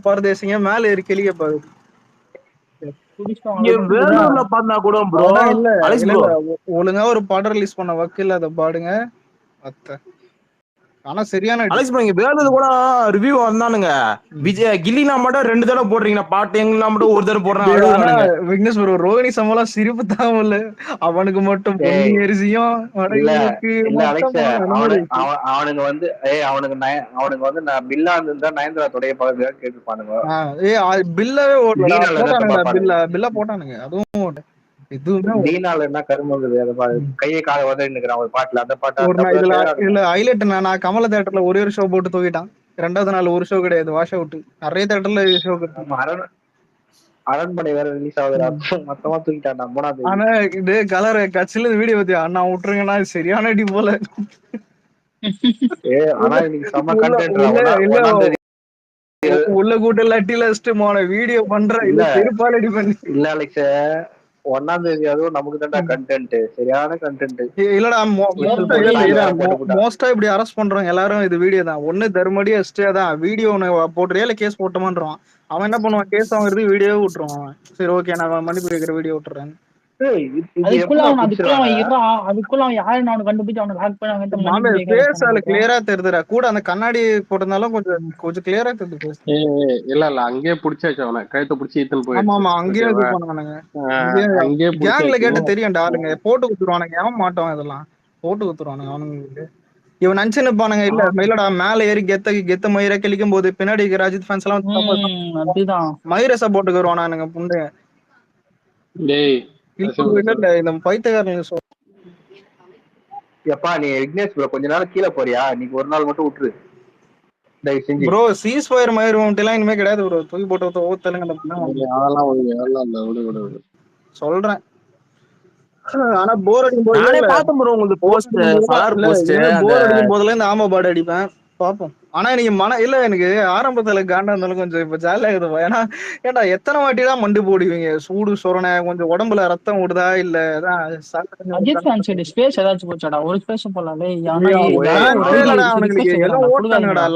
பரதேசிங்க மேல ஏறி கிளிக்க பாரு. வேலூர்ல பாத்தா கூட ப்ரோ இல்ல அலெக்ஸ் இல்ல ப்ரோ ஒழுங்கா ஒரு படம் ரிலீஸ் பண்ண வக்கில்ல அதை பாடுங்க. ஆனா சரியான அலெக்ஸ் ப்ரோ இங்க வேலூர்ல கூட ரிவ்யூ வந்தானுங்க. விஜய் கில்லினா மட்டும் 2 தடவை போடுறீங்க பாட்டு, எங்கன்னா மட்டும் ஒரு தடவை போடுறாங்க அழுகுறானுங்க. விக்னேஷ் ப்ரோ ரோஹிணி சம்பளம் சிரிப்பு தாமல அவனுக்கு மட்டும் பொன்னி அரிசியும் வடகிழக்கு அவனுங்க வந்து அவனுங்க வந்து நான் பில்லா இருந்தா நயன்தாரா பகுதியாக கேட்டுப்பானுங்க. பில்லவே பில்ல போட்டானுங்க அதுவும் தீனால என்ன கருமங்குது கையை கால உதறினுக்குறான் ஒரு பாட்டுல. அந்த பாட்டு இல்ல ஹைலைட் நான் கமல தியேட்டர்ல ஒரே ஒரு ஷோ போட்டு தூக்கிட்டான். 2வது நாள் ஒரு ஷோ கிடையாது, வாஷ் அவுட். நிறைய தேட்டர்ல ஷோ அரண்மனை வேற ரிலீஸ் ஆகுது, மொத்தமா தூக்கிட்டான் 3ஆம் ஆனா இது கலர் கட்சியில வீடியோ பத்தியா அண்ணா விட்டுருங்கன்னா சரியான அடி போல. ஆனா இன்னைக்கு செம்ம கண்டென்ட். உள்ள கூட்ட லட்டில போன வீடியோ பண்ற இல்ல பெருப்பால் அடி பண்ணி இல்ல அலெக்ஸ் 1ஆம் தேதி அதுவும் நமக்கு தான்டா கண்டென்ட், சரியான கண்டென்ட். இல்லடா மோஸ்டா இப்படி அரெஸ்ட் பண்றோம் எல்லாரும். இது வீடியோ தான் ஒண்ணு தர்மடி அஸ்டே தான் வீடியோ போட்டுறியா இல்ல கேஸ் போட்டோமான்றான். அவன் என்ன பண்ணுவான், கேஸ் வாங்குறது வீடியோவே விட்டுருவான். சரி ஓகே நான் மன்னிப்பு கேட்கிற வீடியோ விட்டுறேன். கிளியரா தெரியுதுடா, கூட அந்த கண்ணாடி போட்டிருந்தாலும் கொஞ்சம் கிளியரா தெரியுது. இல்ல அங்கேயே புடிச்சாச்சு அவனை, கழுத்தை புடிச்சு இத்தனை போயிடுச்சு. ஆமா அங்கேயே இது பண்ணுவானுங்க. கேங்ல கேட்டு தெரியும்டா ஆளுங்க போட்டு குத்துருவானுங்க. ஏன் மாட்டோம் இதெல்லாம் போட்டு குத்துருவானுங்க அவனுங்களுக்கு. இவன் நினைச்சு நிப்பானுங்க. இல்ல இல்லடா மேல ஏறி கெத்த மயிரை கிளிக்கும் போது பின்னாடி ராஜித் ஃபேன்ஸ் எல்லாம் மயிரசா போட்டுக்கு வருவானுங்க புண்டு. இல்ல இந்த பைத்தியக்காரன் எப்பா நீ விக்னேஷ் ப்ரோ கொஞ்ச நாள் கீழே போறியா, இன்னைக்கு ஒரு நாள் மட்டும் விட்டுரு ப்ரோ. சீஸ் ஃபயர் மயிர் எல்லாம் இனிமே கிடையாது ப்ரோ. தூக்கி போட்டு ஓத்தலுங்க சொல்றேன். ஆனா போர் அடிக்கும் போது போர் அடிக்கும் போதுல இந்த ஆமா பாடு அடிப்பேன் பாப்போம். ஆனா எனக்கு இல்ல எனக்கு ஆரம்பத்துல காண்டா இருந்தாலும் கொஞ்சம் இப்ப ஜாலியா இருக்குது. ஏன்னா எத்தனை வாட்டிதான் மண்டு போடுவீங்க, சூடு சொரணை கொஞ்சம் உடம்புல ரத்தம் ஓடுதா இல்ல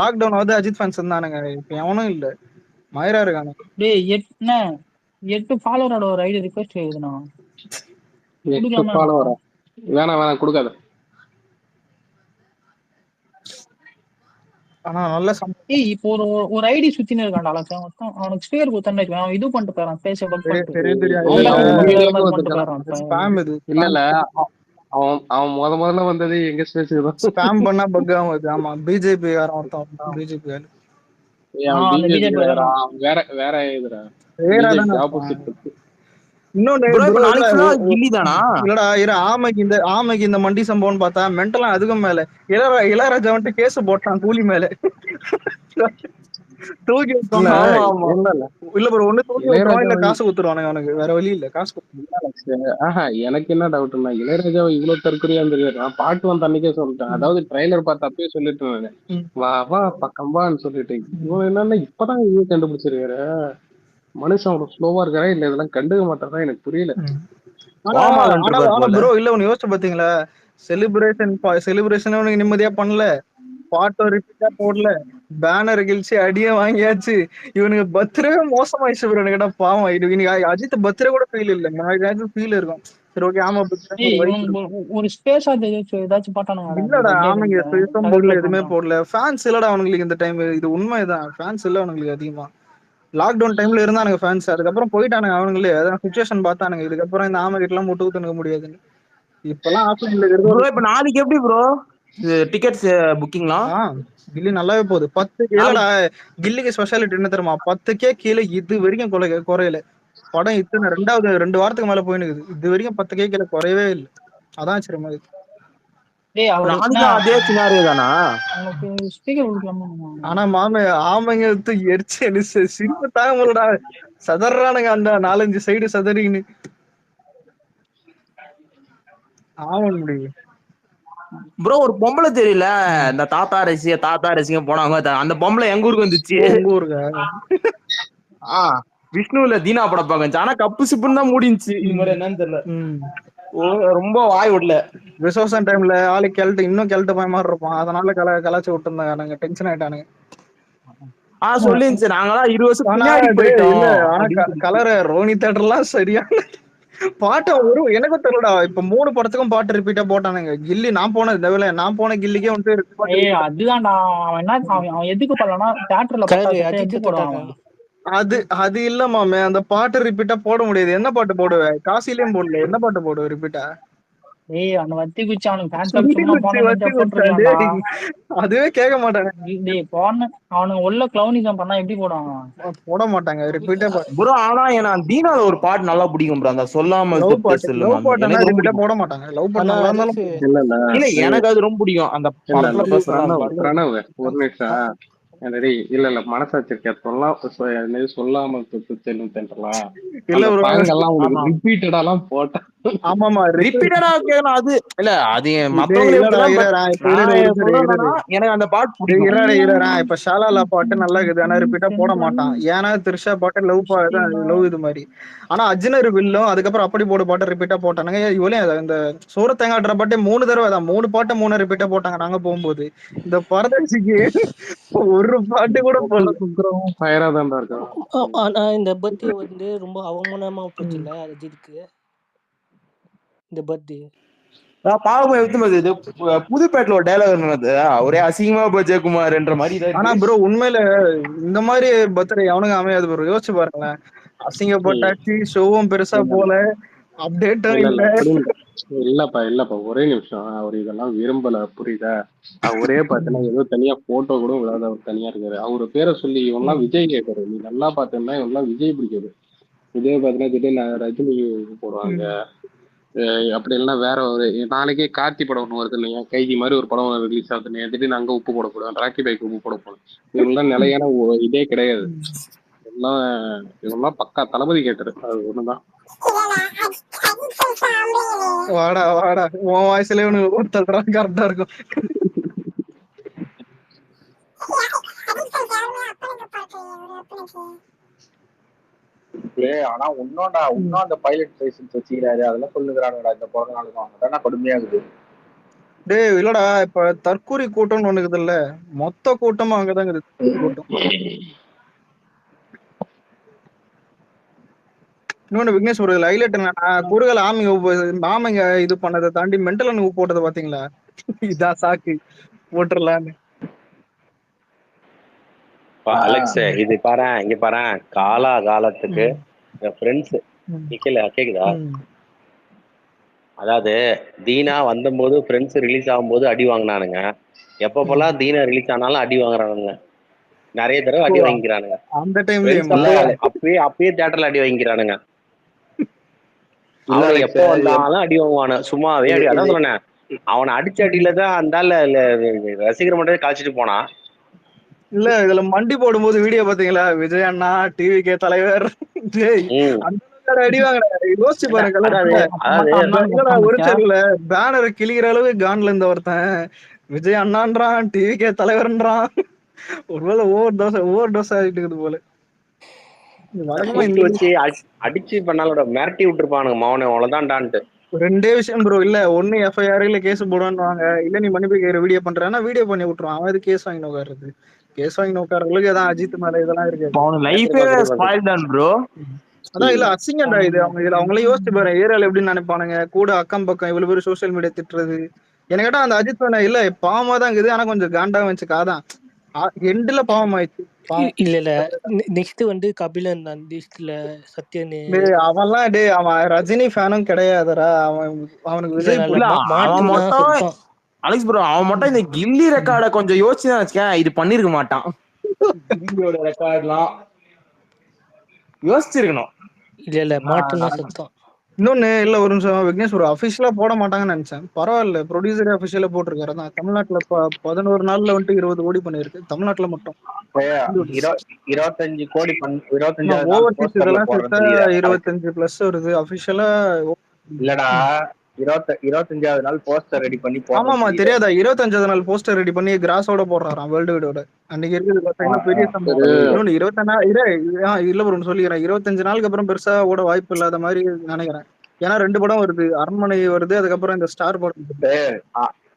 லாக்டவுன் வந்து அஜித் ஃபேன்ஸ் இருந்தானுங்க. இப்ப எவனும் இல்ல, மயிரா இருக்கானு. 8 ஃபாலோவரோட ஒரு ஐடி ரிக்வெஸ்ட் எழுதுனா வேணாம் கொடுக்காத. ஆனா நல்ல இப்போ ஒரு ஐடி சுத்தினே இருக்கான்டா அவனுக்கு ஸ்பேர் குத்தன்னு அவன் இது பண்ணிட்டு போறான். பேச இல்ல அவன் முதல்ல வந்தது எங்க ஸ்பாம் பண்ணா பக் ஆகுது. ஆமா பிஜேபி பிஜேபி வேற வேற இதுடா. ஆமைக்கு இந்த மண்டி சம்பவம் பார்த்தா மென்டலா அதுக்கும் மேல இளையராஜா வந்துட்டு கேஸ் போட்டான் கூலி மேல தூக்கி இல்ல ப்ரோ ஒண்ணு தூக்கி விட்டுருவான் இல்ல காசு குத்துருவானுங்க அவனுக்கு, வேற வழி இல்ல காசு. எனக்கு என்ன டவுட்னா இளையராஜா இவ்வளவு தற்கொலையா இருந்திருக்காரு. நான் பாட்டு வந்த அன்னைக்கே சொல்லிட்டேன், அதாவது ட்ரைலர் பார்த்து அப்பயே சொல்லிட்டு இருந்தேன் வா வா பக்கம் வான்னு சொல்லிட்டு. இவன் என்னன்னா இப்பதான் இவங்க கண்டுபிடிச்சிருக்காரு. மனுஷன் அவ்வளவு ஸ்லோவா இருக்காரா இல்ல இதெல்லாம் கண்டுக்க மாட்டாரா எனக்கு புரியல. ப்ரோ இல்ல ஒண்ணு யோசிச்சு பாத்தீங்களா, செலிப்ரேஷன் நிம்மதியா பண்ணல, பாட்டோ ரிப்பீட்டா போடல, பேனர் கிழிச்சு அடியே வாங்கியாச்சு. இவனுக்கு பர்த்டே மோசமாயிடுச்சு ப்ரோ. கேட்டா பாவம் இன்னைக்கு அஜித் பர்த்டே கூட ஃபீல் இல்ல, ஃபீல் இருக்கும். சரி ஓகே ஆமா ஒரு ஸ்பேஸ் ஏதாச்சும் போட்டானுங்க. இல்லடா ஆமாங்க போடல, எதுவுமே போடல. ஃபேன்ஸ் இல்லடா அவங்களுக்கு இந்த டைம். இது உண்மைதான், ஃபேன்ஸ் இல்ல அவங்களுக்கு அதிகமா. லாக்டவுன் டைம்ல இருந்தானுங்க ஃபேன்ஸ், அதுக்கப்புறம் போயிட்டானுங்க அவனுங்களே. அதான் சிச்சுவேஷன் பார்த்தானுங்க. இதுக்கப்புறம் இந்த ஆமை கிட்ட எல்லாம் முட்டு குத்துனுக்க முடியாதுன்னு இப்பெல்லாம் ஆப்ஷன்ல இருக்கு. இப்ப நாளைக்கு எப்படி ப்ரோ டிக்கெட்ஸ் புக்கிங்லாம்? கில்லி நல்லாவே போகுது. 10 இல்லடா கில்லிக்கு ஸ்பெஷாலிட்டி என்ன தெரியுமா, 10K கீழே இது வரைக்கும் குறையல. படம் இத்தனை 2 வாரத்துக்கு மேல போயினுக்குது, இது வரைக்கும் 10K கீழே குறையவே இல்லை. அதான் ஆச்சரியமா இருக்கு. அதே சினாரியோ தானா? ஆனா ஆமைங்க எரிச்சு சிரிப்பு தாங்க முடியலடா. சதறானுங்க அந்த 4-5 சைடு சதறின்னு. ஆமா முடியும் ப்ரோ. ஒரு பொம்பளை தெரியல, இந்த தாத்தா ரசிங்க போனாங்க. அந்த பொம்பளை எங்க ஊருக்கு வந்துச்சு. உங்க ஊருக்கா? விஷ்ணுல தீனா படம் பாக்க. ஆனா கப்பு சிப்புன்னு தான் முடிஞ்சுச்சு. இது மாதிரி என்னன்னு தெரியல, ரொம்ப வாய் விடல. விசோசன் டைம்ல ஆளு இன்னும் கிளட்டு போய் மாதிரி இருப்பான். அதனால கலாச்சி விட்டு இருந்தாங்க, டென்ஷன் ஆயிட்டானுங்க. சொல்லிருந்துச்சு நாங்களாம் 20 வருஷம் ஆனா பின்னாடி இல்ல போயிட்டோம் ஆனா அப்படின்னு சொல்லிச்சு. கலர ரோனி தேட்டர் எல்லாம் சரியான பாட்டு எனக்கும் தெரியலடா. இப்ப 3 படத்துக்கும் பாட்டு ரிப்பீட்டா போட்டானுங்க. கில்லி நான் போன கில்லிக்கே வந்து அதுதான்டா அவன் என்ன அவன் எதுக்கு பண்ணலன்னா தியேட்டர்ல பார்த்தா எப்படி போடுவாங்க. அது இல்ல மாமே, அந்த பாட்டு ரிப்பீட்டா போட முடியாது. என்ன பாட்டு போடுவேன்? காசிலையும் போடல, என்ன பாட்டு போடுவேன் ரிப்பீட்டா? அந்த வத்தி குச்சி அவனுக்கு ஃபேன் கிளப் சும்மா போட்டுருக்கலாம்டா. அதுவே கேட்க மாட்டாங்க. அவனுக்கு உள்ள கிளவுனிசம் பண்ணா எப்படி போடுவாங்க? போட மாட்டாங்க ரிப்பீட்டா. ப்ரோ ஆனா எனக்கு தீனால ஒரு பாட்டு நல்லா பிடிக்கும் ப்ரோ, அந்த சொல்லாமல் லவ் பாட்டு எனக்கு ரொம்ப ரிப்பீட்டா போட மாட்டாங்க. லவ் பாட்டு நல்லா இருந்தாலும் இல்ல எனக்கு அது ரொம்ப பிடிக்கும். அந்த படத்துல பேசுற பிரணவ் ஒரு நிமிஷம் இல்ல மனசாட்சி இருக்க சொல்லாமல் செல்லும் தென்றலாம் இல்ல ப்ரோ, எல்லாம் உங்களுக்கு ரிப்பீட்டடாலாம் போட்டேன். ஆமாமா ரிப்பீட்டடா கேட்கணும். அது இல்ல அது எனக்கு அந்த பாட்டு பிடிக்கும். இப்ப ஷாலாலா பாட்டு நல்லா இருக்குது, ஆனா ரிப்பீட்டா போட மாட்டான். ஏன்னா த்ரிஷா பாட்டு லவ் இது மாதிரி. ஆனா அஜினர் வில்லும் அதுக்கப்புறம் அப்படி போட பாட்டு ரிப்பீட்டா போட்டானுங்க. இவளையும் இந்த சோறு தேங்காட்டுற பாட்டே 3 தடவை தான், 3 பாட்டு 3 ரிப்பீட்டா போட்டாங்க நாங்க போகும்போது. இந்த பரதேசிக்கு ஒரு பாட்டு கூட ஃபயரா தான் இருக்கும். ஆனா இந்த பர்த்டே வந்து ரொம்ப அவமானமா போச்சுல்ல அஜித்துக்கு. இந்த பர்த்டே புதுப்பேட்டில் ஒரு டைலாக் இருந்தது, ஒரே அசிங்கமா ஜெயக்குமார் என்ற மாதிரி. ஆனா ப்ரோ உண்மையில இந்த மாதிரி பர்த்டே அவனுக்கு அமையாது ப்ரோ. யோசிச்சு பாருங்களேன், அசிங்கப்பட்டாச்சு, ஷோவும் பெருசா போல, அப்டேட்டும் இல்லப்பா ஒரே நிமிஷம். அவர் இதெல்லாம் விரும்பல, புரியுதா? அவரே பாத்தீங்கன்னா ஏதோ தனியா போட்டோ கூட விடாத அவர் தனியா இருக்காரு. அவரு பேரை சொல்லி இவன்லாம் விஜய் கேட்கறாரு. நீ நல்லா பாத்தீங்கன்னா இவன்லாம் விஜய் பிடிக்காது. விஜய் பாத்தீங்கன்னா திடீர்னு ரஜினி போடுவாங்க. அப்படி இல்லைன்னா வேற ஒரு நாளைக்கே கார்த்தி படம் ஒன்று வருது இல்லையா, கைதி மாதிரி ஒரு படம் ரிலீஸ் ஆகுது, திடீர்னு அங்க உப்பு போட போடுவேன், ராக்கி பைக்கு உப்பு போட போடுவேன். இவங்கெல்லாம் நிலையான இதே கிடையாது. இவங்கெல்லாம் பக்கா தளபதி கேட்டரு. அது ஒண்ணுதான். வாடா உன் வாய்ஸ்ல இவனுக்கு ஒருத்தர் கரெக்டா இருக்கும். ஆனா இன்னும் அந்த பைலட் லைசன்ஸ் வச்சுக்கிறாரு, அதெல்லாம் சொல்லுகிறானுடா இந்த பிறந்த நாளுக்கும். அதெல்லாம் கொடுமையாகுது. டேய் இல்லடா, இப்ப தற்கூரி கூட்டம்னு ஒண்ணு இருக்குது இல்ல, மொத்த கூட்டமும் அங்கதான் இருக்குது கூட்டம். இன்னொன்னு விக்னேஷ் ஒரு ஹைலைட் என்னன்னா, குறுகல் ஆமைங்க இது பண்ணதை தாண்டி மென்டல் போட்டதை பாத்தீங்களா? இதான் சாக்கு போட்டுடலான்னு. அலெக்ஸ் இது பாரு, இங்க பாரு, காலத்துக்கு ஃப்ரெண்ட்ஸ் கேக்குதா? அதாவது தீனா வந்தபோது ஃப்ரெண்ட்ஸ் ரிலீஸ் ஆகும்போது அடி வாங்கினானுங்க. எப்பப்பெல்லாம் தீனா ரிலீஸ் ஆனாலும் அடி வாங்குறானுங்க. நிறைய தடவை அடி வாங்கிக்கிறானுங்க. அந்த டைம்ல அப்பயே தியேட்டர்ல அடி வாங்கிக்கிறானுங்க. அவனை எப்ப வந்தாலும் அடி வாங்குவானு, சும்மாவே அடி. அதான் சொன்னேன், அவனை அடிச்ச அடியில தான் அந்த ரசிகர் மட்டும் காய்ச்சிட்டு போனான். இல்ல இதுல மண்டி போடும்போது வீடியோ பாத்தீங்களா? விஜய் அண்ணா டிவிகே தலைவர் அடி வாங்க. யோசிச்சு பாருங்க, ஒரு செல்ல பேனர் கிளிக்கிற அளவு கான்ல இருந்த ஒருத்தன் விஜய் அண்ணான்றான், டிவிகே தலைவர்ன்றான். ஒருவேளை ஓவர் டோஸ் ஆகிட்டு இருக்குது போல. அடிச்சு பண்ணாலோட மிரட்டி விட்டுருப்பானுங்க மௌன, அவ்வளவுதான்டான்ட்டு. ரெண்டே விஷயம் ப்ரோ, இல்ல ஒண்ணு எஃப்ஐஆர் இல்ல கேஸ் போடுவாங்க, இல்ல நீ மன்னிப்பு கேட்கிற வீடியோ பண்றான்னா வீடியோ பண்ணி விட்டுருவான். அவன் இது கேஸ் வாங்கி நோக்காடுறது, கேஸ் வாங்கி நோக்காடுறதுக்கு ஏதாவது அஜித் மேல இதெல்லாம் இருக்கு. அதான் இல்ல அசிங்கம்டா இது. அவங்களே யோசிச்சு பாரு, ஏரியால எப்படின்னு நினைப்பானுங்க, கூட அக்கம் பக்கம் இவ்வளவு பேர் சோசியல் மீடியா திட்டுறது. எனக்கு கேட்டா அந்த அஜித் வேணா இல்ல பாவமா தான் இருக்குது, ஆனா கொஞ்சம் காண்டா வந்துச்சு. காதான் எண்டுல பாவம் ஆயிடுச்சு. இல்ல நெக்ஸ்ட் வந்து கபிலன் தான் லிஸ்ட்ல சத்யன். அவன்லாம் டேய் அவன் ரஜினி ஃபேனும் கிடையாதுடா. அவனுக்கு விஜய் அலெக்ஸ் ப்ரோ அவன் மட்டும் இந்த கில்லி ரெக்கார்ட கொஞ்சம் யோசிச்சுதான் வச்சுக்கேன், இது பண்ணிருக்க மாட்டான். கில்லியோட ரெக்கார்ட்லாம் யோசிச்சிருக்கணும். இல்ல மாட்டுனா சத்தம். இன்னொன்னு இல்ல, ஒரு நிமிஷம் விக்னேஷ், ஒரு அபிஷியலா போட மாட்டாங்கன்னு நினைச்சேன். பரவாயில்ல, ப்ரொடியூசரே அபிஷியலா போட்டிருக்காரு. தான் தமிழ்நாட்டுல 11 நாள்ல வந்துட்டு 20 கோடி பண்ணிருக்கு தமிழ்நாட்டுல மட்டும். 25 கோடி 25 ஓவர்சீஸ் இதெல்லாம் சேர்த்தா 25 பிளஸ் வருது அபிஷியலா. இல்லடா 25வது நாள் போஸ்டர் ரெடி பண்ணி. ஆமாமா தெரியாதா? 25வது நாள் போஸ்டர் ரெடி பண்ணி கிராஸோட போடுறாராம் வேர்ல்டு வைடோட. அன்னைக்கு இருக்குது பாத்தீங்கன்னா பெரிய சம்பவம். இன்னொன்னு 25 இல்ல ஒரு சொல்லிக்கிறேன், 25 நாளுக்கு அப்புறம் பெருசா ஓட வாய்ப்பு இல்லாத மாதிரி நினைக்கிறேன். ஏன்னா 2 படம் வருது, அரண்மனை வருது, அதுக்கப்புறம் இந்த ஸ்டார் படம்.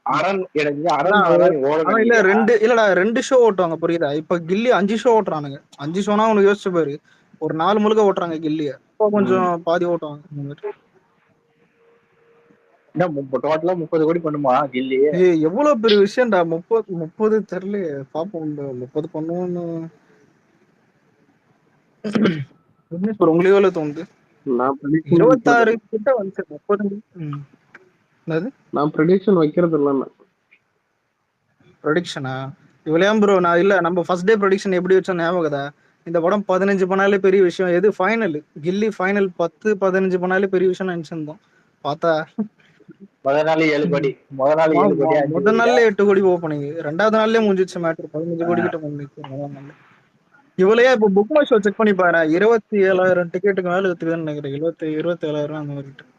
அரண் எனக்கு அரண் அதான் மாதிரிதான் நீ ஓடணும் ஆனா இல்ல நினைக்கிறியா? இல்லடா 2 ஷோ ஓட்டுவாங்க புரியுதா? இப்ப கில்லி 5 ஷோ ஓட்டுறானுங்க. 5 ஷோனா உனக்கு யோசிச்சு பாரு. ஒரு 4 முழுக்க ஓட்டுறாங்க கில்லிய. இப்போ கொஞ்சம் பாதி ஓட்டுவாங்க இந்த மாதிரி. என்ன டோட்டலா 30 கோடி பண்ணுமா கில்லி? ஏய் எவ்வளவு பெரிய விஷயம்டா. 30 தெரியல. பாப்போம் இந்த 30 பண்ணுவோம்னு உங்களுக்கு எவ்வளவு தோணுது? நான் prediction 26 கிட்ட வந்துச்சு 30. என்னது நான் ப்ரெடிக்ஷன் வைக்கிறது இல்லைன்னு. ப்ரொடிக்ஷனா? இவ்வளவு ப்ரோ நான் இல்ல நம்ம ஃபர்ஸ்ட் டே ப்ரொடிக்ஷன் எப்படி வச்சோம் ஞாபகதா? இந்த படம் 15 பண்ணாலே பெரிய விஷயம். எது ஃபைனல் கில்லி ஃபைனல் 10-15 பண்ணாலே பெரிய விஷயம் நினைச்சிருந்தோம். பார்த்தா முதல் நாள் 7 கோடி, முதல் நாள் 7 கோடி 5 முதல் கோடி. நாள்ல 8 கோடி ஓப்பனிங், 2வது நாள்லயே முடிஞ்சிச்சு மேட்டர். 15 கோடி கிட்ட முடிஞ்சிச்சு. இவ்வளையா இப்ப புக் மை ஷோ செக் பண்ணி பாரு, 27,000 டிக்கெட்டுக்கு மேல இருக்குதுன்னு நினைக்கிறேன். 27,000 அந்த மாதிரி.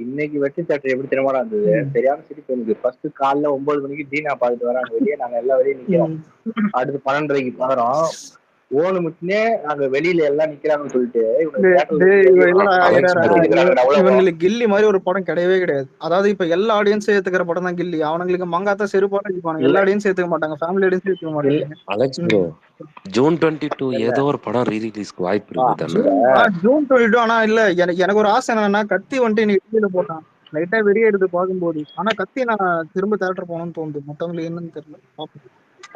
இன்னைக்கு வெற்றி தேட்டர் எப்படி தெரியுமா இருந்தது? தெரியாம சிரிப்பு எனக்கு. ஃபர்ஸ்ட் காலைல 9 மணிக்கு தீனா பாத்துட்டு வராங்க வெளியே, நாங்க எல்லாம் வெளியே நிக்கிறோம். அடுத்து 12:30க்கு பாக்குறோம் ஓனு முன்னே நாங்க வெளியில எல்லாம் நிக்கிறாங்கன்னு சொல்லிட்டு இவங்களுக்கு கில்லி மாதிரி ஒரு படம் கிடையவே கிடையாது. அதாவது இப்ப எல்லா ஆடியன்ஸும் ஏத்துக்கிற படம் தான் கில்லி. அவனுங்களுக்கு மங்காத்தா செருப்பாட இருப்பாங்க. எல்லா ஆடியன்ஸும் ஏத்துக்க மாட்டாங்க, ஃபேமிலி ஆடியன்ஸும் ஏத்துக்க மாட்டாங்க. அலெக்ஸ் ப்ரோ ஜூன் 22 ஏதோ ஒரு படம் ரீ ரிலீஸ்க்கு வாய்ப்பு இருக்குது. ஜூன் 22. ஆனா இல்ல எனக்கு ஒரு ஆசை என்னன்னா, கத்தி வந்துட்டு நீ வெளியில போட்டான் லைட்டா வெறிய எடுத்து பார்க்கும்போது. ஆனா கத்தி நான் திரும்ப தேட்டர் போகணும்னு தோணுது. மத்தவங்களுக்கு என்னன்னு தெரியல.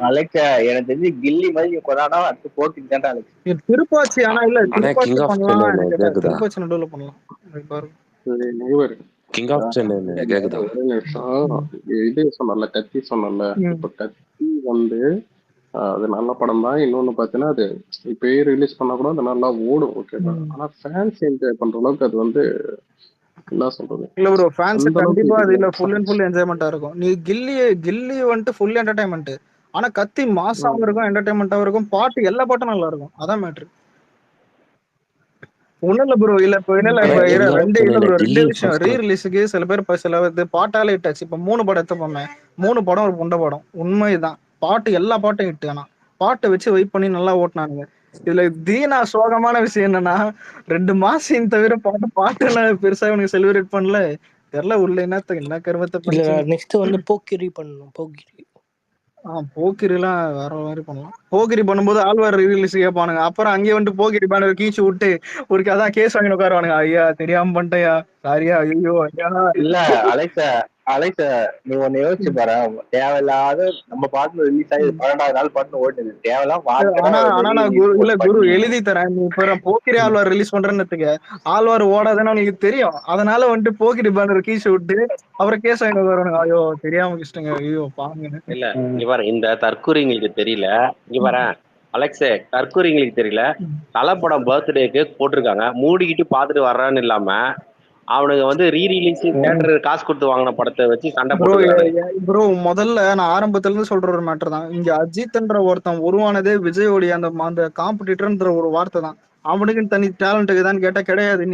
அலெக்ஸ் எனக்கு தெரிஞ்சு கில்லி மாதிரி கொண்டாடா அடுத்து போட்டுக்கு தான் அலெக்ஸ் திருப்பாச்சி. ஆனா இல்ல திருப்பாச்சி பண்ணலாம், திருப்பாச்சி நடுவுல பண்ணலாம். கிங் ஆஃப் சென்னை கேக்குதா? இது சொன்னல கத்தி சொன்னல, இப்ப கத்தி வந்து அது நல்ல படம் தான். இன்னொன்னு பாத்தீங்கன்னா அது இப்பயே ரிலீஸ் பண்ணா கூட அது நல்லா ஓடும், ஓகேவா? ஆனா ஃபேன்ஸ் என்ஜாய் பண்ற அளவுக்கு அது வந்து என்ன சொல்றது இல்ல ப்ரோ, ஃபேன்ஸ் கண்டிப்பா அது இல்ல ஃபுல் அண்ட் ஃபுல் என்ஜாய்மெண்டா இருக்கும். நீ கில்லி வந்துட்டு ஃபுல் என்டர்டைன்மெண்ட். ஆனா கத்தி மாசாவும் இருக்கும், என்டர்டைன்மெண்டாவும் இருக்கும். பாட்டு எல்லா பாட்டும் நல்லா இருக்கும். அதான் மேட்ரு. ஒண்ணும் இல்ல ப்ரோ. இல்ல இப்ப ரெண்டு விஷயம். ரீ ரிலீஸுக்கு சில பேர் சில பாட்டாலே ஹிட்டாச்சு. இப்ப 3 படம் எடுத்துப்போமே, 3 படம் ஒரு புண்ட படம். உண்மைதான். பாட்டு எல்லா பாட்டும் ஹிட். ஆனா பாட்டை வச்சு வெயிட் பண்ணி நல்லா ஓட்டினானுங்க. இதுல தீனா சோகமான விஷயம் என்னன்னா, 2 மாசம் தவிர பாட்டு பெருசா இவனுக்கு செலிப்ரேட் பண்ணல. தெரியல உள்ள என்ன கருமத்தை இல்ல நெக்ஸ்ட் வந்து போக்கிரி பண்ணணும். போக்கிரி எல்லாம் வேற மாதிரி பண்ணலாம். போக்கிரி பண்ணும்போது ஆழ்வார் ரிலீஸ் கேட்பானுங்க. அப்புறம் அங்கேயே வந்துட்டு போக்கிரி பேனர் கீச்சு விட்டு ஒரு அதான் கேஸ் வாங்கி உட்காருவானுங்க. ஐயா தெரியாம பண்ணிட்டயா, சாரியா, ஐயோ ஐயா. இல்ல அலைச நீ ஒன்னு யோசிச்சு பாரு. தேவையில்லாத நம்ம பாட்டு ரிலீஸ் ஆகி 12வது நாள் பாட்டு ஓடுது. ஆனா குரு எழுதி தரேன். நீ இப்ப போக்கிரி ஆழ்வார் ரிலீஸ் பண்றேன்னு ஆழ்வார் ஓடாதுன்னு உனக்கு தெரியும். அதனால வந்துட்டு போக்கிரி பேனர் கீச்சு விட்டு அப்புறம் கேஸ் வாங்கி உட்காருவானுங்க. ஐயோ தெரியாம கிஷ்டங்க, ஐயோ பாங்க. இல்ல இங்க பாரு, இந்த தற்கூரிங்களுக்கு தெரியல. இங்க பாரு அலெக்ஸ், தற்கூரிங்களுக்கு தெரியல. தலைப்படம் பர்த்டேக்கு போட்டிருக்காங்க, மூடிக்கிட்டு பாத்துட்டு வர்றான்னு இல்லாம அவனுக்கு வந்து ரீ ரிலீஸ் தியேட்டர் காசு கொடுத்து வாங்கின படத்தை வச்சு சண்டை போட்டுருக்காங்க. ப்ரோ முதல்ல நான் ஆரம்பத்துல இருந்து சொல்ற ஒரு மேட்டர் தான். இங்க அஜித்ன்ற ஒருத்தன் உருவானதே விஜயோடைய அந்த காம்படிட்டர்ன்ற ஒரு வார்த்தை தான். அவனுக்கு தனி டேலண்ட் இருக்குதான்னு கேட்டா கிடையாது.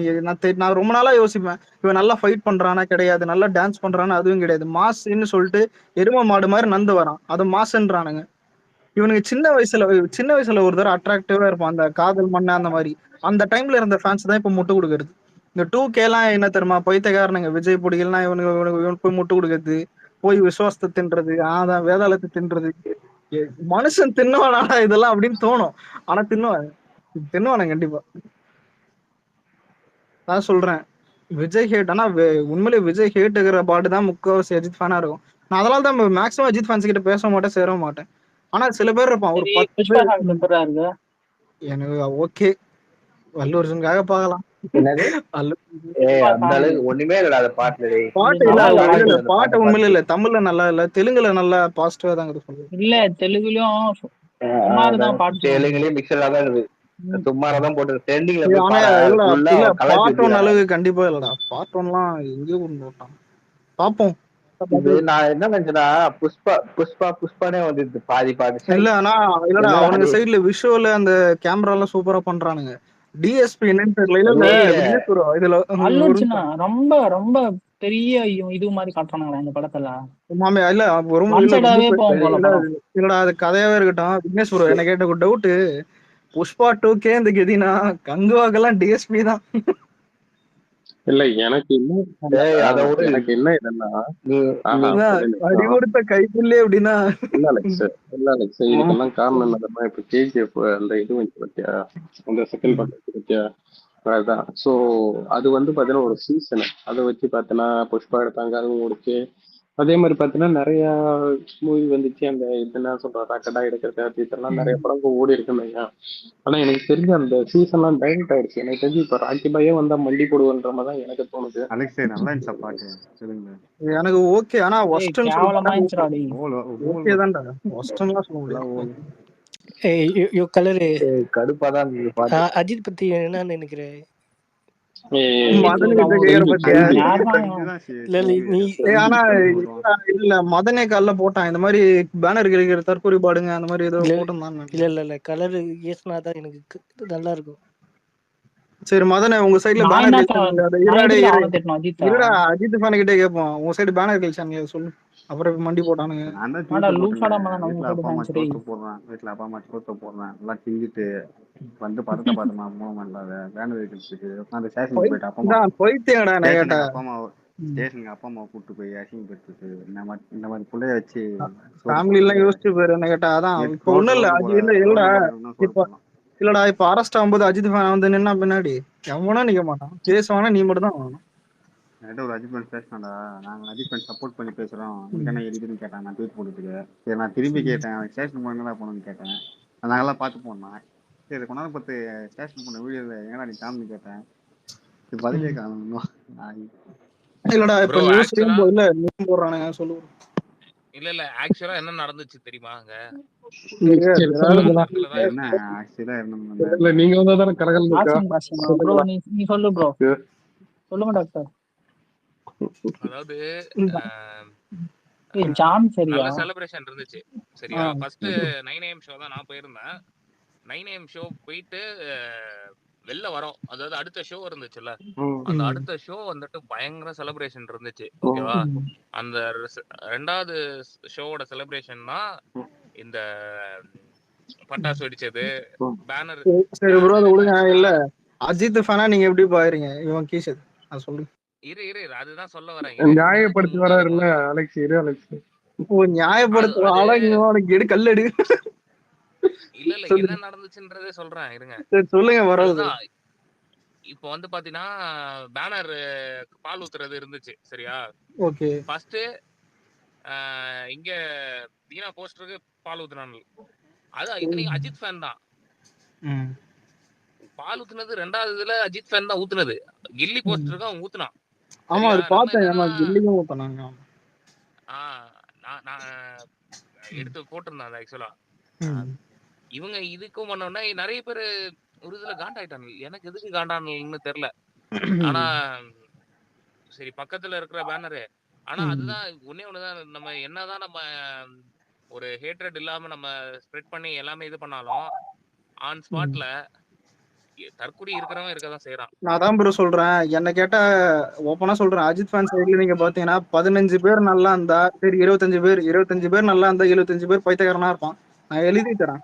நான் ரொம்ப நாளா யோசிப்பேன், இவன் நல்லா ஃபைட் பண்றானா கிடையாது, நல்லா டான்ஸ் பண்றானா அதுவும் கிடையாது. மாஸ்ன்னு சொல்லிட்டு எரும மாடு மாதிரி நந்து வரான், அது மாசுன்றானுங்க. இவனுக்கு சின்ன வயசுல ஒரு தடவை அட்ராக்டிவா இருப்பான், அந்த காதல் மண்ண அந்த மாதிரி. அந்த டைம்ல இருந்த ஃபேன்ஸ் தான் இப்ப முட்டு கொடுக்கறது. இந்த 2K எல்லாம் என்ன தெரியுமா, பைத்தியக்காரனுங்க விஜய் பொடிகள்லாம் இவனுக்கு போய் முட்டு கொடுக்கறது, போய் விசுவாசத்தை தின்றது, அதான் வேதாளத்தை தின்றது. மனுஷன் தின்னுவானா இதெல்லாம் அப்படின்னு தோணும். ஆனா தின்னுவானு கண்டிப்பா. நான் சொல்றேன் விஜய் ஹேட். ஆனா உண்மையிலே விஜய் ஹேட்டுங்கிற பாட்டு தான் முக்கால்வாசி அஜித் ஃபேனா இருக்கும். நான் அதனால தான் மேக்ஸிமம் அஜித் ஃபேன்ஸ் கிட்ட பேச மாட்டேன், சேர மாட்டேன். ஆனா சில பேர் இருப்பான், ஒரு 10 பேர். எனக்கு ஓகே, வல்லூர்ஜுனுக்காக பார்க்கலாம். ஒண்ணுமே இல்ல பாட்டு. பாட்டு உண்மையில இல்ல, தமிழ்ல நல்லா இல்ல, தெலுங்குல நல்லா பாசிட்டிவா தான் இருக்கு. இல்ல தெலுங்குலயும் தெலுங்குலயும் மிக்சரா தான் இருக்கு. சும்மாதான் போட்டு ட்ரெண்டிங்ல பார்ட் 1 அளவு கண்டிப்பா இல்லடா. பார்ட் 1லாம் எங்கேயோ கொண்டு போட்டான். பாப்போம். நான் என்ன நினைச்சேன்னா புஷ்பானே வந்து பாதி பாதி இல்ல. ஆனா இல்லடா, அவங்க சைடுல விஷுவல் அந்த கேமரா எல்லாம் சூப்பரா பண்றானுங்க. டிஎஸ்பி என்னன்னு தெரியல. இதுல அல்லுர்ஜுனா ரொம்ப ரொம்ப பெரிய இது மாதிரி காட்டுறானுங்களா இந்த படத்துல. இல்ல இல்லடா, அது கதையாவே இருக்கட்டும். விக்னேஷ் ப்ரோ என்ன கேட்ட ஒரு டவுட், புஷ்பா 2K இந்த கெதினா கங்குவாக்கெல்லாம் டிஎஸ்பி தான். இல்ல எனக்கு இன்னும் அத ஒரு எனக்கு என்ன இதுன்னா நீ அடி கொடுத்த கைப்புள்ளே அப்படின்னா இல்ல அலெக்ஸ் இதுக்கெல்லாம் காரணம் என்ன தெரியுமா? இப்ப கேஜிஎஃப் அந்த இது வந்து பாத்தியா, அந்த செகண்ட் பார்ட் பத்தியா, அதுதான். சோ அது வந்து பாத்தீங்கன்னா ஒரு சீசன். அதை வச்சு பாத்தீங்கன்னா புஷ்பா எடுத்தாங்க, அதுவும் ஓடிச்சு. அதே மாதிரி பாத்தீங்கன்னா நிறைய மூவி வந்துச்சு. அந்த இதெல்லாம் சொல்ற கடா எடுக்கிறது அது இதெல்லாம் நிறைய படங்கள் ஓடி இருக்குன்னு. ஆனா எனக்கு தெரிஞ்ச அந்த சீசன்லாம் டைரக்ட் ஆயிடுச்சு. எனக்கு தெரிஞ்சு இப்ப ராக்கி பாயே வந்தா மண்டி போடுவன்ற மாதிரி தான் எனக்கு தோணுது. அலெக்ஸ் நல்லா இருந்துச்சா பாட்டு சொல்லுங்க. எனக்கு ஓகே, ஆனா ஒஸ்ட்னு கேவலமா இருந்துச்சுடா டேய். ஓகே தான்டா, ஒஸ்ட்னுலாம் சொல்ல முடியாது. கலரு கடுப்பாதான் இருந்தது பாட்டு. அஜித் பத்தி என்ன நினைக்கிறேன்? மதன் கிட்ட கேக்குற பத்தியா? ஆனா இல்ல மதனே காலைல போட்டான் இந்த மாதிரி பேனர் கிடைக்கிற தற்கொலை பாடுங்க அந்த மாதிரி ஏதோ போட்டிருந்தான். இல்ல கலரு ஏசுனாதான் எனக்கு நல்லா இருக்கும். சரி மதனே, உங்க சைடுல பேனர் இருடா, அஜித் ஃபேன் கிட்டே கேட்போம். உங்க சைடு பேனர் கழிச்சாங்க சொல்லு. அப்புறம் மண்டி போட்டானுங்க. வீட்டுல அப்பா அம்மா சோத்து போடுறான், வீட்டுல அப்பா அம்மா சோத்த போடுறான், எல்லாம் திங்கிட்டு வந்து படத்தை பார்த்தமா மூலம் இல்லாத பேனர் வைக்கிறதுக்கு உட்காந்து ஸ்டேஷனுக்கு போயிட்டு அப்பா அம்மா ஸ்டேஷனுக்கு அப்பா அம்மா கூப்பிட்டு போய் அசிங்கப்படுத்துது. இந்த மாதிரி பிள்ளைய வச்சு ஃபேமிலி எல்லாம் யோசிச்சு போயிரு என்ன கேட்டா. அதான் இப்ப ஒண்ணும் இல்ல அது இல்லடா. இல்லடா இப்ப அரெஸ்ட் ஆகும்போது அஜித் ஃபேன் வந்து நின்னா பின்னாடி எவனா நிக்க மாட்டான், பேசுவானா நீ மட்டும் தான் வாங்கணும். ஒரு அஜித் ஃபேன் பேசினாடா, நாங்க அஜித் ஃபேன் சப்போர்ட் பண்ணி பேசுறோம், உங்களுக்கு என்ன எரியுதுன்னு கேட்டான். நான் ட்வீட் போட்டுருக்கு. சரி நான் திரும்பி கேட்டேன், ஸ்டேஷன் போனீங்களா போனோம்னு கேட்டேன். நாங்கெல்லாம் பார்த்து போனோம். சரி கொண்டாந்து பார்த்து ஸ்டேஷன் போன வீடியோல எங்கடா நீ காமின்னு கேட்டேன். பதிலே காணும். இல்லடா இப்ப நியூஸ் இல்ல நியூஸ் போடுறானுங்க சொல்லு. இல்ல ஆக்சுவலா என்ன நடந்துச்சு தெரியுமா? அங்க நீங்க வந்தாதானே கரகல் நீ சொல்லு ப்ரோ. சொல்லுங்க டாக்டர். அதாவது ஜாம் சரியா நல்ல செலிப்ரேஷன் இருந்துச்சு சரியா. ஃபர்ஸ்ட் 9am ஷோ தான் நான் போயிருந்தேன். 9am ஷோ போயிட்டு வெளில வரோம். அதாவது அடுத்த ஷோ இருந்துச்சுல்ல, அந்த அடுத்த ஷோ வந்துட்டு பயங்கர செலிப்ரேஷன் இருந்துச்சு ஓகேவா. அந்த ரெண்டாவது ஷோவோட செலிப்ரேஷன் தான் இந்த பட்டாசு வெடிச்சது, பேனர். சரி ப்ரோ அத விடுங்க. இல்ல அஜித் ஃபேனா நீங்க எப்படி பாக்குறீங்க? இவன் கீஷத் அது சொல்லு. இரு அதுதான் சொல்ல வரேன். நியாயப்படுத்தி வராருல்ல அலெக்ஸ். அலெக்ஸ் ஓ நியாயப்படுத்துவாளா உனக்கு எடு கல்லெடு. இல்ல என்ன நடந்துச்சுன்றதே சொல்றேன் இருங்க. சரி சொல்லுங்க. வரது இப்போ வந்து பாத்தீங்கன்னா பேனர் பால் ஊத்துறது இருந்துச்சு சரியா. ஓகே ஃபர்ஸ்ட் இங்க தீனா போஸ்டருக்கு பால் ஊத்துனாங்க. அது இத்தனைக்கு அஜித் ஃபேன் தான் பால் ஊத்துனது. ரெண்டாவது இதுல அஜித் ஃபேன் தான் ஊத்துனது. கில்லி போஸ்டருக்கு அவன் ஊத்துனான். ஆமா அது பார்த்தேன். கில்லியும் ஊத்துனாங்க. நான் எடுத்து போட்டிருந்தேன் ஆக்சுவலா. இவங்க இதுக்கும் பண்ணோம்னா நிறைய பேர் ஒரு இதுல காண்டாயிட்டாங்க. எனக்கு எதுக்கு காண்டானு தெரியல. ஆனா சரி பக்கத்துல இருக்கிற பேனரு. ஆனா அதுதான் ஒண்ணுதான், நம்ம என்னதான் நம்ம ஒரு ஹேட்ரட் இல்லாம நம்ம ஸ்ப்ரெட் பண்ணி எல்லாமே இது பண்ணாலும் ஆன் ஸ்பாட்ல தற்குறி இருக்கிறவன் இருக்கதான் செய்யறான். நான் தான் ப்ரோ சொல்றேன். என்ன கேட்டா ஓப்பனா சொல்றேன், அஜித் ஃபேன் சைடுல நீங்க பாத்தீங்கன்னா 15 பேர் நல்லா இருந்தா சரி 25 பேர் நல்லா இருந்தா 75 பேர் பைத்தியக்காரனா இருப்பான். நான் எழுதி தரேன்,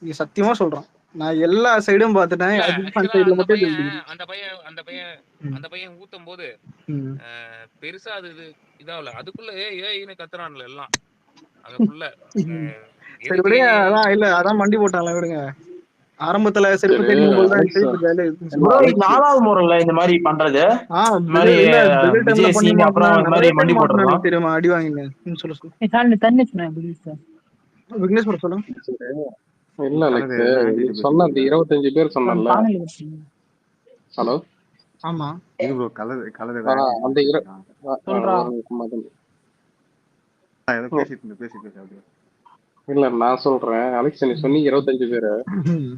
நீ சத்தியமா சொல்றேன். நான் எல்லா சைடும் பாத்துட்டேன். அந்த பையன் ஊத்தும் போது பெருசா அது இதாவல. அதுக்குள்ள ஏன்னு கத்துறான்ல எல்லாம் அதுக்குள்ள. அதான் இல்ல அதான் மண்டி போட்டான்ல விடுங்க. ஆரம்பத்துல செருப்பு தெரியும் போது நாலாவது முறைல இந்த மாதிரி பண்றது தெரியுமா அடி வாங்கினேன் சொல்லு. விக்னேஷ் ப்ரோ சொல்லுங்க. இல்ல சொன்ன 25 பேர் சொன்னல. ஹலோ ஆமா இது ப்ரோ கலர் அந்த இல்ல நான் சொல்றேன் அலெக்ஸ், நீ சொன்னீங்க 25 பேரு.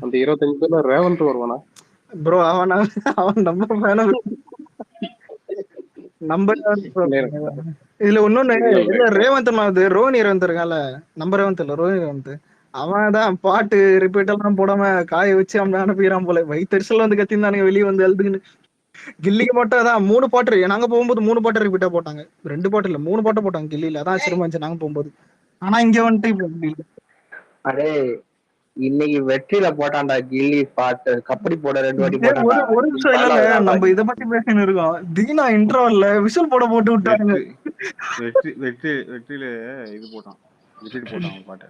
அந்த 25 பேர்ல ரேவந்த் வருவானா ப்ரோ? அவன் நம்பர் இதுல இன்னொன்னு இல்ல. ரேவந்த் ரோஹினி ரேவந்த் இருக்கான்ல, நம்ம ரேவந்த் இல்ல ரோஹினி ரேவந்த். அவன் தான் பாட்டு ரிப்பீட் எல்லாம் போடாம காய வச்சு அவன் அனுப்பிக்கிறான் போல. வயிற்றுல வந்து கத்திருந்தானுங்க வெளியே வந்து எழுதுன்னு. கில்லிக்கு மட்டும் அதான் 3 பாட்டு. நாங்க போகும்போது 3 பாட்டு ரிப்பீட்டா போட்டாங்க. 2 பாட்டு இல்ல 3 பாட்டு போட்டாங்க கில்லியில. அதான் சிரமம் இருந்துச்சு நாங்க போகும்போது. ஆனா இங்க வந்துட்டு இப்ப எப்படி இல்லை. அடே இன்னைக்கு வெற்றியில போட்டான்டா கில்லி பாட்டு, கபடி போட 2 வாட்டி போட்டான்டா. ஒரு நிமிஷம் இல்ல, நம்ம இத பத்தி பேசின்னு இருக்கோம். தீனா இன்ட்ரோல்ல விசில் போட போட்டு விட்டாங்க. வெற்றியில இது போட்டான், ரிப்பீட் போட்டான் அவன் பாட்டு.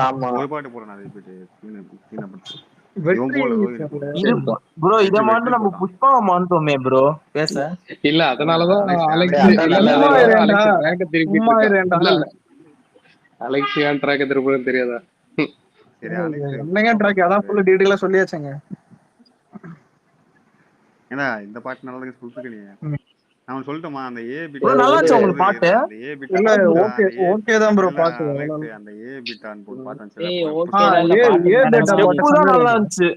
ஆமா ஒரு பாட்டு போறான் ரிப்பீட். தீனா படத்துல வெற்றி ப்ரோ இத மாதிரி நம்ம புஷ்பா மாட்டோமே ப்ரோ பேச. இல்ல அதனாலதான் அலெக்ஸ் அலெக்ஸ் ஏன் ட்ராக் திருப்பணும் தெரியாதா? என்னங்க ட்ராக் அதான் ஃபுல் டீடைலா சொல்லியாச்சுங்க. ஏன்னா இந்த பாட்டு நல்லா சொல்லிட்டு நீ அவன் சொல்லிட்டோமா அந்த ஏ பிட் நல்லா இருந்துச்சு உங்களுக்கு பாட்டு. இல்ல ஓகே ஓகே தான் ப்ரோ பாட்டு. அந்த ஏ பிட்டான் போட்டு பாட்டு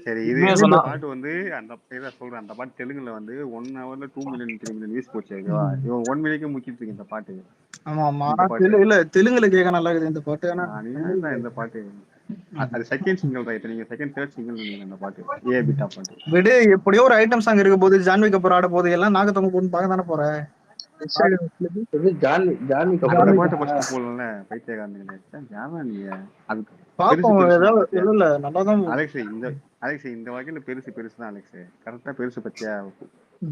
சரி இது பாட்டு வந்து அந்த பேரை சொல்றேன். அந்த பாட்டு தெலுங்குல வந்து 1 hourல 2 million 3 million வியூஸ் போச்சு. ஓகேவா? இவன் 1 million முக்கிட்டு இருக்கு இந்த பாட்டு. ஆமா ஆமா இல்ல தெலுங்குல கேட்க நல்லா இருக்குது இந்த பாட்டு. ஆனா இந்த பாட்டு அது செகண்ட் சிங்கிள் ரைட். நீங்க செகண்ட் தேர்ட் சிங்கிள் நீங்க அந்த பாட்டு ஏ பிட்டா பாட்டு விடு. எப்படியோ ஒரு ஐட்டம் சாங் இருக்க போது, ஜான்வி கபூர் ஆட போது, எல்லாம் நாகத்தவங்க போட்டு பார்க்க தானே போறேன். பாட்டு ஃபர்ஸ்ட் போடல பைத்தியக்காரனுங்க ஜாமா நீங்க அது பாப்போம். ஏதாவது இல்ல நல்லாதான். அலெக்ஸ் இந்த வகையில பெருசு தான் அலெக்ஸ். கரெக்டா பெருசு பத்தியா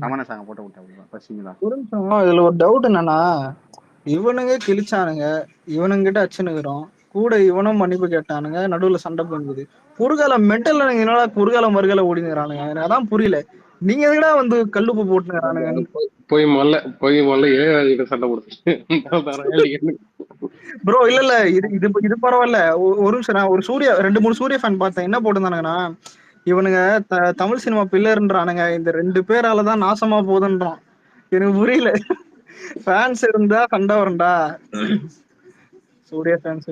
சமண சாங்க போட்டு விட்டாங்க பசிங்களா. ஒரு நிமிஷம், இதுல ஒரு டவுட் என்னன்னா, இவனுங்க கிழிச்சானுங்க, இவனுங்கிட்ட அச்சுனுக்குறோம், கூட இவனும் மன்னிப்பு கேட்டானுங்க, நடுவுல சண்டை பண்ணுது. குறுகால மென்டல் என்னடா குறுகால மறுகால ஓடிங்கிறானுங்க. எனக்கு அதான் புரியல. நீங்க எதுடா வந்து கல்லுப்பு போட்டுங்கிறானுங்க. போய் முதல்ல ஏழு சண்டை கொடுத்து ப்ரோ இல்ல இது பரவாயில்ல. ஒரு நிமிஷம், ஒரு சூர்யா 2-3 சூர்யா ஃபேன் பார்த்தேன். என்ன போட்டுருந்தானுங்கன்னா, இவனுங்க தமிழ் சினிமா பில்லர்ன்றானுங்க, இந்த 2 பேராலதான் நாசமா போகுதுன்றான். எனக்கு புரியல. ஃபேன்ஸ் இருந்தா சண்டை வரண்டா. சூர்யா ஃபேன்ஸ்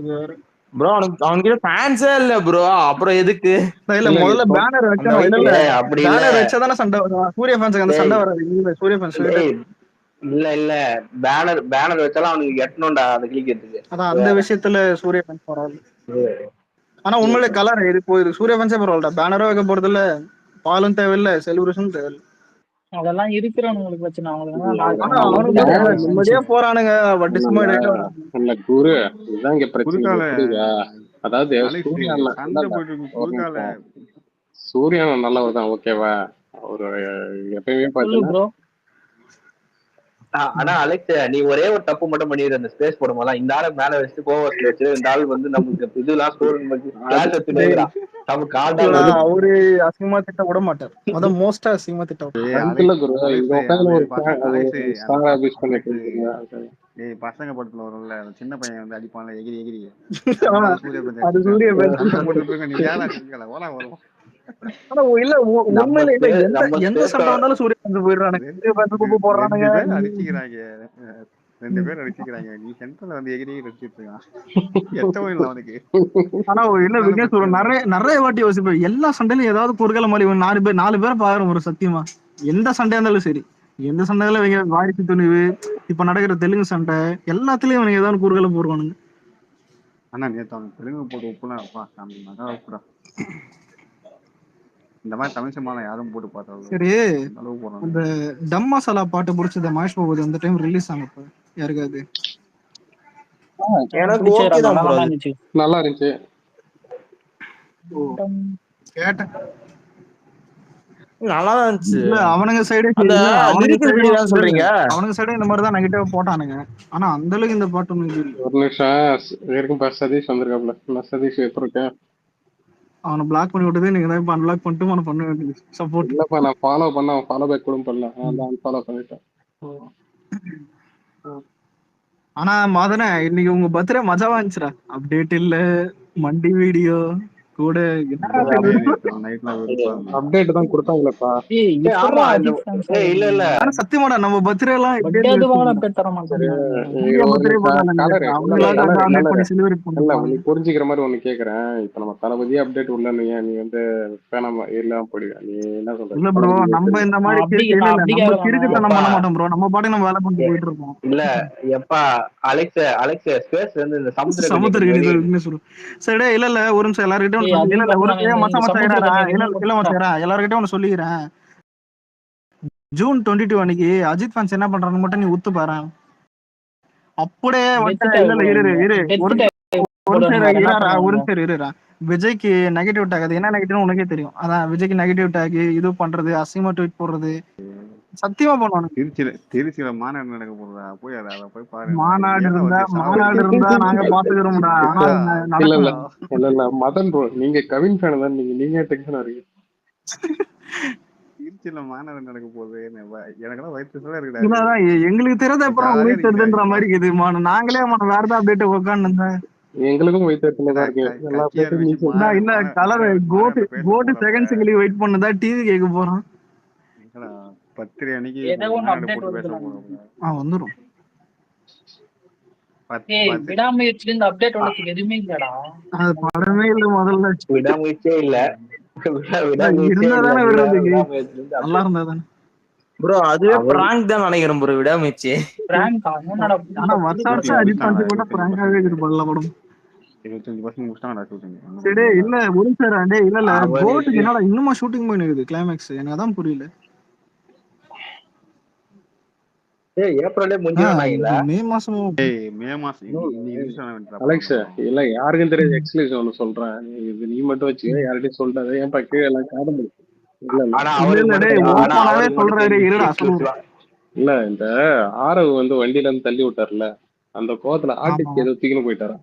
ப்ரோ அவனுக்கு ஃபேன்ஸே இல்ல ப்ரோ, அப்புறம் எதுக்கு? இல்ல முதல்ல பேனர் வைக்கணும். இல்ல பேனர் வச்சாதானே சண்டை வரும். சூர்யா ஃபேன்ஸ்க்கு அந்த சண்டை வராது. இல்ல சூர்யா ஃபேன்ஸ் இல்ல பேனர் வச்சாலும் அவனுக்கு எட்டணும்டா அந்த கிளிக்கிறதுக்கு. அதான் அந்த விஷயத்துல சூர்யா ஃபேன்ஸ் பரவாயில்ல. ஆனா உண்மையிலே கலர் இது போயிருக்கு. சூர்யா ஃபேன்ஸே பரவாயில்ல. பேனரோ வைக்க போறது இல்ல, பாலும் தேவையில்ல, செலிப்ரேஷன் தேவையில்ல. அதெல்லாம் இருக்கிறவங்களுக்கு பிரச்சனை. நிம்மதியா போறானுங்க. குரு இதுதான் இங்க பிரச்சனை. அதாவது சூரியன் நல்லவர் தான், ஓகேவா? அவரு எப்பயுமே பாத்தீங்கன்னா. ஆனா அலெக்ஸ் நீ ஒரே ஒரு தப்பு மட்டும் பண்ணிடுற. அந்த ஸ்பேஸ் போடும் போதெல்லாம் இந்த ஆளை மேல வச்சு கோவத்துல வச்சு இந்த ஆள் வந்து நமக்கு இதெல்லாம் அவரு அசிங்கமா திட்ட விட மாட்டார். அதான் மோஸ்டா அசிங்கமா திட்ட பசங்க படத்துல வரும்ல சின்ன பையன் வந்து அடிப்பான்ல எகிரி எகிரி ஆனா இல்ல உண்மையில எந்த சண்டை வந்தாலும் சூர்யா வந்து போயிடுறானுங்க. அடிச்சுக்கிறாங்க 2 பேர் அடிச்சுக்கிறாங்க. நீ சென்டர்ல வந்து எகிரி அடிச்சுட்டு இருக்கான் அவனுக்கு. ஆனா இல்ல விக்னேஷ் நிறைய வாட்டி யோசிப்பேன். எல்லா சண்டையிலும் ஏதாவது குறுகல மாதிரி 4 பேரை பாக்குறோம் ஒரு சத்தியமா. எந்த சண்டையா இருந்தாலும் சரி, எந்த சண்டையில இவங்க வாரிசு துணிவு, இப்ப நடக்கிற தெலுங்கு சண்டை எல்லாத்துலயும் இவங்க ஏதாவது குறுகல போடுவானுங்க. ஆனா நேத்து அவன் தெலுங்கு போட்டு உப்புலாம் அப்பா சாமி இந்த மாதிரி தமிழ் சினிமால யாரும் போட்டு பார்த்தாலும் சரி. அந்த டம் மசாலா பாட்டு பிடிச்சத மகேஷ் பாபு அந்த டைம் ரிலீஸ் ஆனப்ப யாருக்காது? எனக்கு ஓகே தான் ப்ரோ, நல்லா இருந்துச்சு. கேட்டேன் நல்லா இருந்துச்சு. இல்ல அவனுங்க சைடு சொல்றீங்க, அவனுங்க சைடு இந்த மாதிரி தான் நெகட்டிவா போட்டானுங்க. ஆனா அந்த அளவுக்கு இந்த பாட்டு ஒரு நிமிஷம் சதீஷ் வந்திருக்காப்ல. சதீஷ் எப்ப இருக்க? அவனை பிளாக் பண்ணி விட்டதே நீங்க தான் இப்ப அன்பிளாக் பண்ணிட்டு அவனை பண்ண வேண்டியது சப்போர்ட். இல்லப்பா நான் ஃபாலோ பேக் கூட பண்ணல, நான் அன்ஃபாலோ பண்ணிட்டேன். ஆனா மாதனே இன்னைக்கு உங்க பர்த்டே மஜாவா இருந்துச்சுடா. அப்டேட் இல்ல, மண்டி வீடியோ கூட அப்டேட் தான் கொடுத்தாங்களப்பா. இல்ல சத்தியமாடா நம்ம பர்த்டே எல்லாம் புரிஞ்சுக்கிற மாதிரி ஒண்ணு கேக்குறேன். இப்ப நம்ம தளபதி அப்டேட் உள்ள நீ வந்து எல்லாம் போடுவா. நீ என்ன சொல்ற? இல்ல ப்ரோ, நம்ம இந்த மாதிரி கிறுக்குத்தனம் பண்ண மாட்டோம் ப்ரோ. நம்ம பாட்டு நம்ம வேலை பண்ணிட்டு போயிட்டு இருக்கோம். இல்ல எப்பா அலெக்ஸ் ஸ்பேஸ் வந்து இந்த சமுத்திர சரி இல்ல ஒரு நிமிஷம் எல்லார்கிட்டயும் எல்லார்கிட்டயும் ஒண்ணு சொல்லிக்கிறேன். ஜூன் 22 அன்னைக்கு அஜித் ஃபேன்ஸ் என்ன பண்றாங்க மட்டும் நீ ஒத்து பாரு. அப்படியே ஒரு போடுவோம். சரி நீங்க வேற என்ன இருடா, ஒரு பண்ணுவீங்க? சரி இருடா. விஜய்க்கு நெகட்டிவ் டேக் அது என்ன நெகட்டிவ் உனக்கே தெரியும். அதான் விஜய்க்கு நெகட்டிவ் டேக் இது பண்றது, அசிங்கமா ட்வீட் போடுறது சத்தியமா பண்ணுவானுங்க. திருச்சியில மாநாடு நடக்க போறதா போய் அதை போய் பாருங்க. மாநாடு ஏன்னா இருந்தா நாங்க பாத்துக்கிறோம்டா. ஆனா அது இல்ல இல்ல நடக்கும். இல்ல இல்ல மதன் ப்ரோ, நீங்க கவின் ஃபேன் தான், நீங்க டென்ஷன் ஆறீங்க. திருச்சியில மாநாடு நடக்க போகுது, எனக்கெல்லாம் வயிற்று சொல்ல இல்ல இருக்குடா. அதான் எங்களுக்கு தெரியாத அப்புறம் ஜாலியா உங்களுக்கு தெரியுதுன்ற நீங்க மாதிரி இருக்குது. நாங்களே வேற ஏதாவது அப்டேட் உட்காந்து எங்களுக்கும் வயிற்று தான் இருக்கு. எல்லா கட்சியார் பேரும் வச்சு இல்ல கலர் கோட்டு பேச செகண்ட் சிங்கிள் வெயிட் பண்ணுதா டிவி கேட்க போறோம். பத்திரை அன்னைக்கு ஏதோ ஒண்ணு மாநாடு அப்டேட் போட்டு பேச வருதுல. போறோம். வந்துரும். ஏய் விடாமுயற்சில இருந்து அப்டேட் வரதுக்கு எதுவுமே இல்லடா. அது படமே இல்ல முதல்ல. விடாமுயற்சியே இல்ல. இருந்தாதானே விடுறதுக்கு நல்லா இருந்தாதானே ப்ரோ. அதுவே பிராங்க் தான் நினைக்கிறேன் ப்ரோ. விடாமுயற்சி பிராங்க் என்னடா? ஆனா வருஷம் அஜித் பஞ்சு கூட பிராங்காவே இது பண்ணல படம். 25% முடிச்சிட்டாங்கடா ஷூட்டிங். சரி இல்ல ஒரு சார் டே இல்ல கோட்டுக்கு என்னடா இன்னுமா ஷூட்டிங் போய் இருக்குது கிளைமேக்ஸ்? எனக்கு அதான் புரியல. ஏப்ரல்லே முடிஞ்சிருவாங்கல. மே மாசம் அலெக்ஸ் இல்ல யாருக்கும் தெரியாது. எக்ஸ்க்ளூசிவ் ஒன்னு சொல்றேன், நீ மட்டும் வச்சுக்க, யார்கிட்டயும் சொல்றாரு. ஏன் கீழே எல்லாம் காரணம் இல்ல. இந்த ஆரவ் வந்து வண்டியில இருந்து தள்ளி விட்டார்ல, அந்த கோவத்துல ஆர்டிஸ்ட் ஏதோ தூக்கின்னு போயிட்டாரா.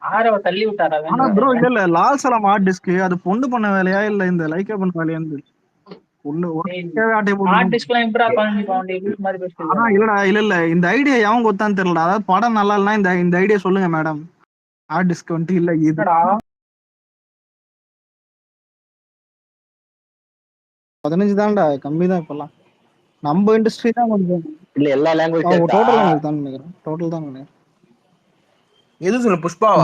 ஆரவ தள்ளி விட்டாரா? ஆனா ப்ரோ இல்ல லால் சலாம் ஹார்ட் டிஸ்க் அது பொண்ணு பண்ண வேலையா இல்ல இந்த லைக்கா பண்ண வேலையா? இல்ல இந்த ஐடியா எவன் கொத்தான்னு தெரியல. அதாவது படம் நல்லா இல்லைன்னா இந்த ஐடியா சொல்லுங்க மேடம். ஹார்ட் டிஸ்க் வந்துட்டு இல்ல இது 15 தான்டா, கம்மி தான் இப்பெல்லாம். நம்ம இண்டஸ்ட்ரி தான் கொஞ்சம் இல்ல எல்லா லாங்குவேஜ் டோட்டல் லாங்குவேஜ் தான் நினைக்கிறேன். டோட்டல் தான் நினைக்கிறேன். எது சொல்ல புஷ்பாவா?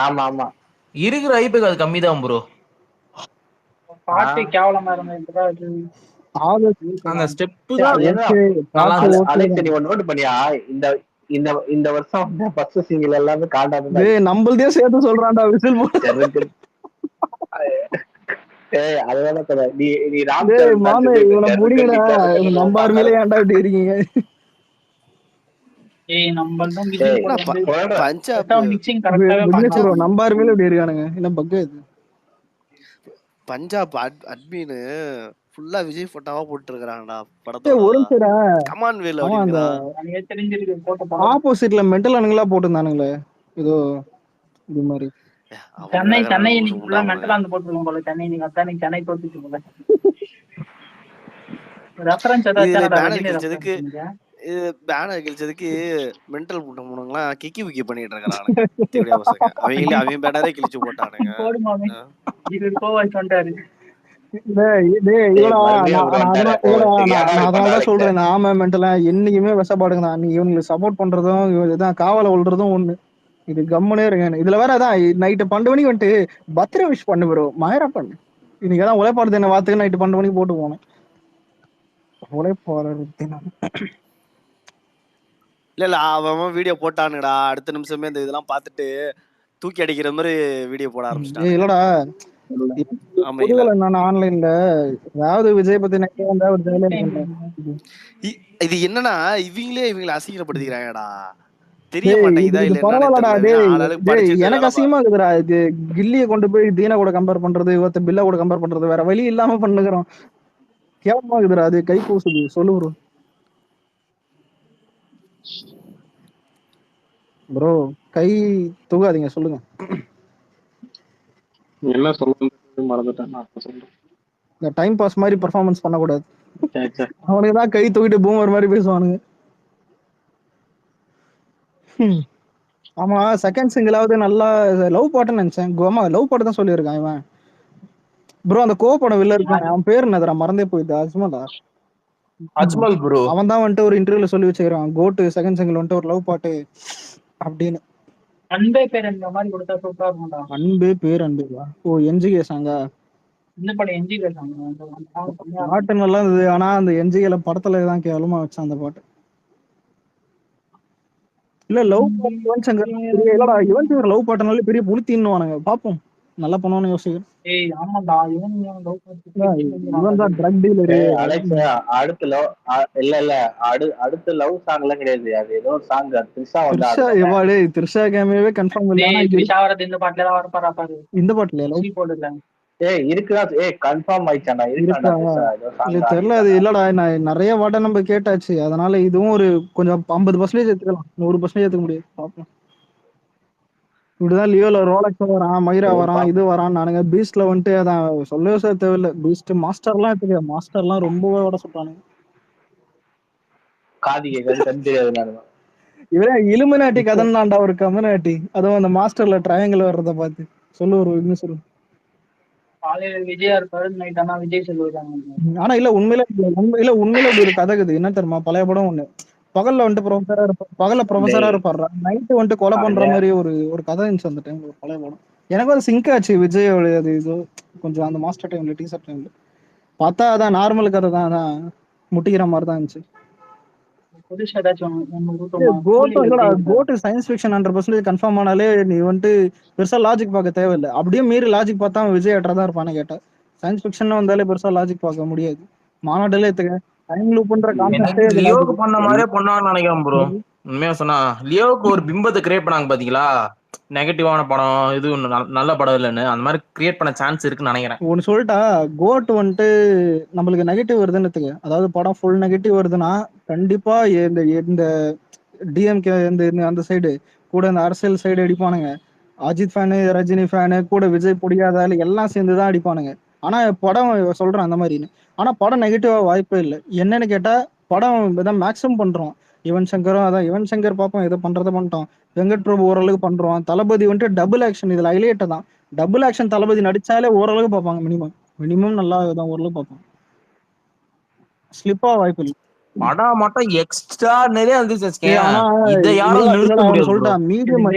ஆமா ஆமா இருக்கிற ஐபிக்கு அது கம்மி தான் ப்ரோ. பாட்டு கேவலமா இருந்தது. அந்த ஸ்டெப் தான் நல்லா அலெக்ஸ் நீ நோட் பண்ணியா? இந்த இந்த இந்த வருஷம் ஃபர்ஸ்ட் சிங்கிள் எல்லாமே காண்டாது. டேய் நம்மளதே சேர்த்து சொல்றான்டா விசில் போடு. ஏய் அதனால சொல்ற நீ ராம் டேய் மாமே இவனை புடிங்கடா. நம்ம ஆர்மில ஏன்டா இப்படி இருக்கீங்க? ஏய் நம்மளதான் விசில் போடுறது. பஞ்சாப் மிக்சிங் கரெக்ட்டாவே பண்ணோம். நம்ம ஆர்மில இப்படி இருக்கானுங்க. என்ன பக் இது? பஞ்சாப் அட்மின் ஃபுல்லா விஜய் போட்டோவா போட்டு இருக்காங்கடா படத்தோட. ஒரு சரா கமான் வேல் அந்த எனக்கு தெரிஞ்சிருக்கு போட்ட ஆப்போசிட்ல மென்டல் அனுங்களா போட்டுருந்தானுங்களே ஏதோ இது மாதிரி. சென்னை இன்னைக்கு ஃபுல்லா மென்டல் அந்த போட்டுருக்கோம் போல. சென்னை நீங்க அதான் நீங்க சென்னை தோத்துச்சு போல. ரெஃபரன்ஸ் கிழிச்சதுக்கு இது பேனர் கிழிச்சதுக்கு மென்டல் போட்ட மூணுங்களாம் கிக்கி விக்கி பண்ணிட்டு இருக்கானுங்க. தேவடியா பசங்க அவங்க பேனரே கிழிச்சு போட்டானுங்க. சொல்றேன் ஆமா மென்டலா என்னைக்குமே விஷப்பாடுங்க தான். நீ இவங்களுக்கு சப்போர்ட் பண்றதும் இதுதான் காவலை விழுறதும் ஒண்ணு. இது கம்முனே இருங்க. இதுல வேற அதான் நைட்டு 12 மணிக்கு வந்துட்டு பர்த்டே விஷ் பண்ணு ப்ரோ. மயரா பண்ணு. இன்னைக்கு தான் உழைப்பாடு என்ன வாத்துக்கு நைட்டு 12 மணிக்கு போட்டு போனேன். உழைப்பாடு இல்ல அவன் வீடியோ போட்டானுடா. அடுத்த நிமிஷமே இந்த இதெல்லாம் பார்த்துட்டு தூக்கி அடிக்கிற மாதிரி வீடியோ போட ஆரம்பிச்சிட்டான். இல்லடா நான் ஆன்லைன்ல ஏதாவது விஜய் பத்தி இது என்னன்னா இவங்களே அசிங்கப்படுத்திக்கிறாங்கடா. தெரிய மாட்டேங்குதா இல்ல எனக்கு அசிங்கமா இருக்குதுடா. இது கில்லிய கொண்டு போய் தீனா கூட கம்பேர் பண்றது, ஒருத்த பில்லா கூட கம்பேர் பண்றது வேற வழி இல்லாம பண்ணுகிறோம். கேவலமா இருக்குதுடா. அது கை கூசுது. சொல்லு ப்ரோ கை தூக்காதீங்க. சொல்லுங்க என்ன சொல்ல மறந்துட்டேன். இந்த டைம் பாஸ் மாதிரி பெர்ஃபார்மன்ஸ் பண்ணக்கூடாது. அவனுக்கு தான் கை தூக்கிட்டு பூமர் மாதிரி பேசுவானுங்க. ஆமா செகண்ட் சிங்கிளாவது நல்லா லவ் பாட்டுன்னு நினைச்சேன். கோமா லவ் பாட்டு தான் சொல்லியிருக்கான் இவன். ப்ரோ அந்த கோ படம் வெளில இருக்கான். அவன் பேர் என்னதுடா மறந்தே போயிடுது. அஜ்மல் ப்ரோ. அவன் தான் வந்துட்டு ஒரு இன்டர்வியூல சொல்லி வச்சுக்கிறான் கோட்டு செகண்ட் சிங்கிள் வந்துட்டு ஒரு லவ் பாட்டு அப்படின்னு. அன்பே பேர் அந்த மாதிரி கொடுத்தா சூப்பரா இருக்கும்டா. அன்பே பேர் அன்புவா? ஓ என்ஜிகே சாங்கா? இந்த படம் என்ஜிகே சாங் பாட்டு நல்லா இருந்தது. ஆனா அந்த என்ஜிகேல படத்துல தான் கேவலமா வச்சான் அந்த பாட்டு. இல்ல லவ் பாட்டு யுவன் சங்கர் இல்லடா. யுவன் சங்கர் லவ் பாட்டுனாலே பெரிய புளுத்தின்னுவானுங்க. பாப்போம் நல்லா பண்ணுவான்னு யோசிக்கிறேன். ஏய் ஆமாடா இவன் தான் ட்ரக் டீலரு. அலெக்ஸ் அடுத்த லவ் இல்ல அடுத்த லவ் சாங் எல்லாம் கிடையாது. அது ஏதோ சாங் த்ரிஷா வந்து த்ரிஷா எவாடே த்ரிஷா கேமியாவே கன்ஃபார்ம் இல்ல. ஆனா த்ரிஷா வரது இந்த பாட்டுல தான் வரப்பாரா பாரு. இந்த பாட்டுல லவ் போடுல இருக்குதா? கன்ஃபார்ம் ஆயிச்சாண்டா. இருக்கா தெரியல. அது இல்லடா, நான் நிறைய வாட்டை நம்ம கேட்டாச்சு. அதனால இதுவும் ஒரு கொஞ்சம் 50% எடுத்துக்கலாம், 100% எடுத்துக்க முடியாது. பாப்போம். இப்படிதான் லியோல ரோலக்ஸ் வரான், மைரா வரான், இது வரான். நானுங்க பீஸ்ட்ல வந்துட்டு அதான் சொல்லவே சார் தேவையில்ல. பீஸ்ட் மாஸ்டர்லாம் எடுத்துக்க, மாஸ்டர்லாம் ரொம்பவே விட சொல்றானுங்க. காதி கேட்கறது கண் தெரியாது. இவரே இலுமினாட்டி கதன்னாண்டா ஒரு கம்யூனிட்டி. அதுவும் அந்த மாஸ்டர்ல ட்ரையாங்கிள் வர்றத பார்த்து சொல்லு ஒரு இன்னும் சொல்லு. காலையில விஜயா இருப்பாரு, நைட் ஆனா விஜய் சொல்லுவாங்க. ஆனா இல்ல உண்மையில இப்படி ஒரு கதை இருக்குது. என்ன தெரியுமா, பழைய படம் ஒண்ணு. பகல்ல வந்துட்டு ப்ரொஃபஸரா இருப்பாரு, பகல்ல ப்ரொஃபஸரா இருப்பாரு, நைட்டு வந்துட்டு கொலை பண்ற மாதிரி ஒரு கதை இருந்துச்சு அந்த டைம்ல, ஒரு பழைய படம். எனக்கு அது சிங்க் ஆச்சு விஜய் அது இது கொஞ்சம் அந்த மாஸ்டர் டைம்ல டீசர் டைம்ல பார்த்தா அதான் நார்மல் கதை தான், அதான் முட்டிக்கிற மாதிரி தான் இருந்துச்சு. கோட்டு சயின்ஸ் ஃபிக்ஷன் 100% கன்ஃபார்ம் ஆனாலே நீ வந்துட்டு பெருசா லாஜிக் பார்க்க தேவையில்லை. அப்படியே மீறி லாஜிக் பார்த்தா விஜய் ஏற்றா தான் இருப்பான்னு கேட்டா. சயின்ஸ் ஃபிக்ஷன் வந்தாலே பெருசா லாஜிக் பார்க்க முடியாது. மாநாடுல டைம் லூப்ன்ற கான்செப்டே லியோக்கு பண்ண மாதிரியே பண்ணான்னு நினைக்கிறேன் ப்ரோ. உண்மையா சொன்னா லியோக்கு ஒரு பிம்பத்தை கிரியேட் பண்ணாங்க பாத்தீங்களா, நெகட்டிவான படம் இது நல்ல படம் இல்லைன்னு, அந்த மாதிரி கிரியேட் பண்ண சான்ஸ் இருக்குன்னு நினைக்கிறேன். ஒன்னு சொல்லிட்டா, கோட் வந்துட்டு நம்மளுக்கு நெகட்டிவ் வருதுன்னு எடுத்துக்க, அதாவது படம் ஃபுல் நெகட்டிவ் வருதுன்னா கண்டிப்பா இந்த டிஎம்கே அந்த சைடு கூட இந்த அரசியல் சைடு அடிப்பானுங்க. அஜித் ஃபேனு, ரஜினி ஃபேனு, கூட விஜய் பிடிக்காதால எல்லாம் சேர்ந்துதான் அடிப்பானுங்க. ஆனா படம் சொல்றேன் அந்த மாதிரின்னு. ஆனா படம் நெகட்டிவா வாய்ப்பே இல்லை. என்னன்னு கேட்டா, படம் இதான் மேக்ஸிமம் பண்றோம். யுவன் சங்கரும் அதான் யுவன் சங்கர் பார்ப்போம், எதை பண்றதை பண்ணிட்டோம். வெங்கட் பிரபு ஓரளவுக்கு பண்றோம். தளபதி வந்துட்டு டபுள் ஆக்ஷன், இதுல ஹைலைட் தான். டபுள் ஆக்ஷன் தளபதி நடிச்சாலே ஓரளவுக்கு பார்ப்பாங்க. மினிமம் நல்லா தான் ஓரளவுக்கு பார்ப்பாங்க. ஸ்லிப்பா வாய்ப்பு இல்லை. படம் மட்டும் எக்ஸ்ட்ரா நிறைய இருந்துச்சு. இத யாரும் நிறுத்த முடியாது. சொல்லிட்டா மீடியம்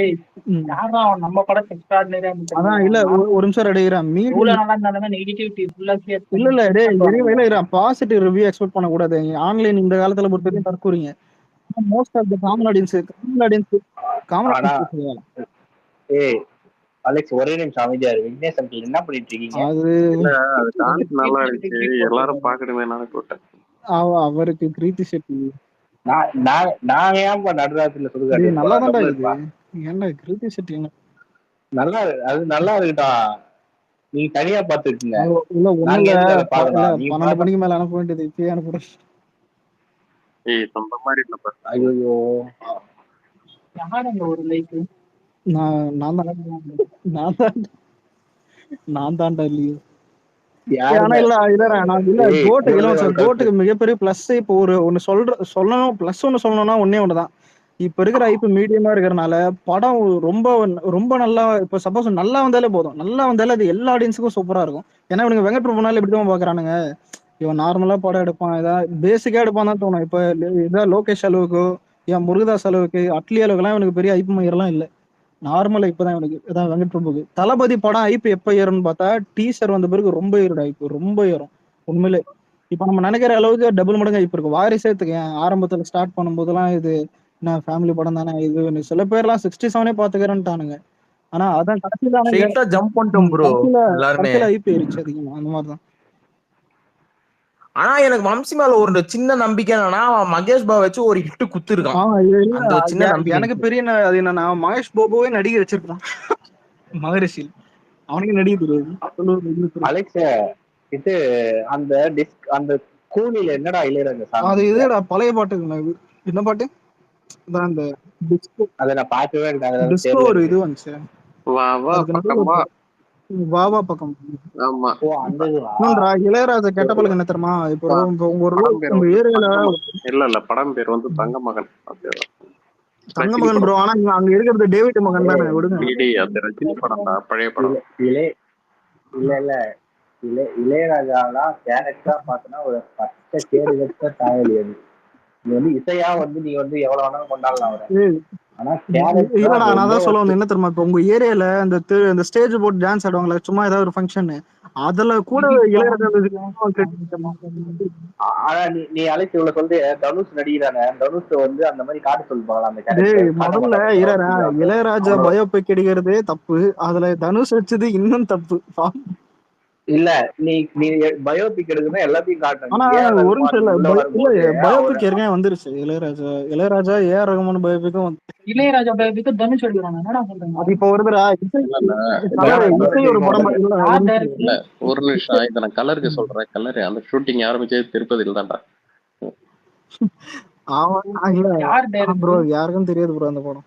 யாரா நம்ம படம் எக்ஸ்ட்ரா நிறைய அதான் இல்ல ஒரு நிமிஷம் ரெடிக்கிறேன். இல்ல டேய் பாசிட்டிவ் ரிவ்யூ எக்ஸ்பெக்ட் பண்ண கூடாது. ஆன்லைன் இந்த காலத்துல பொறுத்தவரைக்கும் தற்கூறீங்க. Most of the common audience Alex ஒரே நிமிஷம் அமைதியா இரு. விக்னேஷ் அங்கிள் என்ன பண்ணிட்டு இருக்கீங்க? அது நல்லா இருந்துச்சு, எல்லாரும் பாக்கணுமே நான் போட்டேன். அவருக்கு கிரீத்தி செட்டி நான் ஏன்பா நடுராத்திரில சொல்லுங்க, நல்லா தான்டா இருக்கு. என்ன கிரீத்தி செட்டி நல்லா, அது நல்லா இருக்குடா. நீங்க தனியா பாத்துக்கீங்க. இல்ல 12 மணிக்கு மேல அனுப்ப வேண்டியது இப்பயே அனுப்புறேன். சொந்த மாதிரி இல்ல. ஐயோ யாருங்க ஒரு லைக் நான் தான்டா இல்லையோ. கோட்டுக்கு மிகப்பெரிய பிளஸ் இப்போ ஒன்னு சொல்லணும். பிளஸ் ஒன்னு சொல்லணும்னா ஒண்ணுதான், இப்ப இருக்கிற ஐப்பு மீடியமா இருக்கிறனால படம் ரொம்ப ரொம்ப நல்லா, இப்ப சப்போஸ் நல்லா வந்தாலே போதும், நல்லா வந்தாலே அது எல்லா ஆடியன்ஸுக்கும் சூப்பரா இருக்கும். ஏன்னா இவனுக்கு வெங்கட் பிரபுனால இப்படிதான் பாக்குறானுங்க. இவன் நார்மலா படம் எடுப்பான், ஏதாவது பேசிக்கா எடுப்பான் தான் தோணும். இப்ப ஏதாவது லோகேஷ் அளவுக்கு, ஏன் முருகதாஸ் அளவுக்கு, அட்லி அளவுக்கு எல்லாம் இவனுக்கு பெரிய ஐப்பு மயிரெல்லாம் இல்ல. நார்மலா இப்பதான் இவனுக்கு இதான் வெங்கட் பிரபுக்கு. தளபதி படம் ஐப்பு எப்ப ஏறும்னு பார்த்தா டீசர் வந்த பிறகு ரொம்ப ஏறும் ஐப்பு, ரொம்ப ஏறும் உண்மையிலே. இப்ப நம்ம நினைக்கிற அளவுக்கு டபுள் மடங்கு ஐப்பு இருக்கு. வாரிசேத்துக்கு ஆரம்பத்துல ஸ்டார்ட் பண்ணும் போதெல்லாம் இது என்ன ஃபேமிலி படம் தானே இது, சில பேர்லாம் 67 பாத்துக்கிறேன்ட்டானுங்க. ஆனா அதான் கடைசியில ஜம்ப் பண்ணிட்டோம் ப்ரோ எல்லாரும். ஐப்பு ஏறிச்சு அதிகமா, அந்த மாதிரிதான். ஆனா எனக்கு வம்சி மேல ஒரு சின்ன நம்பிக்கை என்னன்னா, மகேஷ் பாபு வச்சு ஒரு ஹிட் குத்துருக்கான். எனக்கு பெரிய அது என்ன, மகேஷ் பாபுவே நடிகை வச்சிருக்கான் மகரிஷி, அவனுக்கு நடிகை தெரியாது. அலெக்ஸ் இது அந்த டிஸ்க் அந்த கூலில என்னடா இளையராஜா அது இதுடா பழைய பாட்டு. என்ன பாட்டு அந்த டிஸ்கோ, அத நான் பார்க்கவே இல்லை. டிஸ்கோ ஒரு இது வந்துச்சு, வாவா பக்கம். ஆமா இளையராஜா கெட்ட பழக்கம் என்ன தெரியுமா, இப்போ உங்க ஏரியால இல்ல படம் பேர் வந்து தங்க மகன். தங்க மகன் ப்ரோ. ஆனா அங்க இருக்கிறது டேவிட் மகன் தானே, விடுங்க. ரஜினி படம் தான், பழைய படம். இல்ல இளையராஜாலாம் கேரக்டரா பார்த்தனா ஒரு பச்சை கேடு கட்ட தாயலி. அது நீ வந்து இசையா வந்து நீ வந்து எவ்வளவு வேணாலும் கொண்டாடலாம் அவரை. இல்லடா நான் தான் சொல்ல வந்து என்ன தெரியுமா, இப்போ உங்க ஏரியால அந்த ஸ்டேஜ் போட்டு டான்ஸ் ஆடுவாங்களா சும்மா ஏதாவது ஒரு ஃபங்க்ஷன், அதுல கூட இளையராஜா ஆனா நீ அழைச்சு இவ்வளவு சொல்லிட்டு தனுஷ் நடிக்கிறானே, தனுஷ் வந்து அந்த மாதிரி காட்ட சொல்லுவாங்களா அந்த டேய் கேரக்டர் காட்ட முதல்ல மாட்டாங்க. இளையராஜா பயோபிக் எடுக்கிறதே தப்பு, அதுல தனுஷ் வச்சது இன்னும் தப்பு. இல்ல நீ நீ பயோபிக் எடுக்கணும் எல்லாத்தையும் காட்டணும். ஆனா நீ ஏன் ஒரு நிமிஷம் இல்ல, உள்ள வரும்போது பயோபிக் ஏற்கனவே வந்துருச்சு. இளையராஜா ஏஆர் ரகுமான் பயோபிக்கும் இளையராஜா பயோபிக் தனுஷ் எடுக்கிறாங்க. என்னடா சொல்றீங்க? அது இப்ப வருதுடா. இசை ஒரு படம் இல்ல ஒரு நிமிஷம், இதை நான் கலருக்கு சொல்றேன். கலர் அந்த ஷூட்டிங் ஆரம்பிச்சது திருப்பதியில் தான்டா. ப்ரோ யாருக்கும் தெரியாது ப்ரோ அந்த படம்.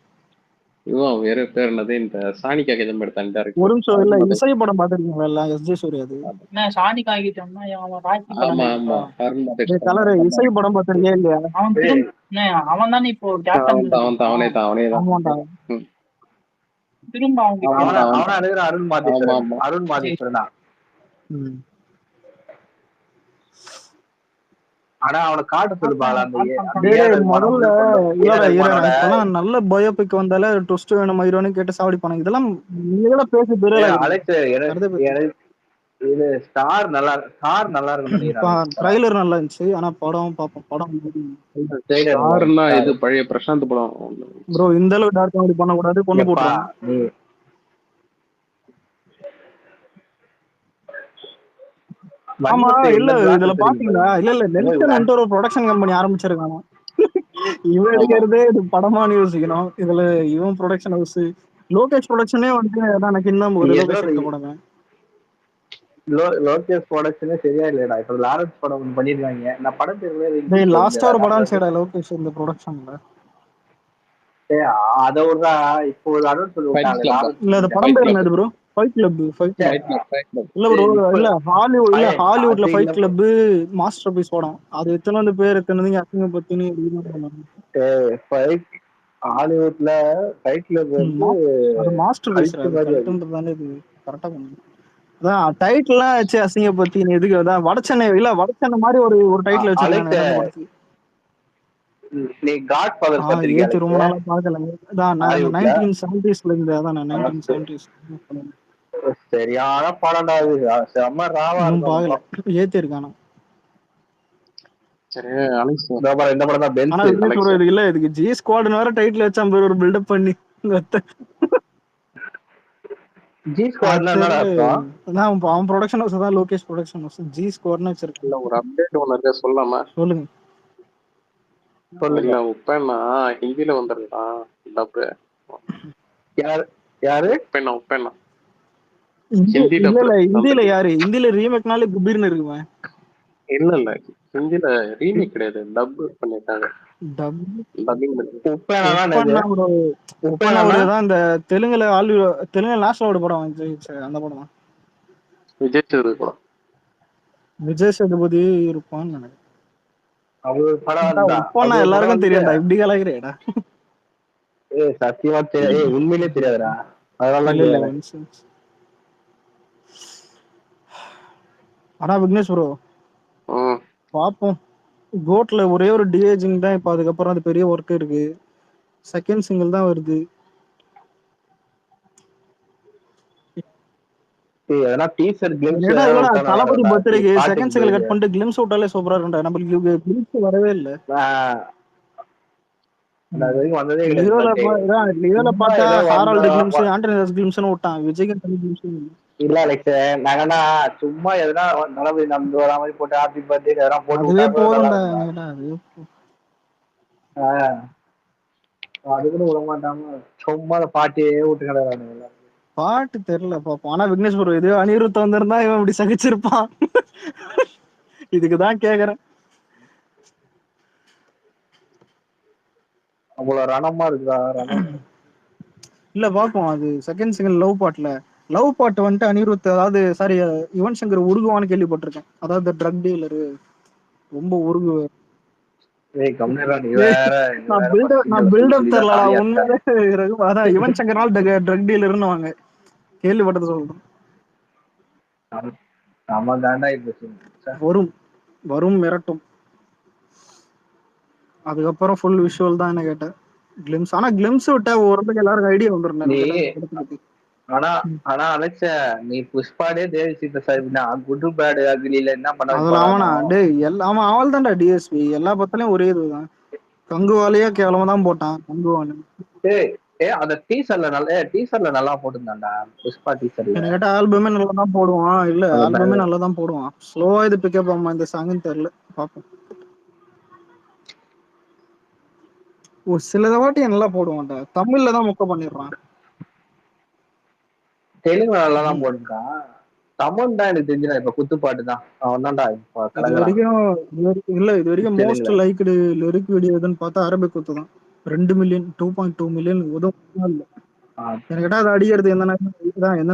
இவன் வேற பேர் என்னது, இந்த சாணிக்கா கதம் எடுத்தாங்க. ஒரு நிமிஷம் இல்ல, இசை படம் பாத்துருக்கீங்களா? எஸ்ஜே சூர்யா. அது சாணிக்கா கதம்னா அவன் ராக்கி ஆமா ஆமா கலர் இசை படம் பாத்துருக்கியா இல்லையா? அவன் தானே இப்போ கேப்டன். அவனே தான் திரும்ப அவனா அருண் மாதேஸ்வரனா. ஆனா அவனை காட்ட சொல்லுவாங்களா அந்த நல்ல பயோபிக் வந்தாலே ட்விஸ்ட் வேணும் ஹீரோன்னு கேட்டு சாவடி பண்ணாங்க. இதெல்லாம் பேசி இது ஸ்டார் நல்லா இருக்கும் நினைக்கிறேன். ட்ரைலர் நல்லா இருந்துச்சு. ஆனா படம் பாப்போம். படம் இது பழைய பிரசாந்த் படம் ப்ரோ. இந்த அளவுக்கு டார்க் காமெடி பண்ண கூடாது, கொண்டு போடுறாங்க. ஆமா இல்ல இதுல பாத்தீங்களா? இல்ல நெல்சன் ஒரு ப்ரொடக்ஷன் கம்பெனி ஆரம்பிச்சிருக்காங்க. இவன் எடுக்கிறதே இது படமானு யோசிக்கணும். இதுல இவன் ப்ரொடக்ஷன் ஹவுஸ் லோகேஷ் ப்ரொடக்ஷனே வந்து எனக்கு இன்னும் ஒரு லோகேஷ் படம் லோகேஷ் ப்ரொடக்ஷனே சரியா இல்லடா. இப்ப லாரன்ஸ் படம் பண்ணிருக்காங்க. நான் படம் பேர் லாஸ்ட் ஒரு படம் சேடா லோகேஷ் இந்த ப்ரொடக்ஷன்ல. அத ஒரு இப்போ அருண் சொல்லுவாங்க. இல்ல அந்த படம் பேர் என்னது ப்ரோ? Fight club. இல்ல ப்ரோ, இல்ல ஹாலிவுட்ல ஃபைட் கிளப் மாஸ்டர் பீஸ் படம். அது எத்தனை பேர் எத்தனை அசிங்க பத்தினி ஹாலிவுட்ல ஃபைட் கிளப் அது மாஸ்டர் பீஸ். கரெக்டா பண்ணுங்க. அதான் டைட்டில்லாம் வச்சு அசிங்க பத்தினி எதுக்கு? அதான் வடச்சென்னை இல்ல வடச்சென்னை மாதிரி ஒரு டைட்டில் வச்சிருக்காங்க. நீ காட் ஃபாதர் பாத்திருக்கியா? ரொம்ப நாளா பார்க்கல. அதான் 1970s இருந்து. அதான் 1970s சரியான படம்டா அது. செம்ம ராவா இருக்கும். ஏத்திருக்கானா? சரி அலெக்ஸ் இந்த படம் தான் பென்ஸ். இல்ல இதுக்கு ஜி ஸ்குவாட்னு வேற டைட்டில் வச்சா பேர் ஒரு பில்டப் பண்ணி. ஜி ஸ்குவாட்னா என்னடா அர்த்தம்? அதான் அவன் ப்ரொடக்ஷன் ஹவுஸ் தான் லோகேஷ் ப்ரொடக்ஷன் ஹவுஸ். ஜி ஸ்குவாட்னு வச்சிருக்கேன். இல்ல ஒரு அப்டேட் ஒன்னு இருக்க சொல்லாமா? சொல்லுங்க. இல்ல உப்பேனா ஹிந்தில வந்திருக்கான் டப். யாரு உப்பேனா ஹிந்தில யாரு? ஹிந்தில ரீமேக்னாலே குபீர்னு இருக்குமா? இல்ல ஹிந்தில ரீமேக் கிடையாது, டப் பண்ணிட்டாங்க. இந்த தெலுங்குல நேஷனலோட படம் அந்த படம் தான். விஜய் சேதுபதி படம். விஜய் சேதுபதி இருப்பான்னு நினைக்கிறேன். உப்பானா எல்லாருக்கும் தெரியாதா? இப்படி கலாய்க்கிறேடா. சத்தியமா தெரியாது. உண்மையிலே தெரியாதுடா. அதனால ஆனா விக்னேஷ் ப்ரோ பாப்போம். கோட்ல ஒரே ஒரு டிஏஜிங் தான். இப்ப அதுக்கப்புறம் அது பெரிய ஒர்க் இருக்கு. செகண்ட் சிங்கிள் தான் வருது. தளபதி பர்த்டேக்கு செகண்ட் சிங்கிள் கட் பண்ணிட்டு கிளிம்ஸ் விட்டாலே சூப்பரா இருக்கும்டா. நம்மளுக்கு கிளிம்ஸ் வரவே இல்லை. இதுல பார்த்தா ஹாரால்டு கிளிம்ஸ், ஆண்டனி தாஸ் கிளிம்ஸ்னு விட்டான். விஜய்க்கு தனி கிளிம்ஸ் இல்ல அலெக்ஸ், நாங்கன்னா சும்மா எதுனா தளபதி நம்பி வர மாதிரி போட்டு ஹாப்பி பர்த்டே எதனா போட்டு அது கூட விட மாட்டாம சும்மா பாட்டியே விட்டு கிடக்குறாங்க. பாட்டு தெரியல பாப்போம். ஆனா விக்னேஷ் ப்ரோ இது அனிருத் வந்திருந்தா இவன் இப்படி சகிச்சிருப்பான். இதுக்குதான் கேக்குறேன். அவ்வளவு ரணமா இருக்குதா? இல்ல பாப்போம். அது செகண்ட் சிங்கிள் லவ் பாட்டு வந்துட்டு அனிருத், அதாவது சாரி யுவன் சங்கர் உருகுவான்னு கேள்விப்பட்டிருக்கேன். அதாவது ட்ரக் டீலரு ரொம்ப உருகு. அதான் யுவன் சங்கர்னால ட்ரக் டீலர்னு வாங்க கேள்விப்பட்டது சொல்றேன். வரும் மிரட்டும். அதுக்கப்புறம் ஃபுல் விஷுவல் தான் என்ன கேட்டேன். கிளிம்ஸ். ஆனா கிளிம்ஸ் விட்டா ஓரளவுக்கு எல்லாருக்கும் ஐடியா வந்துடும். ஆனா அலெக்ச நீ புஷ்பாடே தேவிஸ்ரீ பிரசாத்னா குட் பேட் அக்லில என்ன பண்ண அதுல போறானோ அவனா டேய் அவன் அவள் தான்டா டிஎஸ்பி எல்லா பத்திலையும் ஒரே இதுதான். கங்குவாலேயே கேவலமா தான் போட்டான் கங்குவானு. அந்த டீசர்ல நல்லா போட்டுருந்தான்டா புஷ்பா டீசர்ல. எனக்கு கேட்ட ஆல்பமே நல்லா தான் போடுவான். இல்ல ஆல்பமே நல்லா தான் போடுவான். ஸ்லோவா இது பிக்கப் ஆமா இந்த சாங்குன்னு தெரியல பாப்போம். ஒரு சில வாட்டி நல்லா போடுவான்டா. தமிழ்ல தான் முக்க பண்ணிடுறான். தெலுங்கு நல்லா தான் போட்டுருக்கான். தமிழ் தான் எனக்கு தெரிஞ்சு இப்ப குத்துப்பாட்டு தான் அவன் தான்டா இது வரைக்கும் மோஸ்ட் லைக்டு லிரிக் வீடியோ எதுன்னு பார்த்தா அரபிக் குத்து தான். 2 மில்லியன் 2.2 மில்லியன் உதவும் இல்ல. எனக்கு கேட்டா அதை அடிக்கிறது எந்த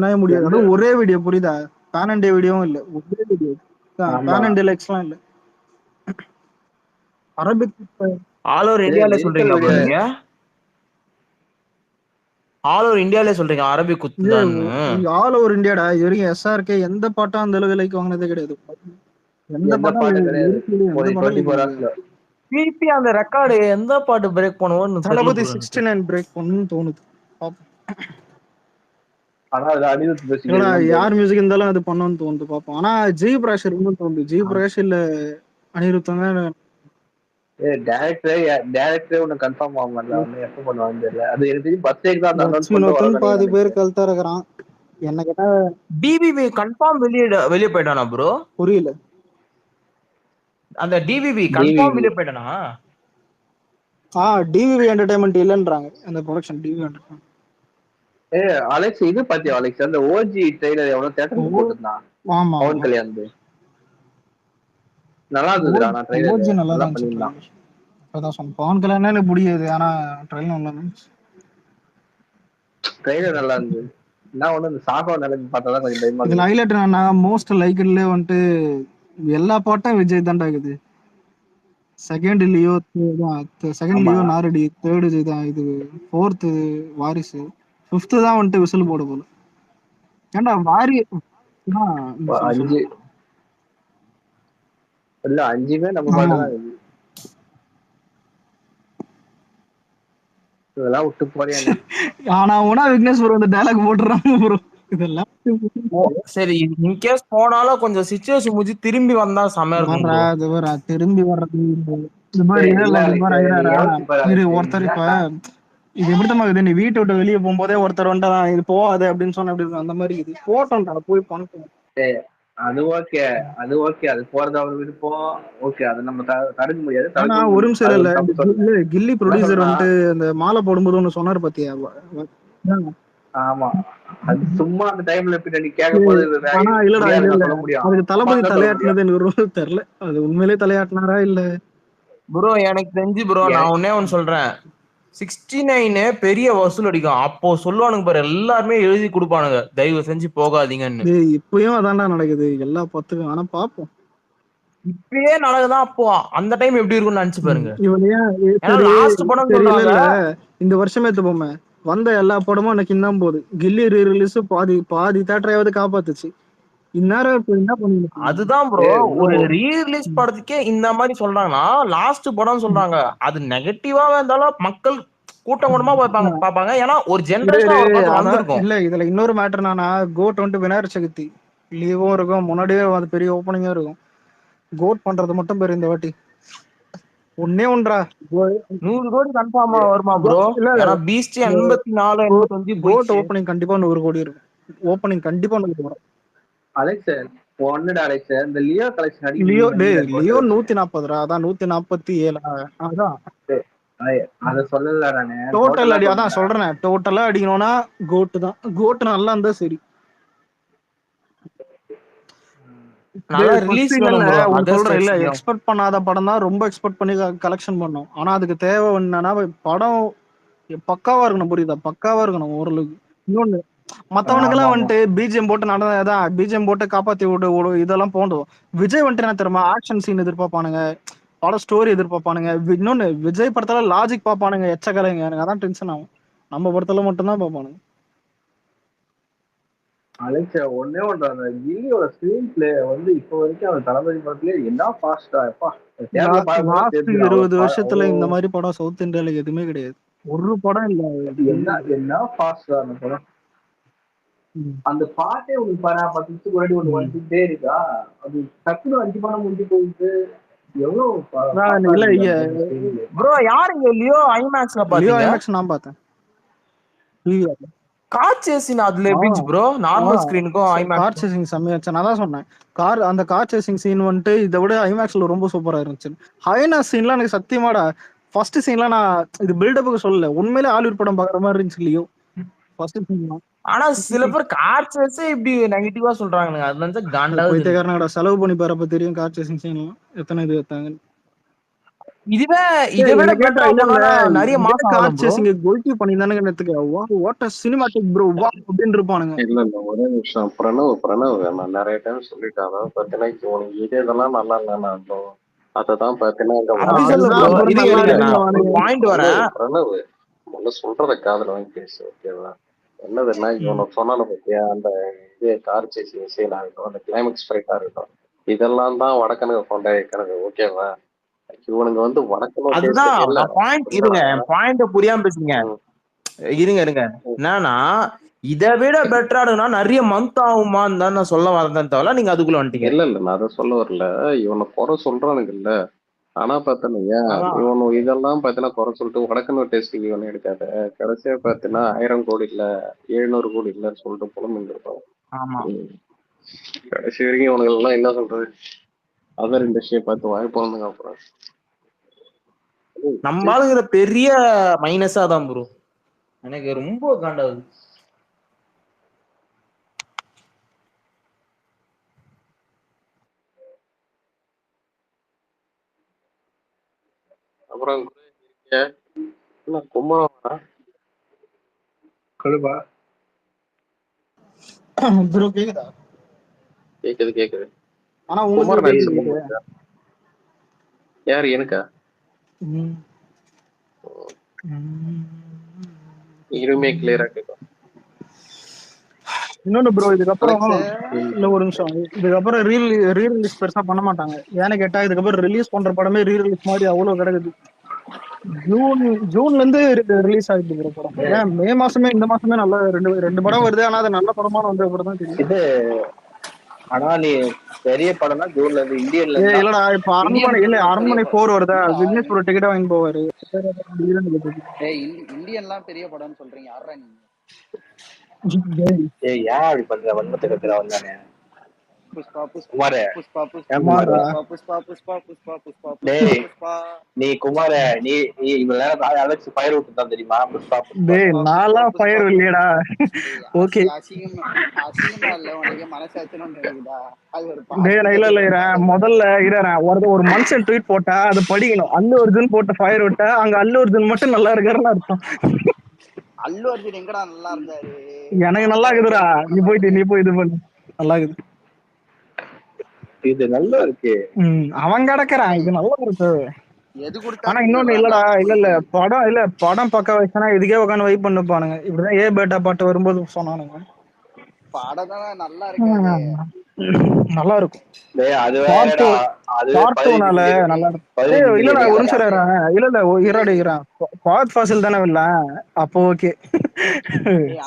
நாயும் முடியாது. அதுவும் ஒரே வீடியோ புரியுதா? பேன் அண்ட் டே வீடியோவும் இல்ல, ஒரே வீடியோ. பேன் அண்ட் டே லைக்ஸ்லாம் இல்ல. அரபிக் ஆல் ஓவர் இந்தியால சொல்றீங்களா bro நீங்க? ஆல் ஓவர் இந்தியால சொல்றீங்க அரபிக் குத்து தான். ஆல் ஓவர் இந்தியாடா. இது வரைக்கும் எஸ்ஆர்கே எந்த பாட்டும் அந்த அளவுக்கு லைக் வாங்கினதே கிடையாது. எந்த பாட்டும் கிடையாது. திருப்பி அந்த ரெக்கார்டு எந்த பாட்டு பிரேக் பண்ணுவோம்னு தளபதி 69 பிரேக் பண்ணனும்னு தோணுது. யார் மியூசிக் இருந்தாலும் அது பண்ணணும்னு தோணுது பாப்போம். ஆனா ஜி பிரகாஷ் இருக்குன்னு தோணுது. ஜி பிரகாஷ் இல்ல அனிருத்தம் தான். டைரக்டரே ஒன்னு கன்ஃபார்ம் ஆகல. எப்ப பண்ணுவாங்க தெரியல. அது எனக்கு தெரியும் பஸ் டேக் தான் அனௌன்ஸ் பண்ணுவாங்க. பாதி பேர் கல்தா இருக்கறான். என்ன கேட்டா டிவிவி கன்ஃபார்ம் வெளிய போய்டானா bro? புரியல. அந்த டிவிவி கன்ஃபார்ம் வெளிய போய்டானா? டிவிவி என்டர்டெயின்மென்ட் இல்லன்றாங்க அந்த ப்ரொடக்ஷன். TVV entertainment. அலெக்ஸ் இது பாத்தியா அலெக்ஸ்? அந்த ஓஜி ட்ரைலர் எவ்வளவு தியேட்டர்ல போட்டுருந்தான். ஆமா பவன் கல்யாண் நல்லா இருந்ததுடா. நான் ட்ரைலர் ஓஜி நல்லா தான் பண்ணிருந்தான். அதான் சொன்ன பவன் கல்யாண் எனக்கு பிடிக்காது. ஆனா ட்ரைலர் நல்லா இருந்துச்சு. ட்ரைலர் நல்லா இருந்தது. நான் ஒண்ணு இந்த சாகோ நிலைமை பார்த்தா தான் கொஞ்சம் பயமா இருக்கு. ஹைலைட் நான் மோஸ்ட் லைக்ட்ல வந்துட்டு எல்லா பாட்டும் விஜய் தான்டா இருக்குது. செகண்ட் லியோ நாரடி, தேர்டு இதுதான், இது ஃபோர்த்து வாரிசு, ஃபிஃப்த் தான் வந்துட்டு விசில் போட போல. ஏன்டா வாரி 5 இல்ல 5மே நம்ம பாட்டு தான் இருக்கு. இதெல்லாம் விட்டு போறியா? ஆனா உனா விக்னேஷ் ப்ரோ இந்த டயலாக் போட்டுறாங்க ப்ரோ. இதெல்லாம் சரி இன் கேஸ் போனாலும் கொஞ்சம் சிச்சுவேஷன் முடிஞ்சு திரும்பி வந்தா செமையா இருக்கும் bro. திரும்பி வர்றது இந்த மாதிரி ஒருத்தர் இப்ப இது எப்படித்தமா நீ வீட்டை விட்டு வெளியே போகும்போதே ஒருத்தர் வந்துட்டா இது போகாது அப்படின்னு சொன்ன அப்படி அந்த மாதிரி இது போட்டோம்டா போய் பண்ணணும். அது ஓகே அது போறது அவர் விருப்பம். ஓகே அது நம்ம தடுக்க முடியாது. ஆனா ஒரு நிமிஷம் இல்ல கில்லி ப்ரொடியூசர் வந்துட்டு அந்த மாலை போடும்போது ஒண்ணு சொன்னாரு பாத்தியா? ஆமா அது சும்மா அந்த டைம்ல பின்னாடி கேட்கும்போது அதுக்கு தளபதி தலையாட்டினது எனக்கு தெரியல. அது உண்மையிலேயே தலையாட்டினாரா இல்ல? ப்ரோ எனக்கு தெரிஞ்சு ப்ரோ நான் ஒன்னே ஒன்னு சொல்றேன். 69 பெரிய வசூல் அடிக்கும். அப்போ சொல்லுவானுங்க பாரு எல்லாருமே எழுதி கொடுப்பானுங்க தயவு செஞ்சு போகாதீங்கன்னு. இப்பயும் அதான்டா நடக்குது எல்லா பத்துக்கும். ஆனா பாப்போம். இப்பயே நடக்குதான். அப்போ அந்த டைம் எப்படி இருக்கும்னு நினைச்சு பாருங்க. லாஸ்ட் படம் சொல்றாங்க இந்த வருஷமே போமே வந்த எல்லா படமும் எனக்கு இன்னும் போகுது. கில்லி ரீ ரிலீஸ் பாதி தேட்டரையாவது காப்பாத்துச்சு. அதுதான் ப்ரோ ஒரு ரீ ரிலீஸ் படத்துக்கே இந்த மாதிரி சொல்றாங்கன்னா லாஸ்ட் படம் சொல்றாங்க. அது நெகட்டிவா இருந்தாலும் மக்கள் கூட்டம் கூட்டமா பாப்பாங்க. ஏன்னா ஒரு ஜெனரேஷன் வந்திருக்கும். இல்ல இதுல இன்னொரு மேட்டர் என்னன்னா கோட் வந்துட்டு விநாயகர் சதுர்த்தி லீவும் இருக்கும். முன்னாடியே அது பெரிய ஓப்பனிங்கும் இருக்கும். கோட் பண்றது மட்டும் பேரு இந்த வாட்டி ஒன்னே ஒன்றா 100 கோடி கன்ஃபார்மா வருமா ப்ரோ? ஏன்னா பீஸ்ட் 84 85 கோட் ஓப்பனிங் கண்டிப்பா 100 கோடி இருக்கும். ஓப்பனிங் கண்டிப்பா 100 கோடி. அலெக்ஸ் ஒண்ணுடா அலெக்ஸ் இந்த லியோ கலெக்ஷன் லியோ 140 அதான் 147 அதான் அத சொல்லல நானு. டோட்டல் அடி அதான் சொல்றேன். டோட்டலா அடிக்கணும்னா கோட் தான். கோட் நல்லா இருந்தா சரி. எக்ஸ்பெக்ட் பண்ணாத படம் தான் ரொம்ப எக்ஸ்பெக்ட் பண்ணி கலெக்ஷன் பண்ணோம். ஆனா அதுக்கு தேவை என்னன்னா படம் பக்காவா இருக்கணும். புரியுதா? பக்காவா இருக்கணும் ஓரளவுக்கு. இன்னொன்னு மத்தவனுக்கெல்லாம் வந்துட்டு பிஜிஎம் போட்டு நடந்ததான் பிஜிஎம் போட்டு காப்பாத்தி விடு இதெல்லாம் போடும். விஜய் வந்துட்டு என்ன தெரியுமா ஆக்ஷன் சீன் எதிர்பார்ப்பானுங்க, படம் ஸ்டோரி எதிர்பார்ப்பானுங்க. இன்னொன்னு விஜய் படத்துல லாஜிக் பார்ப்பானுங்க எச்சக்கலைங்க. எனக்கு அதான் டென்ஷன் ஆகும். நம்ம படத்துல மட்டும்தான் பார்ப்பானுங்க. அலெக்ஸ் ஒன்னே ஒன்று அந்த கில்லியோட ஸ்கிரீன் பிளே வந்து இப்போ வரைக்கும் அவன் தளபதி படத்துல என்ன ஃபாஸ்டா எப்பா 20 வருஷத்துல இந்த மாதிரி படம் சவுத் இந்தியால எதுவுமே கிடையாது. ஒரு படம் இல்ல என்ன ஃபாஸ்டா அந்த படம். அந்த பாட்டே உங்களுக்கு 10 நிமிஷத்துக்கு முன்னாடி ஒண்ணு வந்துட்டே இருக்கா, அது டக்குனு 5 படம் முடிஞ்சு போயிட்டு எவ்வளவு இல்ல ப்ரோ யாருங்க லியோ ஐமேக்ஸ்ல லியோ பாத்தீங்க? ஐமேக்ஸ் நான் பார்த்தேன். கார் சேசிங் அதுல எப்படிச்சு ப்ரோ? நார்மல் ஸ்கிரீனுக்கும் கார் ஐமேக்ஸ் சேசிங் செம்மையாச்சு. நான் தான் சொன்னேன் அந்த கார் சேசிங் சீன் வந்துட்டு இதை விட ஐமேக்ஸ்ல ரொம்ப சூப்பரா இருந்துச்சு. ஹைனா சீன்லாம் எனக்கு சத்தியமாடா ஃபர்ஸ்ட் சீன்லாம் நான் இது பில்டப்புக்கு சொல்லல, உண்மையிலே ஹாலிவுட் படம் பாக்குற மாதிரி இருந்துச்சு லியோ ஃபர்ஸ்ட் சீன்லாம். ஆனா சில பேர் கார் சேஸே இப்படி நெகட்டிவா சொல்றாங்க. அது வந்து காண்டாவது. பைத்தியக்காரனடா செலவு பண்ணி பாருப்ப தெரியும் கார் சேசிங் சீன்லாம் எத்தனை இது எடுத்தாங்க. இதுவே இதை விட நிறைய மாசம் கார் சேசிங் கோல்டி பண்ணி தானே வாட் அ சினிமாட்டிக் ப்ரோ வா அப்படின்னு இருப்பானுங்க. இல்ல ஒரே நிமிஷம். பிரணவ் நான் நிறைய டைம் சொல்லிட்டேன். அதாவது பாத்தீங்கன்னா உனக்கு இதெல்லாம் நல்லா இல்லைன்னா அததான் பாத்தீங்கன்னா பிரணவ் முதல்ல சொல்றத காதுல வாங்கி பேசு, ஓகேவா? என்னதுன்னா இவனுக்கு சொன்னாலும் பத்தியா அந்த இது கார் சேசிங் சீன் ஆகட்டும், அந்த கிளைமேக்ஸ் ஃபைட்டா இருக்கட்டும், இதெல்லாம் தான் வடக்கனுக்கு கொண்டாடி கணக்கு, ஓகேவா? இவனுங்க வந்து பாயிண்ட் புரியாம பேசுங்க. இருங்க என்னன்னா இதை விட பெட்டரா இருக்குன்னா நிறைய மந்த் ஆகுமான்னு தான் நான் சொல்ல வரேன் தவிர நீங்க அதுக்குள்ள வந்துட்டீங்க. இல்ல நான் அதை சொல்ல வரல. இவனை குறை சொல்றானுங்க இல்ல. ஆனா பாத்தீங்கன்னா இவனு இதெல்லாம் பாத்தீங்கன்னா குறை சொல்லிட்டு வடக்கன்னு டெஸ்டிங் இவனை எடுக்காத. கடைசியா பாத்தீங்கன்னா 1000 கோடி இல்ல 700 கோடி இல்லன்னு சொல்லிட்டு புலம்பு இருப்பான். ஆமா கடைசி வரைக்கும் இவனுக்கு எல்லாம் என்ன சொல்றது, அதர் இண்டஸ்ட்ரியை பார்த்து வாய் போனதுக்கு அப்புறம் நம்ம ஆளுங்கிற பெரிய மைனஸா தான் ப்ரோ எனக்கு ரொம்ப காண்டாகுது. அப்புறம் கும்பரா கழுவா ப்ரோ கேக்குதா? கேக்குது. ஆனா உங்களுக்கு யாரு எனக்கா? இருமே கிளியரா கேட்கும். இன்னொன்னு ப்ரோ இதுக்கப்புறம் இல்ல ஒரு நிமிஷம், இதுக்கப்புறம் ரீரிலீஸ் பெருசா பண்ண மாட்டாங்க. ஏன்னு கேட்டா இதுக்கப்புறம் ரிலீஸ் பண்ற படமே ரீரிலீஸ் மாதிரி அவ்வளவு கிடக்குது. ஜூன்ல இருந்து ரிலீஸ் ஆயிடுது ப்ரோ படம். ஏன் மே மாசமே இந்த மாசமே நல்லா ரெண்டு படம் வருது. ஆனா அது நல்ல படமான வந்த படம் தான் தெரியும். இது ஆனா நீ பெரிய படம்னா ஜூன்ல இருந்து இந்தியன்ல இல்லடா இப்ப அரண்மனை 4 வருதா, விக்னேஷ் ஒரு டிக்கெட் வாங்கி போவாரு. இந்தியன்லாம் பெரிய படம்னு சொல்றீங்க, யாரா நீங்க? ஏய் ஏன் அப்படி பண்ற? வன்மத்தை கத்துற வந்தானே நீ குமார நீ இவ்வளவு நேரம் அலெக்ஸ் ஃபயர் விட்டு தான் தெரியுமா? புஷ்பா நாளா ஃபயர் இல்லையடா. ஓகே அசிங்கமா இல்ல உனக்கு மனசாட்சின்னு இருக்குதா? அது ஒரு இல்ல முதல்ல ஒரு மனுஷன் ட்வீட் போட்டா அது படிக்கணும். அல்லு அர்ஜுன் போட்ட ஃபயர் விட்டா அங்க அல்லு அர்ஜுன் மட்டும் நல்லா இருக்காருன்னு அர்த்தம். அல்லு அர்ஜுன் எங்கடா நல்லா இருந்தாரு? எனக்கு நல்லா இருக்குதுடா. நீ போய் இது பண்ணு. நல்லா இருக்குது. இது நல்லா இருக்கு. அவன் கிடக்குறான். இது நல்லா இருக்கு. ஆனா இன்னொன்னு இல்ல படம் பக்கம் வச்சுனா இதுக்கே உட்காந்து வெயிட் பண்ணுப்பானுங்க. இப்படிதான் பேட்டா பாட்டு வரும்போது சொன்னானுங்க. படம் தானே நல்லா இருக்காது. நல்லா இருக்கும். அப்போ ஓகே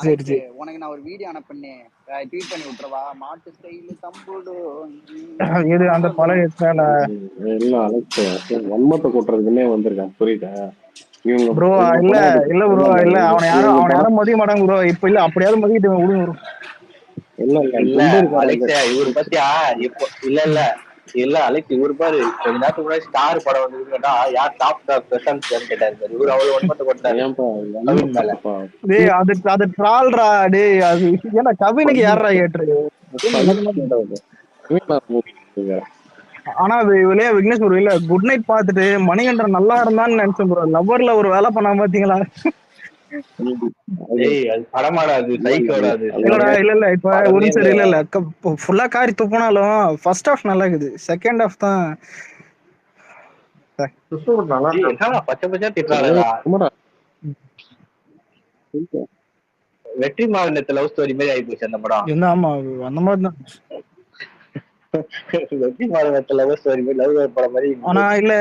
சரி. உனக்கு நான் ஒரு வீடியோ அனுப்புனேன், ட்வீட் பண்ணி விட்டுறவா? மாட்டு ஸ்டைல் தம்புடு இது அந்த பழைய வன்மத்தை கூட்டுறதுக்குன்னே வந்திருக்கான், புரியுதா? ப்ரோ இல்ல ப்ரோ இல்ல அவனை யாரும் மதிய மாட்டாங்க ப்ரோ. இப்ப இல்ல அப்படியாவது மதிக்கிட்டு விடுங்க. இவரு பத்தியா இப்போ இல்ல அலெக்ஸ் இவரு பாரு கொஞ்ச நேரத்துக்கு முன்னாடி ஸ்டார் படம் வந்து கேட்டா யார் டாப் பிரசாந்த் கேட்டாரு. இவரு அவ்வளவு ஒன்பத்தை கொடுத்தாரு. அது ட்ரால்ரா டேய். அது ஏன்னா கவினுக்கு யாரா ஏற்று. ஆனா அது விக்னேஷ் ஒரு இல்ல குட் நைட் பாத்துட்டு மணிகண்டன் நல்லா இருந்தான்னு நினைச்சேன் ப்ரோ. லவ்வர்ல ஒரு வேலை பண்ண பாத்தீங்களா? இல்ல இப்ப ஒரு சரி இல்ல ஃபுல்லா காரி துப்புனாலும் ஃபர்ஸ்ட் ஹாஃப் நல்லா இருக்குது. செகண்ட் ஹாஃப் தான் வெற்றி மாநிலத்துல லவ் ஸ்டோரி மாதிரி ஆகி போச்சு அந்த படம். ஆமா அந்த மாதிரி தான் வெற்றி மாநிலத்துல லவ் ஸ்டோரி மாதிரி லவ் படம் மாதிரி. ஆனா இல்ல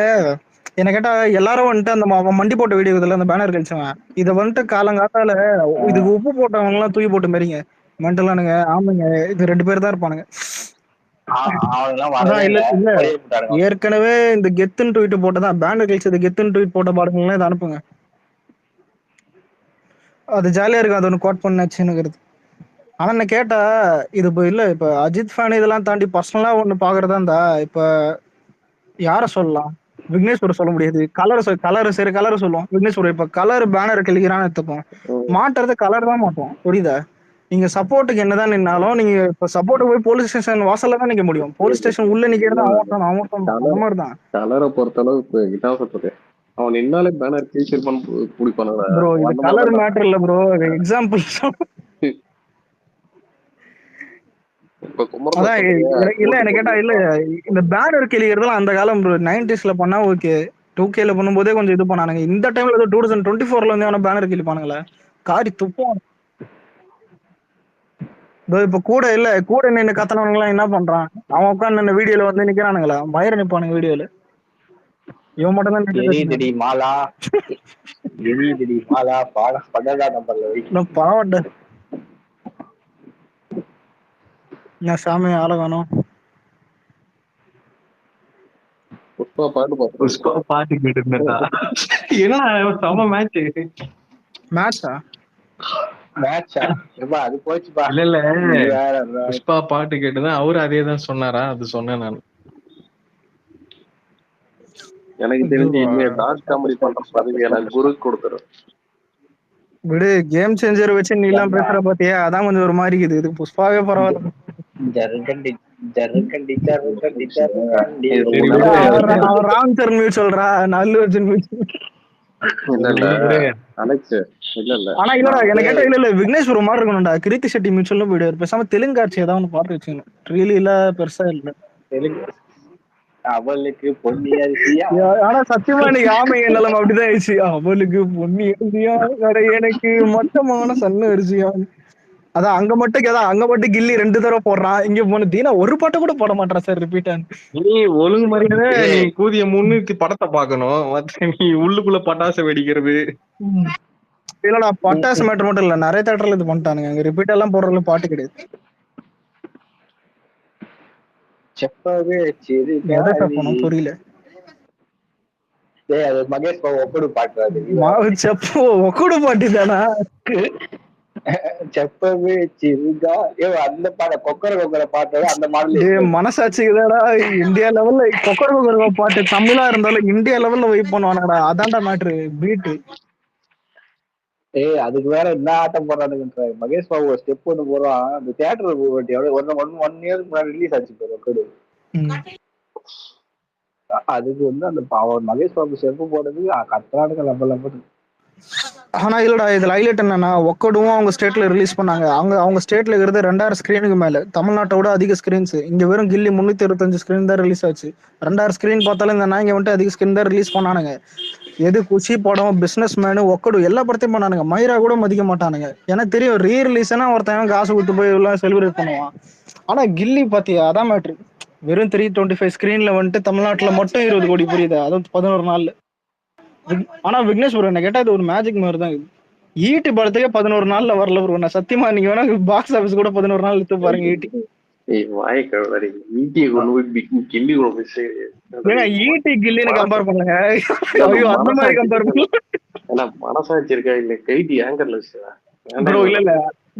என்ன கேட்டா எல்லாரும் வந்துட்டு அந்த மண்டி போட்ட வீடியோ இதுல அந்த பேனர் கழிச்சவன் இதை வந்துட்டு காலங்காத்தால இதுக்கு உப்பு போட்டவங்க எல்லாம் தூக்கி போட்டு மாரிங்க மென்டலானுங்க. ஆமாங்க. இது 2 பேர் தான் இருப்பானுங்க. அவங்கெல்லாம் அதான் வரவே இல்ல இல்ல இல்ல வெளியே போட்டாருங்க. ஏற்கனவே இந்த கெத்துன்னு ட்வீட் போட்டதான் பேனர் கழிச்சது கெத்துன்னு ட்வீட் போட்ட பாடங்கள்லாம் இதை அனுப்புங்க. அது ஜாலியா இருக்கும். அது ஒன்று கோட் பண்ணாச்சுன்னுங்கிறது. ஆனா என்ன கேட்டா இது இப்போ இல்ல இப்ப அஜித் ஃபேன் இதெல்லாம் தாண்டி பர்சனலா ஒண்ணு பாக்குறதா இருந்தா இப்ப யார சொல்லலாம்? விக்னேஸ்வர சொல்ல முடியாது. கலர் சரி கலர் சொல்லுவோம். விக்னேஸ்வர இப்ப கலர் பேனர் கிழிக்கிறான்னு எடுத்துப்போம். மாட்டுறது கலர் தான் மாட்டோம். புரியுதா? நீங்க சப்போர்ட்டுக்கு என்னதான் நின்னாலும் நீங்க இப்ப சப்போர்ட் போய் போலீஸ் ஸ்டேஷன் வாசல்ல தான் நிக்க முடியும். போலீஸ் ஸ்டேஷன் உள்ள நிக்கிறது அவன் அந்த மாதிரி தான். கலரை பொறுத்த அளவுக்கு என்ன சொல்றது, அவன் நின்னாலே பேனர் கிழிச்சிருப்பான் பிடிப்பானுங்க. ப்ரோ இது கலர் மேட்டர் இல்ல ப்ரோ. எக்ஸாம்பிள் அதான் இல்ல என்ன கேட்டா இல்ல இந்த பேனர் கிழிக்கிறதுலாம் அந்த காலம் ப்ரோ. 90sல பண்ணா ஓகே. 2Kல பண்ணும்போதே கொஞ்சம் இது பண்ணானுங்க. இந்த டைம்ல ஏதோ 2024ல வந்து அவன பேனர் கிழிப்பானுங்களே காரி துப்பம். இப்ப கூட நின்று கத்தனவங்க எல்லாம் என்ன பண்றான்? அவன் உட்காந்து வீடியோல வந்து நிக்கிறானுங்களா? மயிர நிப்பானுங்க வீடியோல. இவன் மட்டும் தான் எரியுதடி மாலா எரியுதடி மாலா பாடம் 12ஆம் நம்பர்ல வை. பாவட்ட நான் சாமி ஆள காணோம். புஷ்பா பாட்டு கேட்டு இருந்தா ஏன்னா செம மேட்சா அது போச்சுப்பா. இல்ல புஷ்பா பாட்டு கேட்டுதான் அவரு அதே தான் சொன்னாரா? அது சொன்னேன் நான். எனக்கு தெரிஞ்சு இனிமே டார்க் காமெடி பண்ற பதவி எனக்கு குரு கொடுத்துரும். விடு கேம் சேஞ்சர் வச்சு நீ எல்லாம் பேசுற பாத்தியா? அதான் கொஞ்சம் ஒரு மாதிரி இருக்குது. இது புஷ்பாவே பரவாயில்ல. ராம் சரண் மியூட் சொல்றா நல்லு அர்ஜுன் ஆனா இல்லடா எனக்கு கேட்டா இல்ல விக்னேஸ்வர மாதிரி இருக்கணும்டா. கிருத்தி செட்டி மியூச்சுவல் போயிடுவாரு. பேசாம தெலுங்காட்சி ஏதாவது ஒன்று பாட்டு வச்சுக்கணும். ரியலி இல்ல பெருசா இல்ல அவளுக்கு பொன்னி அரிசியா. ஆனா சத்தியமா இன்னைக்கு ஆமை நிலம் அப்படிதான் ஆயிடுச்சு. அவளுக்கு பொன்னி அரிசியா எனக்கு மொத்தமான சன்ன அரிசியா. அதான் அங்க மட்டும் கில்லி 2 தடவை போடுறான். இங்க போன தீனா ஒரு பாட்டை கூட போட மாட்டான் சார். ரிப்பீட் நீ ஒழுங்கு மாதிரியே நீ கூதிய முன்னுக்கு படத்தை பாக்கணும். நீ உள்ளுக்குள்ள பட்டாசு வெடிக்கிறது இல்லடா. பட்டாசு மேட்டர் மட்டும் இல்ல, நிறைய தேட்டர்ல இது பண்ணிட்டானுங்க. அங்க ரிப்பீட் எல்லாம் போடுறதுல பாட்டு கிடையாது. புரியல. மகேஷ் பாபு ஒக்கடு பாட்டு ஒக்கடு பாட்டு தானா? செப்பவே சிறுகா அந்த பாட கொக்கர பாட்டு அந்த மாதிரி மனசாட்சிக்குதாடா. இந்தியா லெவல்ல கொக்கர பாட்டு தமிழா இருந்தாலும் இந்தியா லெவல்ல வெயிட் பண்ணுவானடா. அதான்டா மேட்ரு பீட்டு. அதுக்கு வேற என்ன ஆட்டம் போடுறானுங்க. மகேஷ் பாபு ஸ்டெப் ஒண்ணு போடுறான். அந்த தியேட்டர் 1 இயருக்கு முன்னாடி ரிலீஸ் ஆச்சு ஒக்கடு. அதுக்கு வந்து அந்த மகேஷ் பாபு ஸ்டெப் போடுறது கத்துறானுங்க லம்ப. ஆனா இல்லடா இதுல ஹைலைட் என்னன்னா ஒக்கடும் அவங்க ஸ்டேட்ல ரிலீஸ் பண்ணாங்க. அவங்க ஸ்டேட்ல இருக்கிறது 2000 ஸ்கிரீனுக்கு மேல. தமிழ்நாட்டோட அதிக ஸ்கிரீன்ஸ். இங்க வெறும் கில்லி 325 ஸ்கிரீன் தான் ரிலீஸ் ஆச்சு. 2000 ஸ்கிரீன் பார்த்தாலும் இந்த நாய்ங்க வந்துட்டு அதிக ஸ்கிரீன் தான் ரிலீஸ் பண்ணானுங்க. எது குஷி படம், பிசினஸ் மேனு, ஒக்கடு எல்லா படத்தையும் பண்ணானுங்க. மயிரா கூட மதிக்க மாட்டானுங்க. எனக்கு தெரியும் ரீ ரிலீஸ்னா ஒருத்தன் காசு கொடுத்து போய் எல்லாம் செலிப்ரேட் பண்ணுவான். ஆனா கில்லி பாத்தியா அதான் மேட்ரு. வெறும் 325 ஸ்கிரீன்ல வந்துட்டு தமிழ்நாட்டுல மட்டும் 20 கோடி. புரியுதா? அதுவும் 11 நாள்ல. ஆனா விக்னேஸ்வரன் என்ன கேட்டா இது ஒரு மேஜிக் மாதிரி தான். ஈட்டி படத்துக்கே 11 நாள்ல வரல ப்ரோ. நான் சத்தியமா நீங்க வேணா பாக்ஸ் ஆபீஸ் கூட 11 நாள் எடுத்து பாருங்க. ஈட்டி கில்லின்னு கம்பேர் பண்ணுங்க. ஐயோ அந்த மாதிரி கம்பேர் பண்ணுங்க. மனசாட்சி இருக்கா இல்ல கைதி ஆங்கர்ல ப்ரோ? இல்ல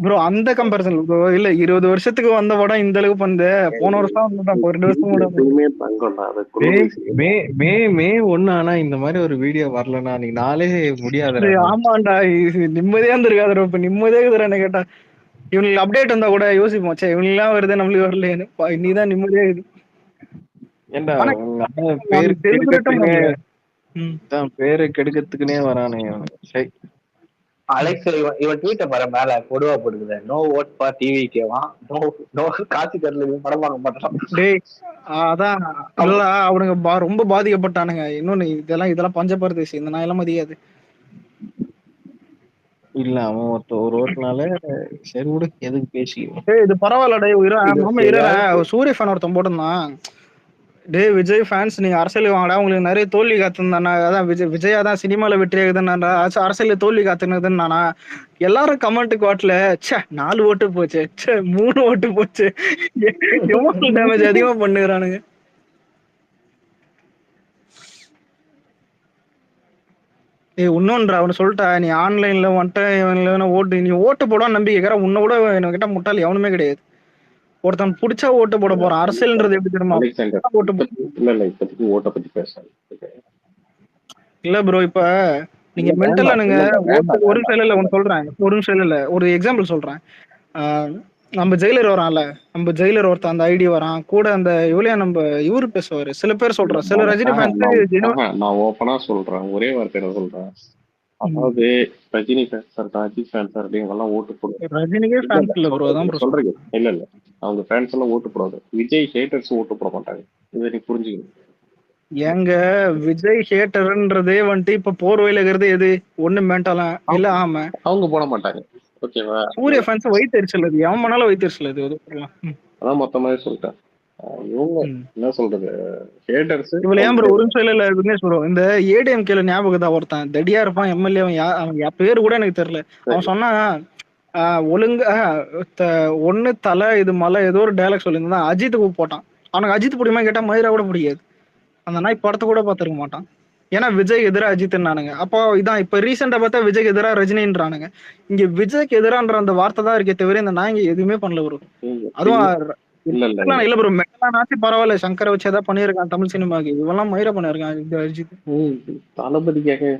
ப்ரோ அந்த கம்பேரிசன் ப்ரோ இல்ல. 20 வருஷத்துக்கு வந்த படம் இந்த அளவுக்கு பண்ணு. போன வருஷம் வந்துட்டான் 2 வருஷம் மே 1. ஆனா இந்த மாதிரி ஒரு வீடியோ வரலன்னா நீ நாளே முடியாது. ஆமாண்டா நிம்மதியா இருந்திருக்காது. இப்ப நிம்மதியா இருக்குதுடா. என்ன கேட்டா இவங்களுக்கு அப்டேட் வந்தா கூட யோசிப்போம். சே இவங்க எல்லாம் வருது நம்மளுக்கு வரலையேன்னு. நீதான் நிம்மதியா இருக்கு. ஏண்டா பேரு கெடுக்கிறதுக்குனே வரானே. அலெக்ஸ் இவன் ட்வீட்டை பாரு மேல பொதுவா போட்டுக்குது. நோ ஓட் ஃபார் டிவிகேவா. நோ காசு கட்டல படம் வாங்க மாட்டான். டேய் அதான் இல்ல அவனுங்க ரொம்ப பாதிக்கப்பட்டானுங்க. இன்னொன்னு இதெல்லாம் பஞ்சபரதேசி. இந்த நாயெல்லாம் மதியாது. இல்ல அவன் ஒரு ஓட்டுனால சரி விடு. எதுக்கு பேசி இது பரவாயில்லடா. சூரிய ஃபேன் ஒருத்தன் போட்டிருந்தான். டேய் விஜய் ஃபேன்ஸ் நீங்க அரசியலுக்கு வாங்கடா, உங்களுக்கு நிறைய தோல்வி காத்துந்தானா, அதான் விஜயா தான் சினிமால வெற்றி ஆகுதுன்னாடா, அரசியல்ல தோல்வி காத்துனதுன்னானா, எல்லாரும் கமெண்ட்டுக்கு வாட்ல ச்சே 4 ஓட்டு போச்சு, ச்சே 3 ஓட்டு போச்சு, எமோஷனல் டேமேஜ் அதிகமா பண்ணுறானுங்க. இன்னொன்றா அவனு சொல்லிட்டா, நீ ஆன்லைன்ல வந்துட்ட ஓட்டு நீ ஓட்டு போட நம்பிக்கைக்கிற உன்னை விட என்கிட்ட முட்டாள் எவனுமே கிடையாது. ஒருத்தன் பிடிச்சா ஓட்டு போட போறான். அரசியல்ன்றது எப்படி தெரியுமா? இப்போதைக்கு ஓட்டை பத்தி பேசாது. இல்ல ப்ரோ, இப்ப நீங்க மென்டலா நீங்க ஒரு நிமிஷம் இல்ல ஒன்னு சொல்றேன், ஒரு நிமிஷம் இல்ல ஒரு எக்ஸாம்பிள் சொல்றேன். நம்ம ஜெயிலர் வரான்ல, நம்ம ஜெயிலர் ஒருத்தன் அந்த ஐடி வரான் கூட அந்த இவளையா நம்ம இவரு பேசுவாரு. சில பேர் சொல்றேன், சில ரஜினி ஃபேன்ஸ் நான் ஓப்பனா சொல்றேன், ஒரே வார்த்தையில சொல்றேன். அதாவது ரஜினி ஃபேன்ஸ் அஜித் ஃபேன்ஸ் எல்லாம் ஓட்டு போடுவாங்க. ரஜினிக்கே ஃபேன்ஸ் இல்ல ப்ரோ, அதான் ப்ரோ சொல்றீங்க. இல்ல அவங்க ஃபேன்ஸ் எல்லாம் ஓட்டு போடாது. விஜய் ஹேட்டர்ஸ் ஓட்டு போட மாட்டாங்க. இதை நீ புரிஞ்சுக்கணும். ஏங்க விஜய் ஹேட்டர்ன்றதே வந்துட்டு இப்ப போர்வையில இருக்கிறது எது ஒண்ணு மென்டலா இல்ல? ஆமா, அவங்க போட மாட்டாங்க. ஓகேவா? சூரிய ஃபேன்ஸ் வயிற்றுச்சல் அது எவன் பண்ணாலும் வயிற்றுச்சல் அது. அதான் மொத்தமாவே சொல்லிட்டேன். இவங்க என்ன சொல்றது, ஹேட்டர்ஸ் இவ்வளவு ஏன் ப்ரோ ஒரு நிமிஷம் இல்ல விக்னேஷ் ப்ரோ, இந்த ஏடிஎம்கேல ஞாபகம் தான் ஒருத்தன் தடியா இருப்பான் எம்எல்ஏ, அவன் பேரு கூட எனக்கு தெரியல. அவன் சொன்னா ஒழுங்கா ஒண்ணு தலை இது மலை ஏதோ ஒரு டைலாக் சொல்லியிருந்தான், அஜித்துக்கு போட்டான். அவனுக்கு அஜித் பிடிக்குமா கேட்டா மயிரா கூட பிடிக்காது. அந்த நாய் படத்தை கூட பார்த்துருக்க மாட்டான். ஏன்னா விஜய் எதிராக அஜித்னானுங்க. அப்போ இதான் இப்ப ரீசெண்டா பார்த்தா விஜய்க்கு எதிராக ரஜினின்றானுங்க. இங்க விஜய்க்கு எதிரான்ற அந்த வார்த்தை தான் இருக்கே தவிர இந்த நாய்ங்க எதுவுமே பண்ணல ப்ரோ. அதுவும் இல்ல ப்ரோ, மெட்டலானாச்சு பரவாயில்ல, சங்கரை வச்சு ஏதாவது பண்ணியிருக்கான் தமிழ் சினிமாக்கு, இவெல்லாம் மயிர பண்ணிருக்கான் இந்த அஜித். தளபதிக்காக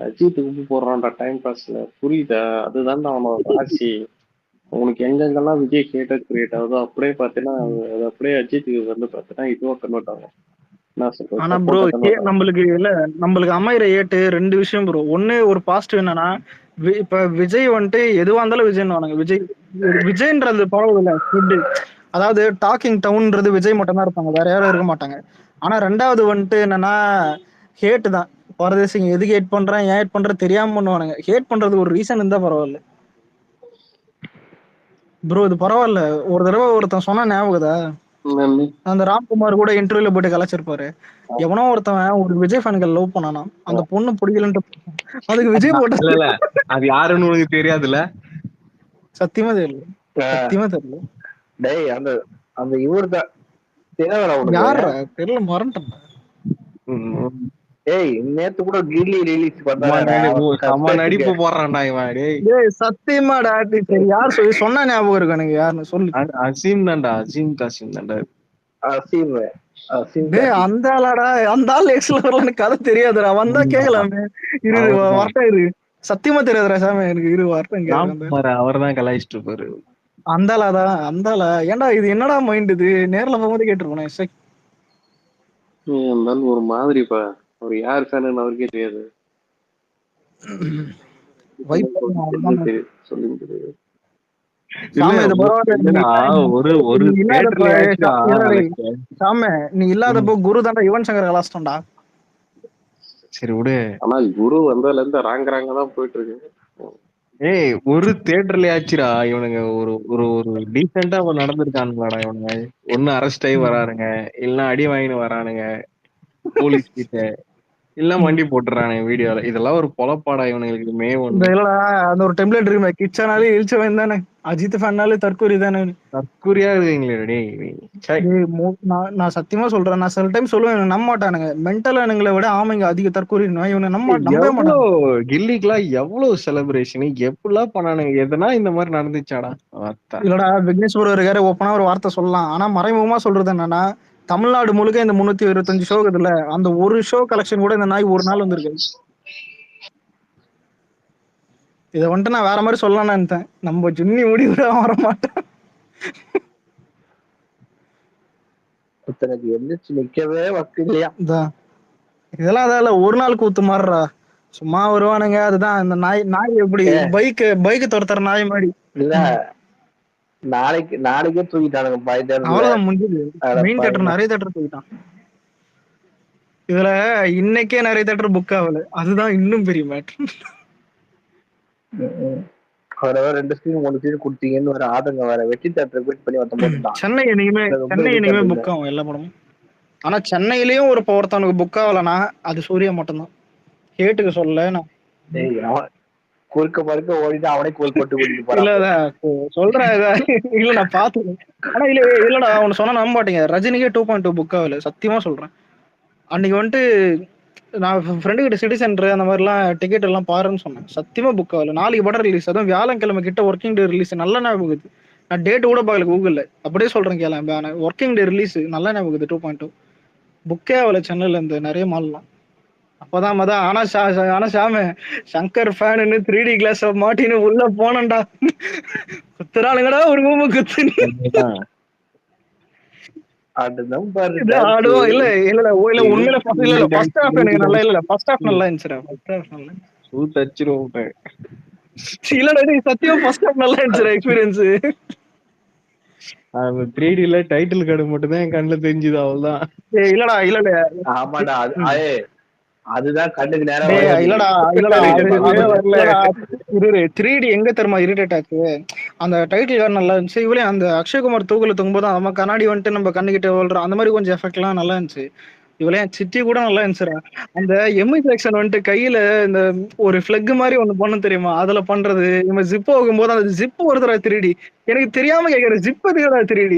அஜித் உப்பு போடுறான்டா டைம் பாஸ்ல, புரியுதா? அதுதான் அவனோட ராசி. உனக்கு எங்கெங்கெல்லாம் விஜய் ஹேட்டர் கிரியேட் ஆகுதோ அப்படியே பார்த்தீங்கன்னா அது அப்படியே அஜித் வந்து பார்த்தீங்கன்னா இதுவா கன்வெர்ட் ஆகும். ஆனா ப்ரோ நம்மளுக்கு இல்ல, நம்மளுக்கு அமைகிற ஏட்டு ரெண்டு விஷயம் ப்ரோ. ஒண்ணு ஒரு பாசிட்டிவ் என்னன்னா, இப்ப விஜய் வந்துட்டு எதுவா இருந்தாலும் விஜய்ன்னு விஜய்ன்றது பரவாயில்ல ஃபுட்டு, அதாவது டாக்கிங் டவுன்ன்றது விஜய் மட்டும் தான் இருப்பாங்க, வேற யாரும் இருக்க மாட்டாங்க. ஆனா ரெண்டாவது வந்துட்டு என்னன்னா ஹேட் தான். பரதேசிங்க எதுக்கு ஹேட் பண்றேன் ஏன் ஹேட் பண்ற தெரியாம பண்ணுவானுங்க. ஹேட் பண்றது ஒரு ரீசன் இருந்தா பரவாயில்ல ப்ரோ. இது பரவாயில்ல. ஒரு தடவை ஒருத்தன் சொன்னா ஞாபகதா, அந்த ராம்குமார் கூட இன்டர்வியூல போயிட்டு கலாச்சிருப்பாரு. எவனோ ஒருத்தவன் ஒரு விஜய் ஃபேன்கள் லவ் பண்ணானா, அந்த பொண்ணு பிடிக்கலன்ட்டு அதுக்கு விஜய் போட்ட அது யாருன்னு உனக்கு தெரியாதுல்ல? சத்தியமா தெரியல, சத்தியமா தெரியல. டேய் அந்த அந்த இவர்தான் யாரா தெரியல, மறந்துட்டேன். ஏய் நேத்து கூட கில்லி ரிலீஸ் பண்ணானே நடிப்பு போடுறான்டா இவன். டேய் சத்தியமாடா, சரி யார் சொல்லி சொன்னா ஞாபகம் இருக்கு எனக்கு, யாருன்னு சொல்லு. அசீம் தான்டா, அசீம் காசிம் தான்டா. டேய் அந்த ஆளாடா, அந்த ஆள் எக்ஸ்ல கதை தெரியாதுடா, வந்தா கேட்கலாமே. இரு வரட்டும், இரு சத்தியமா தெரியாதுடா சாமி எனக்கு, இரு வரட்டும். அவர் தான் கலாய்ச்சிட்டு இருப்பாரு. அந்தாளாடா, அந்தாளா? ஏன்டா இது என்னடா மைண்ட், இது நேர்ல போகும்போது கேட்டுருப்பேன். ஒரு மாதிரிப்பா, அவர் யார் ஃபேன் அவருக்கே தெரியாது. நீ இல்லாதப்போ குரு தாண்டா யுவன் சங்கர் கலாச்சிட்டா. சரி விடு. ஆனா குரு வந்ததுல இருந்து ராங்க தான் போயிட்டு இருக்கு. ஏய் ஒரு தியேட்டர்ல ஆச்சுடா இவனுங்க ஒரு ஒரு ஒரு டீசெண்டா நடந்திருக்கானுங்களாடா இவனுங்க. ஒண்ணு அரெஸ்ட் ஆகி வரானுங்க, இல்லைன்னா அடி வாங்கின்னு வரானுங்க போலீஸ் கிட்ட, இல்ல வண்டி போட்டுறானுங்க வீடியோல. இதெல்லாம் ஒரு பொலப்பாடா இவனுங்களுக்கு. மே ஒண்ணு இல்லடா, அந்த ஒரு டெம்ப்ளேட் இருக்கு, கிச்சானாலே இழிச்சவன் தானே, அஜித் ஃபேன்னாலே தற்கூரி தானே. தற்கூரியா இருக்கீங்களே. நான் சத்தியமா சொல்றேன், நான் சில டைம் சொல்லுவேன் நம்ப மாட்டானுங்க. மென்டலானுங்களை விட ஆமைங்க அதிக தற்கூரி. இவனை நம்பவே மாட்டாங்க. கில்லிக்கெல்லாம் எவ்வளவு செலிப்ரேஷன் எப்படிலாம் பண்ணானுங்க. எதனா இந்த மாதிரி நடந்துச்சாடா? இல்லடா விக்னேஷ் ப்ரோ இருக்காரு, ஓப்பனா ஒரு வார்த்தை சொல்லலாம். ஆனா மறைமுகமா சொல்றது என்னன்னா, தமிழ்நாடு முழுக்க இந்த 325 ஷோ இருக்குதுல்ல, அந்த ஒரு ஷோ கலெக்ஷன் கூட இந்த நாய் ஒரு நாள் வந்திருக்கு. இதை வந்துட்டு நான் வேற மாதிரி சொல்லலாம்னு நினைத்தேன். நம்ம ஜுன்னி முடி கூட வர மாட்டேன். நிக்கவே வக்கு இல்லையா? இதெல்லாம் அதான் ஒரு நாள் கூத்து மாறுறா, சும்மா வருவானுங்க. அதுதான் இந்த நாய் எப்படி பைக் துரத்துற நாய் மாதிரி. இல்ல நாளைக்கே தூக்கிட்டானுங்க. அவ்வளவுதான் முடிஞ்சது. மெயின் தியேட்டர் நிறைய தியேட்டர் தூக்கிட்டான். இதுல இன்னைக்கே நிறைய தியேட்டர் புக் ஆகல, அதுதான் இன்னும் பெரிய மேட்டர். 2 ஸ்கிரீன் 3 ஸ்கிரீன் கொடுத்தீங்கன்னு ஒரு ஆதங்கம் வேற. வெற்றி தியேட்டர் குவிட் பண்ணி வந்து போட்டுட்டான். சென்னை இனிமே புக் ஆகும் எல்லா படமும். ஆனா சென்னையிலயும் ஒருத்தவனுக்கு புக் ஆகலன்னா அது சூர்யா மட்டும்தான். ஹேட்டுக்கு சொல்லல நான். குறுக்க மறுக்க ஓடிட்டு அவனே கோல் போட்டு கூட்டிட்டு இல்ல போறான். சொல்றேன் இல்ல நான் பாத்துக்கேன். ஆனா இல்லடா அவனு சொன்னா நம்ப மாட்டீங்க. ரஜினிக்கே 2.2 புக் ஆகல, சத்தியமா சொல்றேன். அன்னைக்கு வந்துட்டு நான் ஃப்ரெண்டு கிட்ட சிட்டி சென்டர் அந்த மாதிரிலாம் டிக்கெட் எல்லாம் பாருன்னு சொன்னேன். சத்தியமா புக் ஆகல. நாளைக்கு படம் ரிலீஸ், அதுவும் வியாழக்கிழமை கிட்ட ஒர்க்கிங் டே ரிலீஸ். நல்ல ஞாபகம். நான் டேட் கூட பார்க்கல கூகுள்ல, அப்படியே சொல்றேன் கேள. ஒர்க்கிங் டே ரிலீஸ் நல்ல ஞாபகம். 2.2 புக்கே ஆகல சென்னையில இருந்து நிறைய மால்லாம். அப்பதான் ஆனா ஷாமு சங்கர் ஃபேனு 3D கிளாஸ் மாட்டின்னு உள்ள போனண்டா. குத்துறானுங்கடா ஒரு ரூமு குத்து. ஆடுவோம். இல்ல உண்மையில ஃபர்ஸ்ட் ஹாஃப் எனக்கு நல்லா இல்ல. ஃபர்ஸ்ட் ஹாஃப் நல்லா இருந்துச்சுடா. இல்லடா சத்தியம் ஃபர்ஸ்ட் ஹாஃப் நல்லா இருந்துச்சுடா எக்ஸ்பீரியன்ஸ். அந்த 3Dல டைட்டில் கார்டு மட்டும் தான் என் கண்ணுல தெரிஞ்சுது, அவ்வளவுதான். இல்லடா ஆமாடா அதுதான் கண்ணுக்கு நேரம். இல்லடா 3D எங்க தெரியுமா இரிட்டேட் ஆச்சு. அந்த டைட்டில் கார்டு நல்லா இருந்துச்சு. இவளே அந்த அக்ஷய்குமார் தூக்குல தூங்கும்போது நம்ம கண்ணாடி வந்துட்டு நம்ம கண்ணுகிட்ட விழுறோம், அந்த மாதிரி கொஞ்சம் எஃபெக்ட் எல்லாம் நல்லா இருந்துச்சு. இவளே சிட்டி கூட நல்லா இருந்துச்சுடா. அந்த எம்ஐ செக்ஷன் வந்துட்டு கையில இந்த ஒரு ஃபிளக் மாதிரி ஒண்ணு பண்ண தெரியுமா, அதுல பண்றது. இவன் ஜிப் போகும்போது அந்த ஜிப் வருதுடா 3D. எனக்கு தெரியாம கேட்கற ஜிப் எதுக்குடா 3D.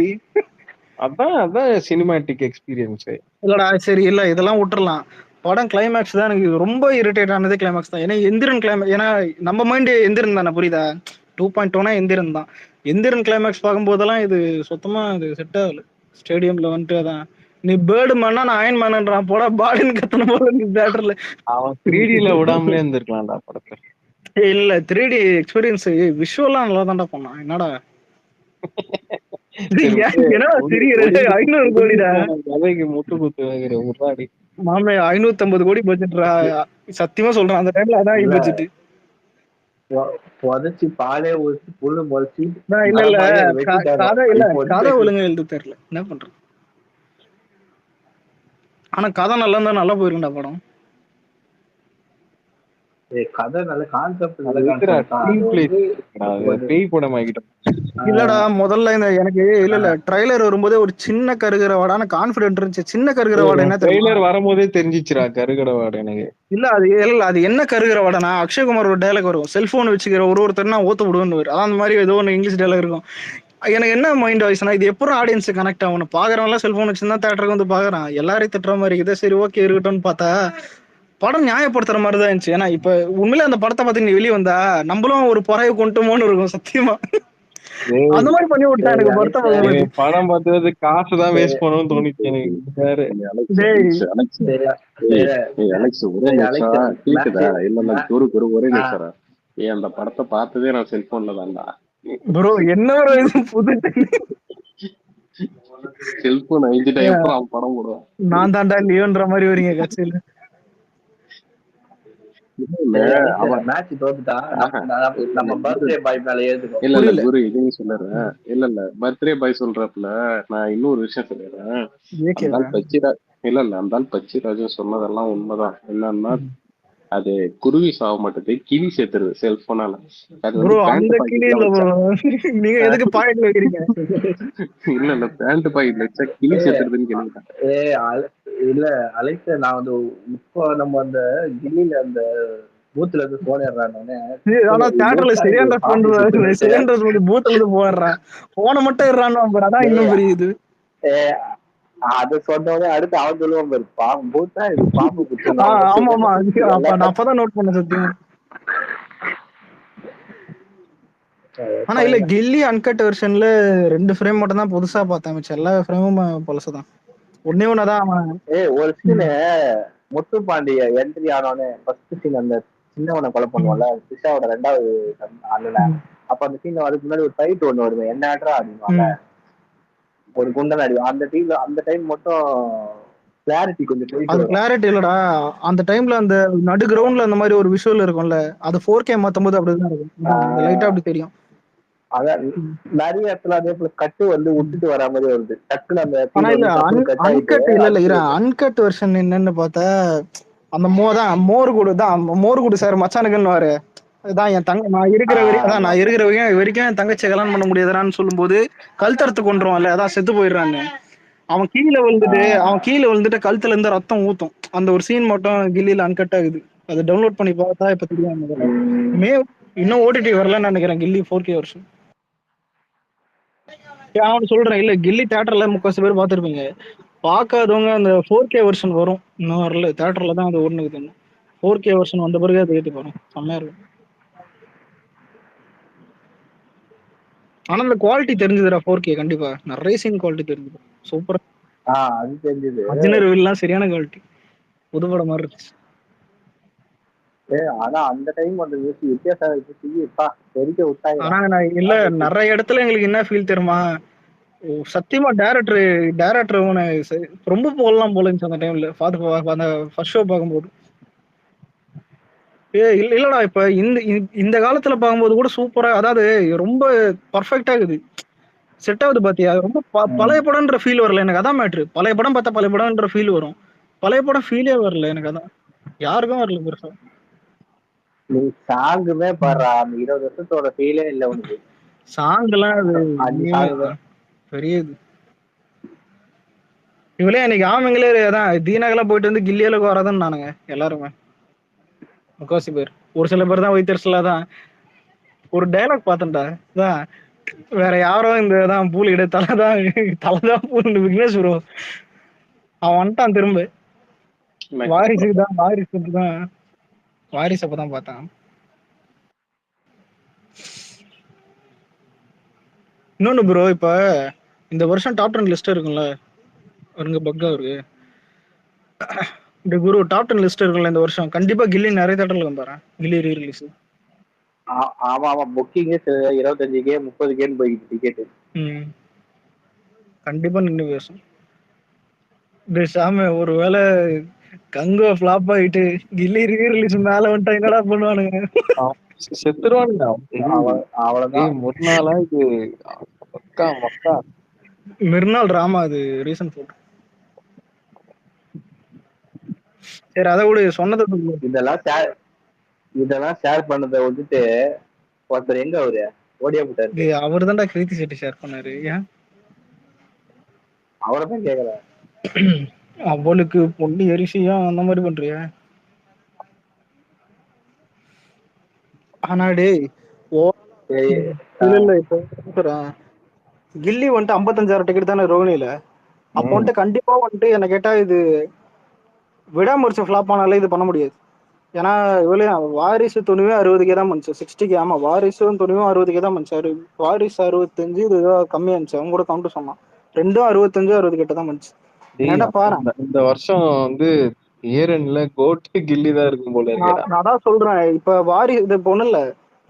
அதான் சினிமாட்டிக் எக்ஸ்பீரியன்ஸ். இல்லடா சரி இல்ல இதெல்லாம் விட்டுறலாம். படம் கிளைமேக்ஸ் தான் எனக்கு ரொம்ப இரிட்டேட் ஆனது. கிளைமேக்ஸ் தான். ஏன்னா எந்திரன் கிளைமேக்ஸ், ஏன்னா நம்ம மைண்ட் எந்திரன் தானே, புரியுதா? 2.2னா எந்திரன் தான். எந்திரன் கிளைமேக்ஸ் பார்க்கும்போதெல்லாம் இது சுத்தமா இது செட் ஆகல. ஸ்டேடியம்ல வந்துட்டு அதான் நீ பேர்டு மேனா நான் அயன் மேனன்றான் போட பாடின்னு கத்தன போல நீ தேட்டர்ல. அவன் 3Dல விடாமலே இருந்திருக்கலாம்டா படத்தை. இல்ல 3D எக்ஸ்பீரியன்ஸ் விஷுவல்லாம் நல்லா தான்டா பண்ணான். என்னடா என்னடா தெரியுது 500 கோடிடா. முட்டு குத்து வாங்குற முன்னாடி மாமே 550 கோடி பட்ஜெட்ரா. சத்தியமா சொல்றேன் அந்த டைம்ல அதான் பட்ஜெட். புதைச்சி பாலே ஊற்றி புல்லு முளைச்சி. இல்ல கதை ஒழுங்கா எழுத தெரியல, என்ன பண்றது. ஆனா கதை நல்லா இருந்தா நல்லா போயிருக்கும்டா படம். கதை நல்ல கான்செப்ட் இல்லடா முதல்ல இந்த எனக்கு இல்ல ட்ரைலர் வரும்போதே ஒரு சின்ன கருகிற வாடான கான்பிடென்ட் இருந்துச்சு. சின்ன கருகிற வாடை என்ன ட்ரைலர் வரும்போதே தெரிஞ்சிச்சுடா கருகிற வாடை எனக்கு. இல்ல அது என்ன கருகிற வாடனா, அக்ஷய்குமார் ஒரு டைலாக் வரும், செல்போன் வச்சுக்கிற ஒருத்தர் நான் ஓத்து விடுவேன்னு. அதான் அந்த மாதிரி ஏதோ ஒன்று இங்கிலீஷ் டைலாக் இருக்கும். எனக்கு என்ன மைண்ட் வாய்ஸ்னா, இது எப்பறம் ஆடியன்ஸ் கனெக்ட் ஆகணும். பாக்குறவங்களாம் செல்போன் வச்சுதான் தேட்டருக்கு வந்து பாக்குறான். எல்லாரையும் திட்டுற மாதிரி இருக்குது. சரி ஓகே இருக்கட்டும்னு பார்த்தா படம் நியாயப்படுத்துற மாதிரி தான் இருந்துச்சு. ஏன்னா இப்ப உண்மையில அந்த படத்தை பார்த்து நீ வெளியே வந்தா நம்மளும் ஒரு பொறைய கொண்டுமோன்னு இருக்கும் சத்தியமா. அந்த மாதிரி பண்ணி விட்டா எனக்கு வருத்தம். படம் பார்த்தது காசு தான் வேஸ்ட் பண்ணணும்னு தோணிச்சு எனக்கு. ஒரே நிமிஷம். அந்த படத்தை பார்த்ததே நான் செல்போன்ல தான்டா. ப்ரோ என்ன புது செல்போன் ஐஞ்சிட்டா எப்பறம் படம் போடுவான். நான் தாண்டா லியோன்ற மாதிரி வரீங்க கட்சியில. பர்த்டே பாய் சொல்றப்பல நான் இன்னொரு விஷயம் சொல்லிடுறேன். அந்த பச்சிராஜன் சொன்னதெல்லாம் உண்மைதான். என்னன்னா அது குருவி சாக மாட்டேது, கிளி சேர்த்துருது செல்போனால. இல்ல பேண்ட் பாக்கெட்ல வச்சா கிளி சேர்த்துறதுன்னு கேள்விப்பட்டேன். இல்ல அலைக்க நான் வந்து இப்போ நம்ம அந்த கில்லில அந்த பூத்துல இருந்து போன் ஏறானே. ஆனா தியேட்டர்ல சரியான பூத்துல இருந்து போடுறான், போன மட்டும் ஏறான்னு அதான் இன்னும் புரியுது. அது சொன்னோட அடுத்து அவன் சொல்லுவான் பாரு, பாம்பு பூத்தா இது பாம்பு. ஆமா ஆமா நான் அப்பதான் நோட் பண்ண சத்தியம். ஆனா இல்ல கில்லி அன்கட் வெர்ஷன்ல 2 ஃப்ரேம் மட்டும் தான் புதுசா பார்த்தேன். மிச்சம் எல்லா ஃப்ரேமும் பழசுதான். ஒன்னே ஒண்ணுதான். ஒரு சீனு முத்துப்பாண்டிய என்ட்ரி ஆனோன்னு ஃபர்ஸ்ட் சீன் அந்த சின்னவனை கொலை பண்ணுவான்ல, சிஷாவோட 2வது அண்ணன். அப்ப அந்த சீன்ல அதுக்கு முன்னாடி ஒரு ஃபைட் ஒண்ணு வருது, என்ன ஆட்ரா அப்படின்வாங்க, ஒரு குண்டன் அடி. அந்த டீம்ல அந்த டைம் மட்டும் கிளாரிட்டி கொஞ்சம் போயிட்டு கிளாரிட்டி இல்லடா. அந்த டைம்ல அந்த நடு கிரவுண்ட்ல அந்த மாதிரி ஒரு விஷுவல் இருக்கும்ல, அது 4K மாத்தும்போது அப்படிதான் இருக்கும். லைட்டா அப்படி தெரியும். அதான் நிறைய இடத்துல அதே போல கட்டு வந்து விட்டுட்டு வர மாதிரி வருது டக்குல. அந்த அன்கட் வெர்ஷன் என்னன்னு பார்த்தா அந்த மோர் கூடு சார் மச்சானுக்குன்னு வாரு. அதான் என் தங்க நான் இருக்கிற வரைக்கும் என் தங்கச்சி கல்யாணம் பண்ண முடியாதுன்னு சொல்லும் போது கழுத்தறுத்து கொண்டுருவான்ல, அதான் செத்து போயிடுறான்னு. அவன் கீழே விழுந்துட்டு கழுத்துல இருந்து ரத்தம் ஊத்தும். அந்த ஒரு சீன் மட்டும் கில்லியில அன்கட் ஆகுது. அதை டவுன்லோட் பண்ணி பார்த்தா இப்ப தெரியும். இன்னும் ஓடிடி வரலன்னு நினைக்கிறேன் கில்லி 4K வருஷன். அவனு சொல்றேன் இல்ல கில்லி தியேட்டர்ல முக்காசு பேர் பாத்துருப்பீங்க. பார்க்காதவங்க அந்த 4K வருஷன் வரும். இன்னும் வரல, தியேட்டர்ல தான் அது ஓடுனுக்குது. 4K வருஷன் வந்த பிறகு அதை ஏற்றி பாருங்க, செம்மையா இருக்கும். ஆனா இந்த குவாலிட்டி தெரிஞ்சதுடா 4K கண்டிப்பா. நிறைய சீன் குவாலிட்டி தெரிஞ்சது, சூப்பரா. அது தெரிஞ்சது. அர்ஜுனர் எல்லாம் சரியான குவாலிட்டி, புது படம் மாதிரி இருந்துச்சு. ஆனா அந்த டைம் அந்த மியூசிக் வித்தியாசம் தெரிக்க விட்டாங்க. ஆனா நான் இல்ல நிறைய இடத்துல எங்களுக்கு என்ன ஃபீல் தெரியுமா, சத்தியமா டேரக்டர் ரொம்ப போடலாம் போல இருந்துச்சு அந்த டைம்ல. அந்த ஃபர்ஸ்ட் ஷோ பார்க்கும்போது இல்லடா இப்ப இந்த காலத்துல பார்க்கும்போது கூட சூப்பரா, அதாவது ரொம்ப பர்ஃபெக்டா இருக்குது, செட் ஆகுது பாத்தியா. ரொம்ப பழைய படம்ன்ற ஃபீல் வரல எனக்கு, அதான் மேட்ரு. பழைய படம் பார்த்தா பழைய படம்ன்ற ஃபீல் வரும், பழைய படம் ஃபீலே வரல எனக்கு, அதான் யாருக்கும் வரல பெருசா. நீ சாங்குமே பாடுறா, அந்த 20 வருஷத்தோட ஃபீலே இல்ல உனக்கு. சாங் எல்லாம் பெரிய இது. இவளே அன்னைக்கு ஆமங்களே அதான் தீனாக்கெல்லாம் போயிட்டு வந்து கில்லியாலுக்கு வராதுன்னு நானுங்க எல்லாருமே முக்காசி பேர். ஒரு சில பேர் தான் வைத்தறிச்சலாதான். ஒரு டைலாக் பார்த்தேன்டா, தான் வேற யாரோ இந்ததான் பூலிட தலைதான் பூல் விக்னேஷ் ப்ரோ அவன் வந்துட்டான் திரும்ப. வாரிசு அப்பதான் பார்த்தான். இன்னொன்னு ப்ரோ, இப்ப இந்த வருஷம் டாப் 10 லிஸ்ட் இருக்கும்ல, வருங்க பக்கா இருக்கு இந்த குரு டாப் 10 லிஸ்ட் இருக்குல்ல இந்த வருஷம், கண்டிப்பா கில்லி நிறைய தேட்டர்ல வந்தாரன். கில்லி ரீ ரிலீஸ். ஆமா புக்கிங் 25K 30K போயிட்டு டிக்கெட். கண்டிப்பா நின்று பேசும். சாம ஒருவேளை கங்கோ ஃபிளாப் ஆயிட்டு கில்லி ரீ ரிலீஸ் மேல வந்துட்டா என்னடா பண்ணுவானுங்க? செத்துருவானுங்க அவ்வளவுதான். முன்னாளா இது மக்கா மிர்னால் ராமா அது ரீசன் போட்டு. சரி அதை விட சொன்னது இதெல்லாம் ஷேர் பண்ணதை விட்டுட்டு ஒருத்தர் எங்க அவரு ஓடியா போட்டாரு. அவரு தான்டா கிருத்தி செட்டி ஷேர் பண்ணாரு. ஏன் அவரைதான் கேக்குறேன். அவளுக்கு பொண்ணு எரிசியா அந்த மாதிரி பண்றியா? ஆனா டேய் இல்ல இப்ப கில்லி வந்துட்டு 55,000 டிக்கெட் தானே ரோஹினில. அப்போ வந்துட்டு கண்டிப்பா வந்துட்டு என்ன கேட்டா இது விடாமுயற்சி ஃபிளாப் ஆனாலே இது பண்ண முடியாது. ஏன்னா இவ்வளவு வாரிசு துணிவே 60K தான் பண்ணுச்சு, 60K. ஆமா வாரிசும் துணிவும் 60K தான் பண்ணுச்சு. வாரிசு 65, இது கம்மியா இருந்துச்சு. அவங்க கூட கவுண்ட் சொன்னான், ரெண்டும் 65 60 தான் பண்ணுச்சு. பாரு இந்த வருஷம் வந்து ஏரன்ல கோட்டு கில்லி தான் இருக்கும் போல இருக்கு. நான் தான் சொல்றேன் இப்ப வாரிசு இது பொண்ணு இல்ல,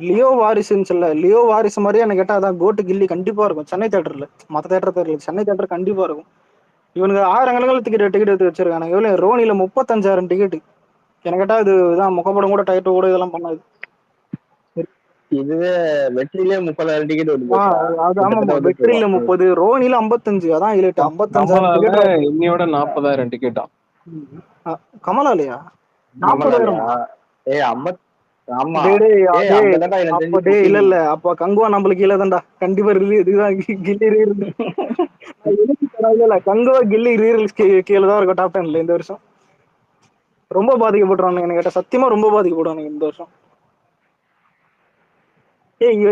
லியோ வாரிசுன்னு சொல்ல, லியோ வாரிசு மாதிரியே எனக்கு கேட்டா அதான் கோட்டு கில்லி கண்டிப்பா இருக்கும் சென்னை தியேட்டர்ல. மற்ற தியேட்டர் தெரியல, சென்னை தியேட்டர் கண்டிப்பா இருக்கும். இவனுக்கு 1000 டிக்கெட் எடுத்து வச்சிருக்காங்க. இவ்வளவு ரோனில 35,000 டிக்கெட். எனக்கு கேட்டா இதுதான் முகப்படம் கூட டைட்டு கூட இதெல்லாம் பண்ணாது. இதுவே வெற்றிலே 30,000 டிக்கெட் வருது. ஆமா வெற்றில 30, ரோனில 55. அதான் 55,000 இன்னையோட 40,000 டிக்கெட்டா கமலாலயா? 40,000. இல்ல அப்ப கங்குவா நம்மளுக்கு கீழே தான்டா கண்டிப்பா. இதுதான் கில்லி இல்ல கங்குவா கில்லி ரீல்ஸ் கீழே தான் இருக்கும் டாப் 10ல இந்த வருஷம். ரொம்ப பாதிக்கப்பட்டுறானுங்க எனக்கு கேட்ட, சத்தியமா ரொம்ப பாதிக்கப்படுவானுங்க இந்த வருஷம்.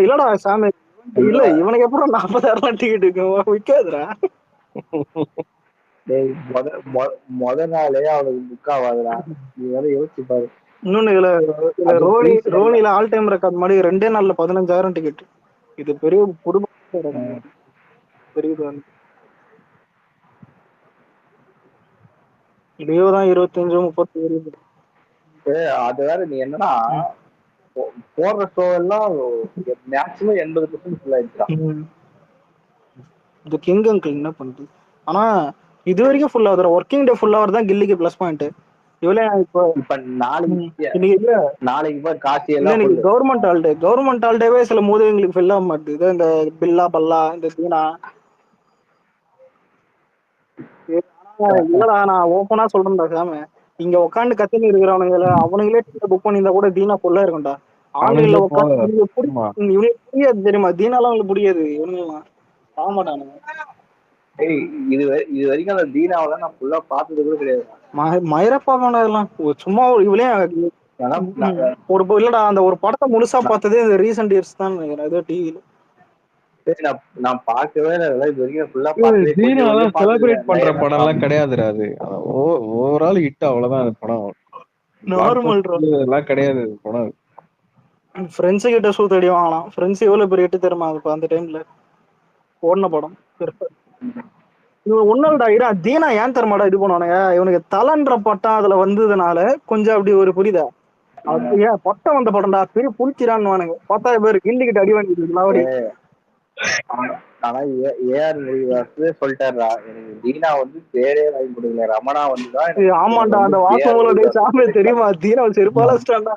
இல்லடா சாமி இல்ல இவனுக்கு அப்புறம் 40,000 டிக்கெட் விற்காதுடா. முத நாளே அவனுக்கு புக் ஆகாதுடா, நீ வேற யோசிச்சு பாரு. இன்னொன்னு இதுல ரோனில ஆல் டைம் ரெக்கார்ட் மாதிரி 2 நாள்ல 15,000 டிக்கெட். இது பெரிய குடும்ப பெரிய லியோ தான் 25 30. அது வேற நீ என்னன்னா போடுற ஷோ எல்லாம் மேக்ஸிமம் 80% ஃபுல் ஆயிடுச்சு. இந்த கிங் அங்கிள் என்ன பண்ணுது? ஆனா இது வரைக்கும் ஃபுல் ஆகுது, ஒர்க்கிங் டே ஃபுல் ஆகுறது தான் கில்லிக்கு பிளஸ் பாயிண்ட். இப்ப நாளைக்கு காசு எல்லாம் கவர்மெண்ட் ஹாலிடேவே சில போது எங்களுக்கு ஃபில் ஆக மாட்டேது. இந்த பில்லா பல்லா இந்த சீனா இல்லடா, நான் ஓப்பனா சொல்றேன்டா சாம, இங்க உட்காந்து கத்தினு இருக்கிறவனுங்கள அவனுங்களே புக் பண்ணியிருந்தா கூட தீனா ஃபுல்லா இருக்கும்டா. ஆன்லைன்ல உட்காந்து புரியாது தெரியுமா? தீனாலாம் அவங்களுக்கு புரியாது, இவனுங்கலாம் ஆக மாட்டானுங்க. இது வரைக்கும் அந்த தீனாவில நான் ஃபுல்லா பார்த்தது கூட கிடையாது. மயிரப்பா இதெல்லாம் சும்மா இவளே இல்லடா அந்த ஒரு படத்தை முழுசா பார்த்ததே இந்த ரீசெண்ட் இயர்ஸ் தான் நினைக்கிறேன் ஏதோ டிவில. நான் பார்க்கவே இல்லை இது வரைக்கும் ஃபுல்லா பார்த்ததே. தீனாலாம் செலிப்ரேட் பண்ற படம் எல்லாம் கிடையாதுடா. அது ஓவரால் ஹிட் அவ்வளவுதான். அந்த படம் நார்மல் எல்லாம் கிடையாது. படம் ஃப்ரெண்ட்ஸு கிட்ட சூத்தடி வாங்கலாம். ஃப்ரெண்ட்ஸ் எவ்வளவு பெரிய ஹிட் தெரியுமா அது அந்த டைம்ல ஓடின படம். இவன் ஒன்னோட தீனா ஏன் தரமாடா இது பண்ணுவானுங்க, இவனுக்கு தலன்ற பட்டம் அதுல வந்ததுனால கொஞ்சம் அப்படி ஒரு புரியுதா பட்டம் வந்த படம்டா பெரிய புளிச்சிரான்னு 10,000 பேர் கிண்டிக்கிட்டு அடி வாங்கிட்டு. ஆனா ஏஆர் சொல்லிட்டாரா எனக்கு தீனா வந்து பேரே வாங்கி கொடுக்கல, ரமணா வந்துதான். ஆமாண்டா அந்த வாசவங்களோட சாமி தெரியுமா, தீனா செருப்பால வச்சிட்டான்டா.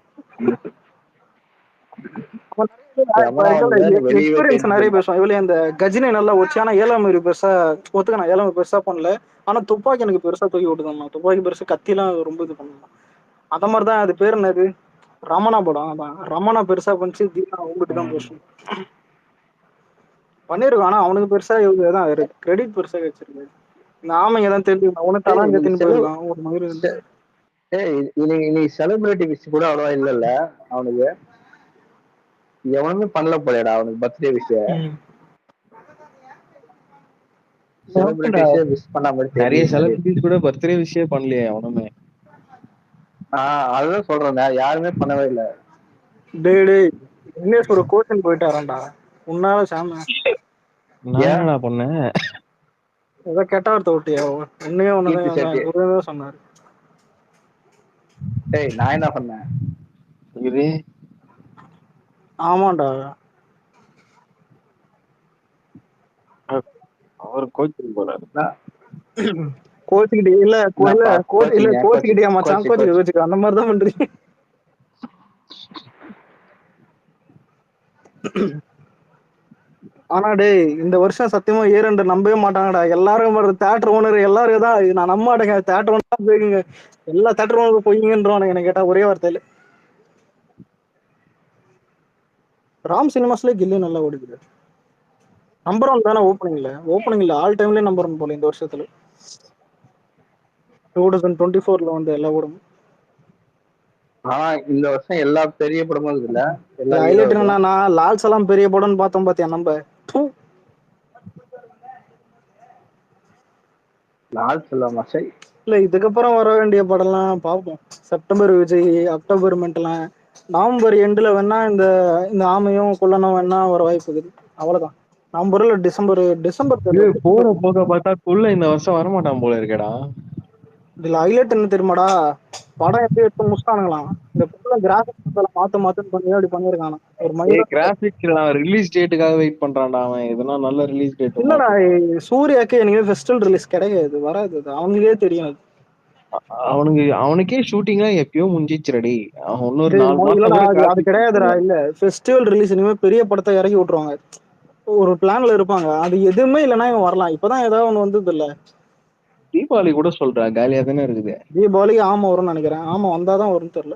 எக்ஸ்பீரியன்ஸ் நிறைய பேசுவோம். இவ்வளவு அந்த கஜினி நல்லா வச்சு. ஆனா ஏழாம் பெருசா ஒத்துக்கணும், ஏழாம் பெருசா பண்ணல. ஆனா துப்பாக்கி எனக்கு பெருசா தூக்கி விட்டுதான். துப்பாக்கி பெருசா கத்திலாம் ரொம்ப இது பண்ணலாம். அந்த மாதிரிதான் அது பேர் என்னது ரமணா படம். அதான் ரமணா பெருசா பண்ணிச்சு, தீனா அவங்ககிட்ட தான் பேசணும் பண்ணிருக்கான். ஆனா அவனுக்கு பெருசா இவங்கதான் கிரெடிட் பெருசா வச்சிருக்கு. இந்த ஆமைங்க தான் தெரிஞ்சுக்கணும். உனக்கு தலாம் கத்தின்னு போயிருக்கான் ஒரு மாதிரி. இன்னைக்கு செலிபிரிட்டி விஷ் கூட அவ்வளவா இல்லல்ல அவனுக்கு, எவனுமே பண்ணல போலடா அவனுக்கு பர்த்டே விஷயம். நிறைய செலிபிரிட்டிஸ் கூட பர்த்டே விஷயம் பண்ணலையே அவனுமே. அதுதான் சொல்றேன், யாருமே பண்ணவே இல்லை. டேய் இன்னேஸ் ஒரு கோச்சிங் போயிட்டாரான்டா உன்னால சாம. நான் பண்ணேன் ஏதோ கெட்ட வார்த்தை விட்டியா? உன்னையே ஒன்னுதான் சொன்னாரு. நான் என்ன பண்ணேன் இது? ஆமாண்டா அவர் கோச்சிங் போறாரு. கோச்சுக்கிட்டே இல்ல கோச்சுக்கிட்டியா மச்சான், கோச்சுக்க அந்த மாதிரிதான் பண்றீங்க. ஆனா டேய் இந்த வருஷம் சத்தியமா ஏறண்டு நம்பவே மாட்டாங்கடா. எல்லாரும் தியேட்டர் ஓனர் எல்லாரும் தான் நான் நம்ப மாட்டேங்க. தியேட்டர் ஓனர் போய்க்குங்க, எல்லா தியேட்டர் ஓனர் போய்ங்கன்றானுங்க. எனக்கு கேட்டா ஒரே வார்த்தையில ராம் சினிமாஸ்ல கில்லி நல்லா ஓடுது. நம்பர் 1 தானே ஓப்பனிங்ல ஆல் டைம்லயே நம்பர் 1 போல இந்த வருஷத்துல. 2024ல வந்து எல்லா ஓடும். ஆனா இந்த வருஷம் எல்லா பெரிய படமும் இல்ல. ஹைலைட் என்னன்னா லால் சலாம் பெரிய படம்னு பார்த்தோம் பாத்தியா நம்ம. லால் சலாம் இல்ல இதுக்கப்புறம் வர வேண்டிய படம்லாம் பார்ப்போம். செப்டம்பர் விஜய், அக்டோபர் மென்டலாம், நவம்பர் எண்டுல வேணா இந்த ஆமையும் குள்ளனும் வேணா வர வாய்ப்பு இருக்குது. அவ்வளவுதான். நவம்பர்ல டிசம்பர் போற போக பார்த்தா குள்ள இந்த வருஷம் வரமாட்டான் போல இருக்கடா. இதுல ஹைலைட் என்ன தெரியுமாடா, படம் எப்படி எடுத்து முடிச்சிட்டானுங்களாம். இந்த புள்ள கிராபிக்ஸ் மாத்துன்னு பண்ணி அப்படி பண்ணிருக்கானா. ஒரு மயிர கிராபிக்ஸ் ரிலீஸ் டேட்டுக்காக வெயிட் பண்றான்டா அவன். எதனா நல்ல ரிலீஸ் டேட் இல்லடா. சூர்யாக்கு எனக்கு ஃபெஸ்டிவல் ரிலீஸ் கிடையாது, வராது. அவங்களுக்கே தெரியும். அவனுக்கே ஷூட்டிங்லாம் எப்பயோ முடிஞ்சிச்சுடி. இன்னொரு 4 மாசம் அது கிடையாதுடா. இல்ல ஃபெஸ்டிவல் ரிலீஸ் இனிமே பெரிய படத்தை இறக்கி விட்டுருவாங்க. ஒரு பிளான்ல இருப்பாங்க. அது எதுவுமே இல்லைன்னா இவன் வரலாம். இப்பதான் ஏதாவது ஒண்ணு வந்தது இல்ல. தீபாவளி கூட சொல்றா காலியா தானே இருக்குது. தீபாவளிக்கு ஆமா வரும்னு நினைக்கிறேன். ஆமா வந்தாதான் வரும்னு தெரியல.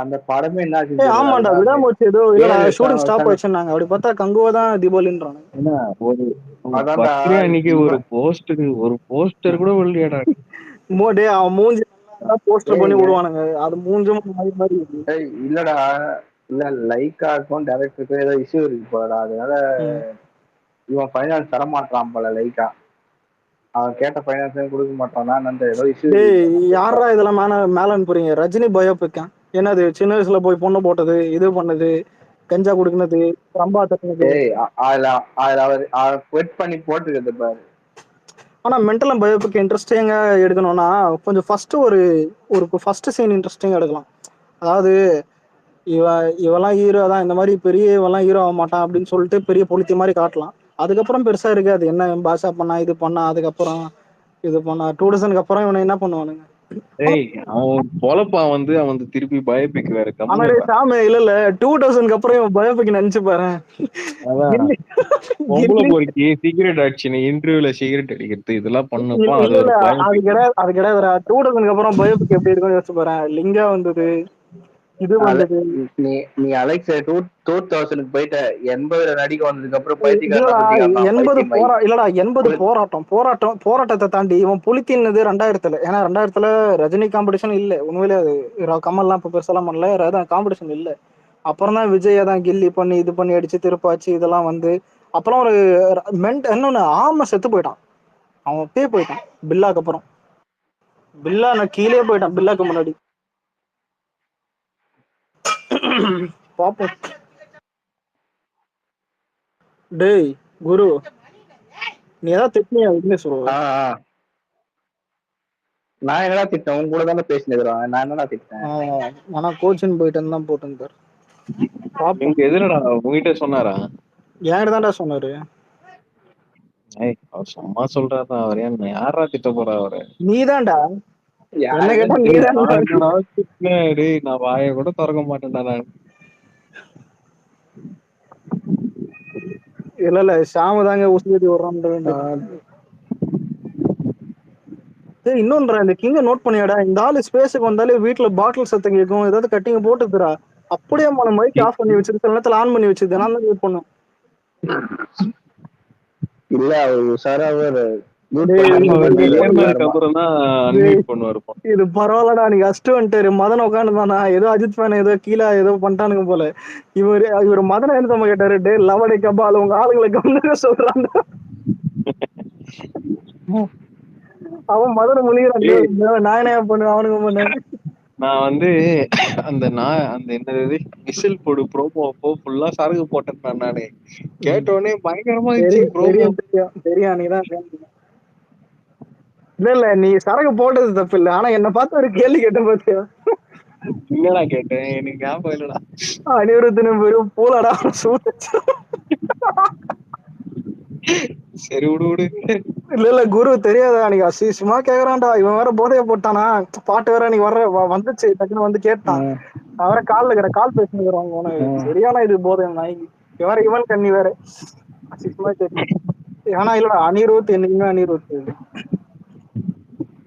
அந்த படமே என்ன ஆமாண்டா விடாமச்சு ஏதோ இல்லடா ஷூட்டிங் ஸ்டாப் வச்சிருந்தாங்க. அப்படி பார்த்தா கங்குவா தான் தீபாவளின்றாங்க. அன்னைக்கு ஒரு போஸ்டர் கூட வெளியடா. மோடே அவன் மூஞ்சி போஸ்டர் பண்ணி விடுவானுங்க. அது மூஞ்சும் மாதிரி இல்லடா. இல்ல லைக்காக்கும் டைரக்டருக்கும் ஏதோ இஷ்யூ இருக்கு போலடா. அதனால இவன் ஃபைனான்ஸ் தர மாட்டான் போல. லைக்கா அவன் கேட்ட ஃபைனான்ஸ் கொடுக்க மாட்டானா ஏதோ இஷ்யூ. யாரா இதெல்லாம் மேல அனுப்புறீங்க? ரஜினி பயோபிக்கா என்னது? சின்ன வயசுல போய் பொண்ணு போட்டது, இது பண்ணது, கஞ்சா குடுக்குனது, ரம்பா தட்டினது. பண்ணி போட்டுருக்கிறது பாரு. ஆனா மென்டல் பயோபிக் இன்ட்ரெஸ்டிங்கா எடுக்கணும்னா கொஞ்சம் ஃபர்ஸ்ட் சீன் இன்ட்ரெஸ்டிங்கா எடுக்கலாம். அதாவது இவெல்லாம் ஹீரோ தான், இந்த மாதிரி பெரிய இவெல்லாம் ஹீரோ ஆக மாட்டான் அப்படின்னு சொல்லிட்டு பெரிய பொலித்தி மாதிரி காட்டலாம். அதுக்கப்புறம் பெருசா இருக்காது. என்ன பாஷா பண்ணா, இது பண்ணா, அதுக்கப்புறம் இது பண்ணா 2000க்கு அப்புறம் இவனை என்ன பண்ணுவானுங்க. அவன் பொழப்பா வந்து அவன் திருப்பி பயோபிக் வேற. சாமி இல்ல 2000க்கு அப்புறம் இவன் பயோபிக் நினைச்சு பாரு. சிகரெட் ஆக்ஷன், இன்டர்வியூல சிகரெட் அடிக்கிறது இதெல்லாம் பண்ணுப்பா. அது கிடையாது. 2000க்கு அப்புறம் பயோபிக் எப்படி இருக்குன்னு யோசிச்சு பாரு. லிங்கா வந்தது, இது வந்தது. நீ அலெக்ஸ் 2000 போயிட்ட 80 நடிக்க வந்ததுக்கு அப்புறம் பைத்தியக்காரனா இல்லடா சுத்திக்காரனா 80 பைத்தியமாயி இல்லடா 80 போராட்டத்தை தாண்டி இவன் புலித்தின்னது 2000. ஏன்னா 2000 ரஜினி காம்படிஷன் இல்ல உண்மையிலே. அது கமல்லாம் இப்ப பெருசெல்லாம் பண்ணல, காம்படிஷன் இல்ல. அப்புறம் தான் விஜய் தான் கில்லி பண்ணி இது பண்ணி அடிச்சு திருப்பாச்சு இதெல்லாம் வந்து. அப்புறம் ஒரு இன்னொன்னு ஆம செத்து போயிட்டான். அவன் அப்படியே போயிட்டான் பில்லாக்கு அப்புறம். பில்லா நான் கீழே போயிட்டான் பில்லாக்கு முன்னாடி. பாப்போம். டேய் குரு, நீ ஏதாவது திட்டினியா விக்னேஷ் ப்ரோ? நான் என்னடா திட்டேன்? உன் கூட தானே பேசினதுறான். நான் என்னடா திட்டேன்? ஆனா கோச்சின் போயிட்டு தான் போட்டுருந்தார். நீங்க எதுலடா உங்ககிட்ட சொன்னாரா? என்கிட்ட தான்டா சொன்னாரு. அவர் சும்மா சொல்றாருடா. அவர் ஏன் யாரா திட்ட போறா அவரு? நீதான்டா என்ன கேட்டா நீதான். டேய் நான் வாயை கூட திறக்க மாட்டேன்டா நான். இல்ல ஷாம தாங்க உசுதி வர்றான். இன்னொன்றா இந்த கிங்க நோட் பண்ணியாடா, இந்த ஆளு ஸ்பேஸுக்கு வந்தாலே வீட்டுல பாட்டில் சத்தம் கேட்கும், ஏதாவது கட்டிங்க போட்டுக்கிறா. அப்படியே மைக் ஆஃப் பண்ணி வச்சிருக்கு, சில நேரத்துல ஆன் பண்ணி வச்சிருக்கு. நான் தான் வெயிட் பண்ணேன். இல்ல அவர் உஷாராவே இது பரவாயில்லடா, நீங்க அஸ்ட் வந்துட்டாரு. மதன் உட்காந்துதானா ஏதோ அஜித் ஃபேன் ஏதோ கீழே ஏதோ பண்ணிட்டானுங்க போல. இவர் மதன் என்ன தம்ம கேட்டாரு, டே லவடை கபால் உங்க ஆளுங்களை கவனிக்க சொல்றாங்க. அவன் மதனை முழிக்கிறான், நான் என்ன பண்ணுவேன் அவனுங்க பண்ணாங்க. நான் வந்து அந்த என்னது விசில் போடு ப்ரோமோ அப்போ ஃபுல்லா சரகு போட்டேன் நானு. கேட்டோடனே பயங்கரமா தெரியும் நீதான். இல்ல நீ சரகு போட்டது தப்பு இல்ல, ஆனா என்ன பார்த்து ஒரு கேள்வி கேட்ட பாத்தியா? இல்லடா கேட்டேன், எனக்கு ஞாபகம் இல்லடா. அனிருத்தின வெறும் பூலடா சரி விடு. இல்ல குரு தெரியாதா? அன்னைக்கு அசிசமா கேக்குறான்டா. இவன் வேற போதைய போட்டானா, பாட்டு வேற அன்னைக்கு வந்துச்சு, டக்குன்னு வந்து கேட்டான். நான் வேற கால் பேசினுக்குறாங்க உனக்கு. சரியான இது போதை நாய்க்கு. இவன் கண்ணி வேற அசிசமா தெரியும். ஆனா இல்லடா அனிருத் என்னைக்குமே அனிருத்.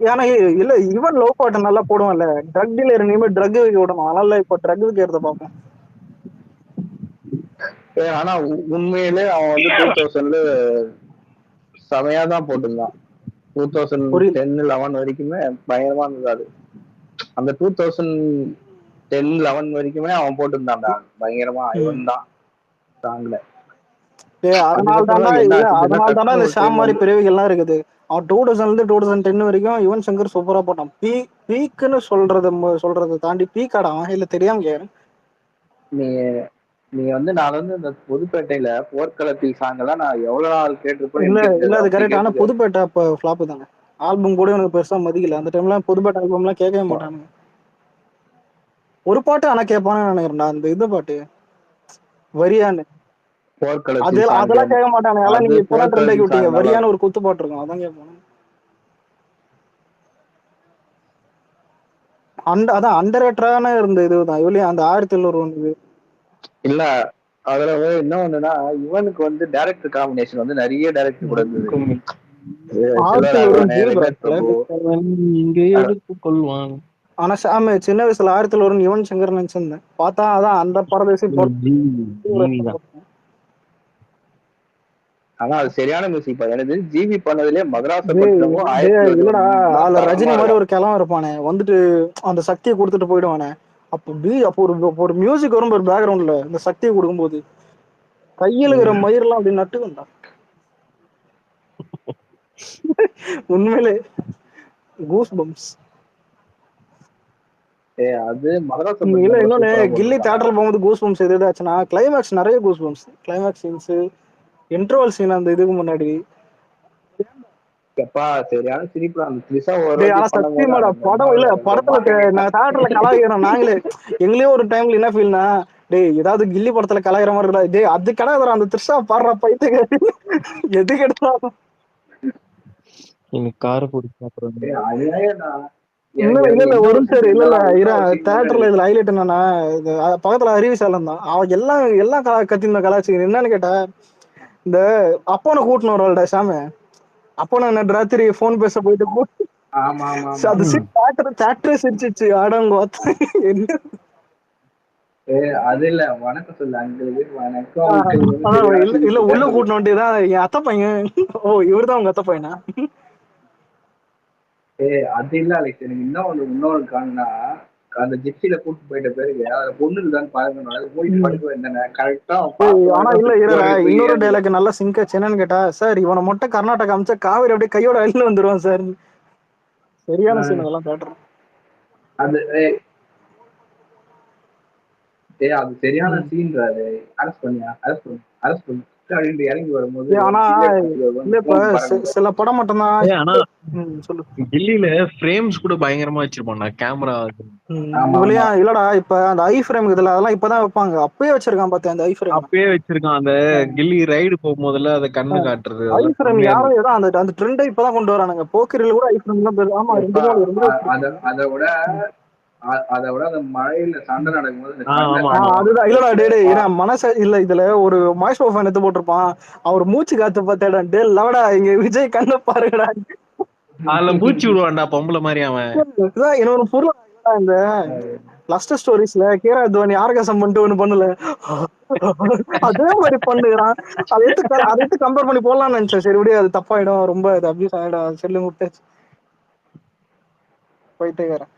ஏன்னா இல்ல இவன் லவ் பாட்டு நல்லா போடுவான்ல, ட்ரக் டீலர் இனிமே ட்ரக் வைக்க விடணும். அதனால இப்ப ட்ரக் வைக்கிறத பார்ப்போம். ஆனா உண்மையிலே அவன் வந்து 2000ல செமையா தான் போட்டிருந்தான். 2010-11 வரைக்குமே பயங்கரமா இருந்தது. அந்த 2010-11 வரைக்குமே அவன் போட்டிருந்தான்டா பயங்கரமா. இவன் தான் சாங்ல. அதனால்தானா இந்த ஷாம் மாதிரி பிறவிகள்லாம் இருக்குது. அவன் 2000 2010 வரைக்கும் யுவன் சங்கர் சூப்பரா போட்டான். பீக்குன்னு சொல்றதை தாண்டி பீக்காடா இல்ல தெரியாம கேக்குறேன். நீ வந்து நான் வந்து இந்த புதுப்பேட்டையில போர்க்களத்தில் சாங் எல்லாம் நான் எவ்வளவு நாள் கேட்டிருப்பேன். இல்ல அது கரெக்ட். ஆனா புதுப்பேட்டை அப்ப ஃபிளாப் தானே. ஆல்பம் கூட எனக்கு பெருசா மதிக்கல அந்த டைம்ல. புதுப்பேட்டை ஆல்பம் எல்லாம் கேட்கவே மாட்டானுங்க. ஒரு பாட்டு ஆனா கேட்பானு நினைக்கிறேன்டா, அந்த இது பாட்டு வரியான்னு. அதெல்லாம் கேட்க மாட்டானுங்க. அதெல்லாம் நீங்க இப்பதான் ட்ரெண்ட் ஆக்கி விட்டீங்க. வரியான ஒரு குத்து பாட்டு இருக்கும், அதான் கேட்பானு. அதான் அண்டர்ரேட்டடான இருந்த இதுதான் இவளையும் அந்த 1701 இல்ல. அதுல என்ன ஒண்ணுன்னா, இவனுக்கு வந்து டைரக்டர் காம்பினேஷன் வந்து நிறைய டைரக்டர் கூட இருந்தது. ஆனா சாமி சின்ன வயசுல 1701 யுவன் சங்கர் நினைச்சிருந்தேன். பார்த்தா அதான் அந்த பரதேசி. ஆனா அது சரியான மியூசிக். எனக்கு ஜிவி பண்ணதுலயே மதராச இல்லடா, அதுல ரஜினி மாதிரி ஒரு கிழவன் இருப்பானே, வந்துட்டு அந்த சக்தியை கொடுத்துட்டு போயிடுவானே. அப்போ ஒரு மியூசிக் வரும் ஒரு பேக்ரவுண்ட்ல, இந்த சக்தியை கொடுக்கும்போது கையில இருக்கிற மயிரெல்லாம் அப்படி நட்டு வந்தா. உண்மையிலே கூஸ் பம்ப்ஸ். அது மதராச. இல்ல இன்னொன்னு கில்லி தியேட்டர்ல போகும்போது கூஸ் பம்ப்ஸ் எதாச்சுன்னா கிளைமேக்ஸ் நிறைய goose bumps. Climax scenes, interval scene, அந்த இதுக்கு முன்னாடி சரியான சிரிப்பு. படம் இல்ல படத்துல நாங்க தியேட்டர்ல கலாய்க்கிறோம் நாங்களே. எங்களே ஒரு டைம்ல என்ன ஃபீல்னா, டேய் ஏதாவது கில்லி படத்துல கலாய்க்கிற மாதிரி இருக்கா, டேய் அது கலாய்கிற அந்த த்ரிஷா பாடுற பைத்துக்கு எதுக்கு எடுத்தாலும் காரை பிடிக்கும். அப்புறம் இல்ல ஒரு சரி இல்ல தியேட்டர்ல இதுல ஹைலைட் என்னன்னா, பக்கத்துல அறிவிசாலம் தான். அவன் எல்லாம் கத்தின கலாச்சி. என்னன்னு கேட்டா, இந்த அப்பனை கூட்டினு வரவாள்டா சாமி. அப்பனை என்ன ராத்திரி போன் பேச போயிட்டு சிரிச்சிச்சு. அடங்க என்ன அது இல்ல வணக்கம் சொல்லு அங்கிள் வணக்கம் அங்கிள் சரியான இல்ல சிரிப்பு உள்ள தான். கூட்டின வேண்டியதான் என் அத்தை பையன். ஓ இவருதான் உங்க அத்தை பையனா? அது இல்ல அலெக்ஸ், எனக்கு இன்னொரு காணும்னா அந்த ஜிப்சில கூட்டு போயிட்ட பிறகு அதை பொண்ணு இருக்கான்னு பாருங்க, அதை மூடிட்டு படுக்க வேண்டானே கரெக்டா ஆனா இல்ல இருடா, இன்னொரு டைலாக் நல்லா சிங்க் என்னன்னு கேட்டா, சார் இவனை மட்டும் கர்நாடகா அமிச்சா காவேரி அப்படியே கையோட அழிந்து வந்துருவான் சார். சரியான சீன் அதெல்லாம் காட்டுறேன். அது அது சரியான சீன். அது அரெஸ்ட் பண்ணி இறங்கி வரும்போது ஆனா இல்ல இப்ப சில படம் மட்டும்தான். ஆனா சொல்லு. கில்லில ஃப்ரேம்ஸ் கூட பயங்கரமா வச்சிருப்பான்டா கேமரா. இதுலயா இல்லடா, இப்ப அந்த ஐ ஃப்ரேம் இதுல அதெல்லாம் இப்பதான் வைப்பாங்க, அப்பயே வச்சிருக்கான் பாத்தேன் அந்த ஐ ஃப்ரேம். அப்பயே வச்சிருக்கான். அந்த கில்லி ரைடு போகும்போதுல அதை கண்ணு காட்டுறது ஐ ஃப்ரேம் யாரும் ஏதோ அந்த ட்ரெண்டை இப்பதான் கொண்டு வரானுங்க. போக்கரில கூட ஐ ஃப்ரேம் தான். ஆமா அதை விட அந்த மழையில சண்டை நடக்கும்போது அதுதான். இல்லடா டே மனச இல்ல, இதுல ஒரு மாய்ஸ்டோ ஃபேன் எடுத்து போட்டிருப்பான், அவர் மூச்சு காத்து பார்த்தேடா டே லவடா இங்க விஜய் கண்ண பாருங்கடா. அதுல மூச்சு விடுவான்டா பொம்பளை மாதிரி அவன். இன்னொரு பொருள் இந்த லஸ்டர் ஸ்டோரிஸ்ல கேரா தோனி ஆர்காசம் பண்ணிட்டு ஒண்ணு பண்ணல, அதே மாதிரி பண்ணுகிறான். அதை எடுத்து கம்பேர் பண்ணி போடலாம்னு நினைச்சேன். சரி விட அது தப்பாயிடும், ரொம்ப அது அபியூஸ் ஆயிடும், செல்லு முட்டாச்சு போயிட்டே வரேன்.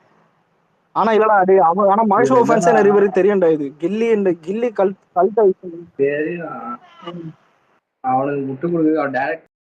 ஆனா இல்லடா அது ஆனா மாய்ஸ்டோ ஃபேன்ஸே நிறைய பேருக்கு தெரியும்டா இது கில்லி கல்ட் தெரியும். அவனுக்கு முட்டு கொடுக்குது அவன் டைரக்ட்